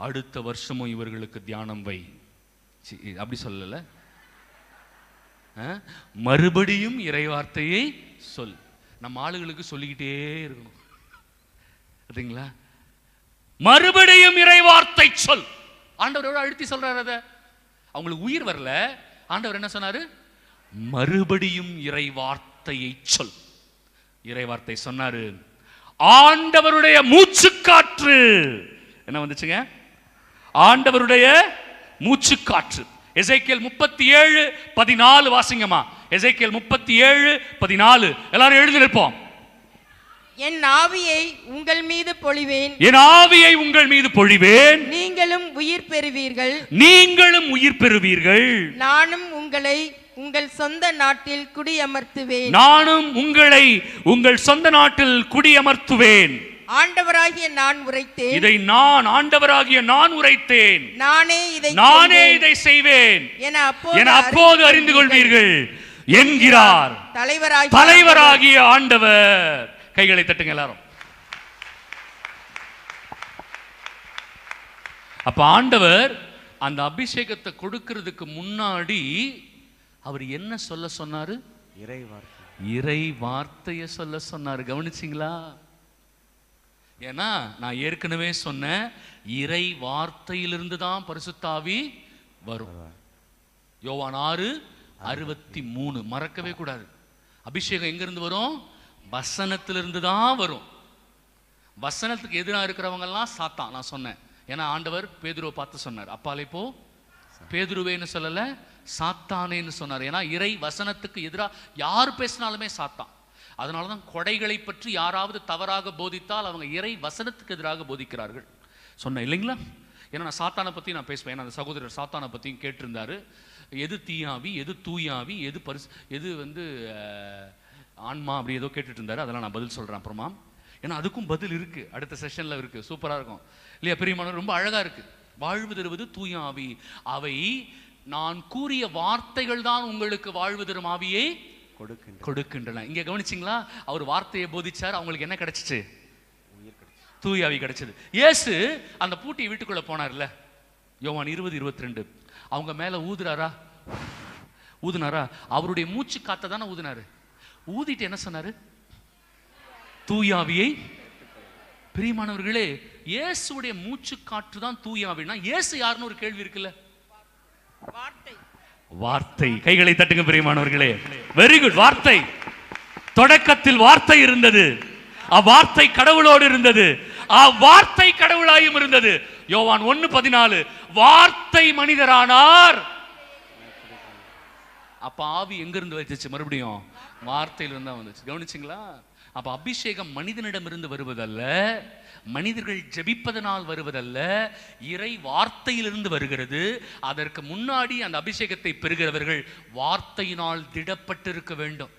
அடுத்த வருஷமும் இவர்களுக்கு தியானம் வை. அப்படி சொல்லல, மறுபடியும் இறை வார்த்தையை சொல். நம்ம ஆளுகளுக்கு சொல்லிக்கிட்டே இருக்கணும், சரிங்களா? மறுபடியும் இறை வார்த்தை சொல். ஆண்டவர் அழுத்தி சொல்றாரு. அத அவங்களுக்கு உயிர் வரல. ஆண்டவர் என்ன சொன்னாரு? மறுபடியும் இறை வார்த்தையை சொல். இறை வார்த்தை சொன்னாரு. ஆண்டவருடைய மூச்சுக்காற்று என்ன வந்துச்சுங்க? ஆண்டவருடைய மூச்சுக்காற்று. எசேக்கியேல் 37:14 வாசிங்கம்மா. எசேக்கியேல் 37:14 எல்லாரும் எழுதி நிற்போம். என் ஆவியை உங்கள் மீது பொழிவேன், என் ஆவியை உங்கள் மீது பொழிவேன், நீங்களும் உயிர் பெறுவீர்கள், நீங்களும் உயிர் பெறுவீர்கள், நானும் உங்களை உங்கள் சொந்த நாட்டில் குடியமர்த்துவேன், நானும் உங்களை உங்கள் சொந்த நாட்டில் குடியமர்த்துவேன். ஆண்டவராகிய நான் உரைத்தேன், இதை நான் ஆண்டவராகிய நான் உரைத்தேன், நானே இதை செய்வேன் என அப்போது அறிந்து கொள்வீர்கள் என்கிறார் தலைவராகிய ஆண்டவர். கைகளை தட்டுங்க எல்லாரும். அப்ப ஆண்டவர் அந்த அபிஷேகத்தை கொடுக்கிறதுக்கு முன்னாடி அவர் என்ன சொல்ல சொன்னாரு? இறை வார்த்தையை சொல்ல சொன்னாரு. கவனிச்சிங்களா? ஏன்னா நான் ஏற்கனவே சொன்ன இறை வார்த்தையிலிருந்து தான் பரிசுத்த ஆவி வரும். யோவான் 6:63 மறக்கவே கூடாது. அபிஷேகம் எங்க இருந்து வரும்? வசனத்திலிருந்து தான் வரும். வசனத்துக்கு எதிராக இருக்கிறவங்க எல்லாம் சாத்தான். நான் சொன்னேன். ஏன்னா ஆண்டவர் பேதுருவை பார்த்து சொன்னார், அப்பாலே போ, பேதுருவேன்னு சொல்லல, சாத்தானேன்னு சொன்னார். ஏன்னா இறை வசனத்துக்கு எதிராக யார் பேசினாலுமே சாத்தான். அதனாலதான் கொடைகளை பற்றி யாராவது தவறாக போதித்தால் அவங்க இறை வசனத்துக்கு எதிராக போதிக்கிறார்கள் சொன்னேன் இல்லைங்களா? ஏன்னா நான் சாத்தானை பற்றி நான் பேசுவேன். ஏன்னா அந்த சகோதரர் சாத்தானை பற்றியும் கேட்டிருந்தாரு. எது தீயாவி, எது தூயாவி, எது ஆன்மா, அப்படி ஏதோ கேட்டுட்டு இருந்தாரு. அதெல்லாம் நான் பதில் சொல்றேன் அப்புறமா. ஏன்னா அதுக்கும் பதில் இருக்கு, அடுத்த செஷன்ல இருக்கு. சூப்பரா இருக்கும் இல்லையா? பெரியமானவர் ரொம்ப அழகா இருக்கு. வாழ்வு தருவது தூயாவி, அவை நான் கூறிய வார்த்தைகள் தான் உங்களுக்கு வாழ்வு தரும் ஆவியை கொடுக்கின்றன. இங்க கவனிச்சிங்களா? அவர் வார்த்தையை போதிச்சார், அவங்களுக்கு என்ன கிடைச்சிச்சு? தூயாவி கிடைச்சது. இயேசு அந்த பூட்டியை வீட்டுக்குள்ள போனார்ல, யோவான் 20:22 அவங்க மேல ஊதுனாரா? அவருடைய மூச்சு காத்த தானே ஊதுனாரு. ஊதிட்டு என்ன சொன்னாரு? தூயாவியை. பிரியமானவர்களே, இயேசுடைய மூச்சு காற்று தான் தூயாவினா இயேசு யாருன்னு ஒரு கேள்வி இருக்குல்ல? வார்த்தை. கைகளை தட்டுங்க பிரியமானவர்களே. Very good. வார்த்தை. தொடக்கத்தில் வார்த்தை இருந்தது, அவ்வார்த்தை கடவுளோடு இருந்தது, அவ்வார்த்தை கடவுளாயும் இருந்தது. யோவான் 1:14 வார்த்தை மனிதரானார். அப்ப ஆவி எங்க இருந்து வந்துச்சு? மறுபடியும் வார்த்தையிலிருந்து தான் வந்துச்சு. கவனிச்சிங்களா? அப்ப அபிஷேகம் மனிதனிடமிருந்து வருவதல்ல, மனிதர்கள் ஜெபிப்பதனால் வருவதல்ல, இறை வார்த்தையிலிருந்து வருகிறது. அதற்கு முன்னாடி அந்த அபிஷேகத்தை பெறுகிறவர்கள் வார்த்தையினால் திடப்பட்டிருக்க வேண்டும்.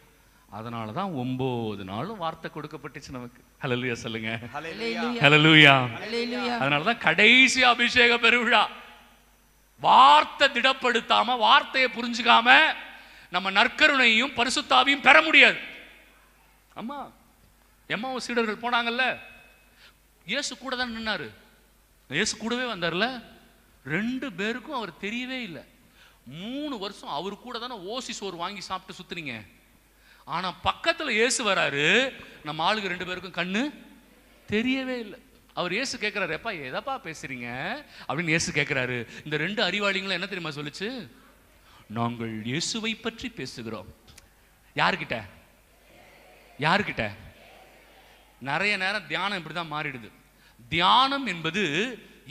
அதனாலதான் 9 நாளும் வார்த்தை கொடுக்கப்பட்டுச்சு நமக்கு. ஹல்லேலூயா சொல்லுங்க. ஹல்லேலூயா. அதனாலதான் கடைசி அபிஷேக பெருவிழா. வார்த்தை திடப்படுத்தாம, வார்த்தையை புரிஞ்சுக்காம நம்ம நற்கருணையும் பரிசுத்தாவையும் பெற முடியாது. அம்மா எம்மாவும் சீடர்கள் போனாங்கல்ல, இயேசு கூட தான் நின்னாரு. இயேசு கூடவே வந்தார்ல. 2 பேருக்கும் அவர் தெரியவே இல்லை. 3 வருஷம் அவர் கூட தானே ஓசி சோறு வாங்கி சாப்பிட்டு சுத்துறீங்க. ஆனா பக்கத்துல இயேசு வராரு, நம்ம ஆளுங்க 2 பேருக்கும் கண்ணு தெரியவே இல்லை. அவர் இயேசு கேட்கிறாரு, எப்பா எதப்பா பேசுறீங்க அப்படின்னு இயேசு கேட்கிறாரு. இந்த 2 அறிவாளிகளும் என்ன தெரியுமா சொல்லுச்சு? நாங்கள் இயேசுவை பற்றி பேசுகிறோம். யாருக்கிட்ட? யாருக்கிட்ட? நிறைய நேரம் தியானம் இப்படிதான் மாறிடுது. தியானம் என்பது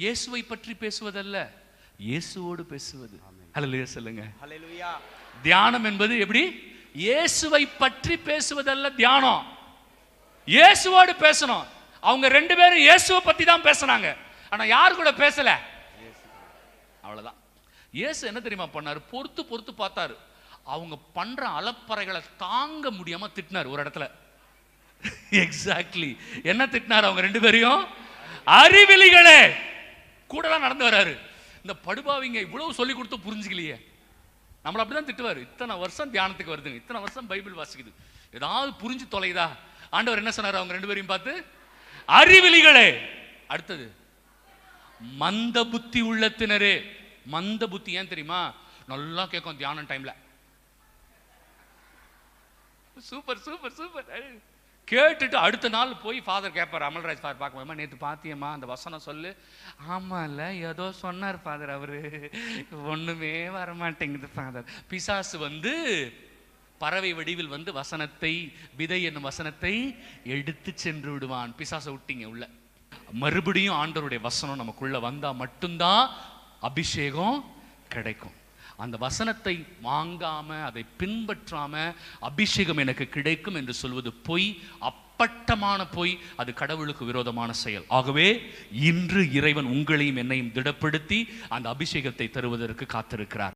இயேசுவை பற்றி பேசுவதல்ல, இயேசுவோடு பேசுவது. ஹல்லேலூயா சொல்லுங்க. ஹல்லேலூயா. தியானம் என்பது எப்படி? இயேசுவை பற்றி பேசுவதல்ல தியானம், இயேசுவோடு பேசணும். அவங்க 2 பேரும் இயேசுவை பத்தி தான் பேசினாங்க, ஆனா யாரு கூட பேசல? அவ்வளவுதான். இயேசு என்ன தெரியுமா பண்ணாரு? பொறுத்து பொறுத்து பார்த்தாரு. அவங்க பண்ற அலப்பறைகளை தாங்க முடியாம திட்டினார் ஒரு இடத்துல. எக்ஸாக்ட்லி என்ன திட்டினார் அவங்க 2 பேரையும்? அறிவிலிகளே. கூடலாம் நடந்து வராரு. இந்த படுபாவிங்க இவ்வளவு சொல்லி கொடுத்து புரிஞ்சுக்கலையே, நம்மள அப்படிதான் திட்டுவாரு. இத்தனை வருஷம் தியானத்துக்கு வருதுங்க, இத்தனை வருஷம் பைபிள் வாசிக்குது, ஏதாவது புரிஞ்சு தொலைதா? ஆண்டவர் என்ன சொன்னார் அவங்க 2 பேரையும் பார்த்து? அறிவிலிகளே. அடுத்தது மந்த புத்தி உள்ளத்தினரே. மந்த புத்தி ஏன் தெரியுமா? நல்லா கேட்கும் தியானம் டைம்ல. Super super super. கேட்டுட்டு அடுத்த நாள் போய் ஃபாதர் கேட்பார், அமல்ராஜ் ஃபாதர் பார்க்க, நேற்று பார்த்தியம்மா அந்த வசனம் சொல்லு. ஆமாம்ல ஏதோ சொன்னார் ஃபாதர், அவரு ஒண்ணுமே வரமாட்டேங்குது ஃபாதர். பிசாசு வந்து பறவை வடிவில் வந்து வசனத்தை, விதை என்னும் வசனத்தை எடுத்து சென்று விடுவான். பிசாசை விட்டீங்க உள்ள. மறுபடியும் ஆண்டவருடைய வசனம் நமக்குள்ள வந்தா மட்டும்தான் அபிஷேகம் கிடைக்கும். அந்த வசனத்தை வாங்காம, அதை பின்பற்றாம அபிஷேகம் எனக்கு கிடைக்கும் என்று சொல்வது பொய், அப்பட்டமான பொய். அது கடவுளுக்கு விரோதமான செயல். ஆகவே இன்று இறைவன் உங்களையும் என்னையும் திடப்படுத்தி அந்த அபிஷேகத்தை தருவதற்கு காத்திருக்கிறார்.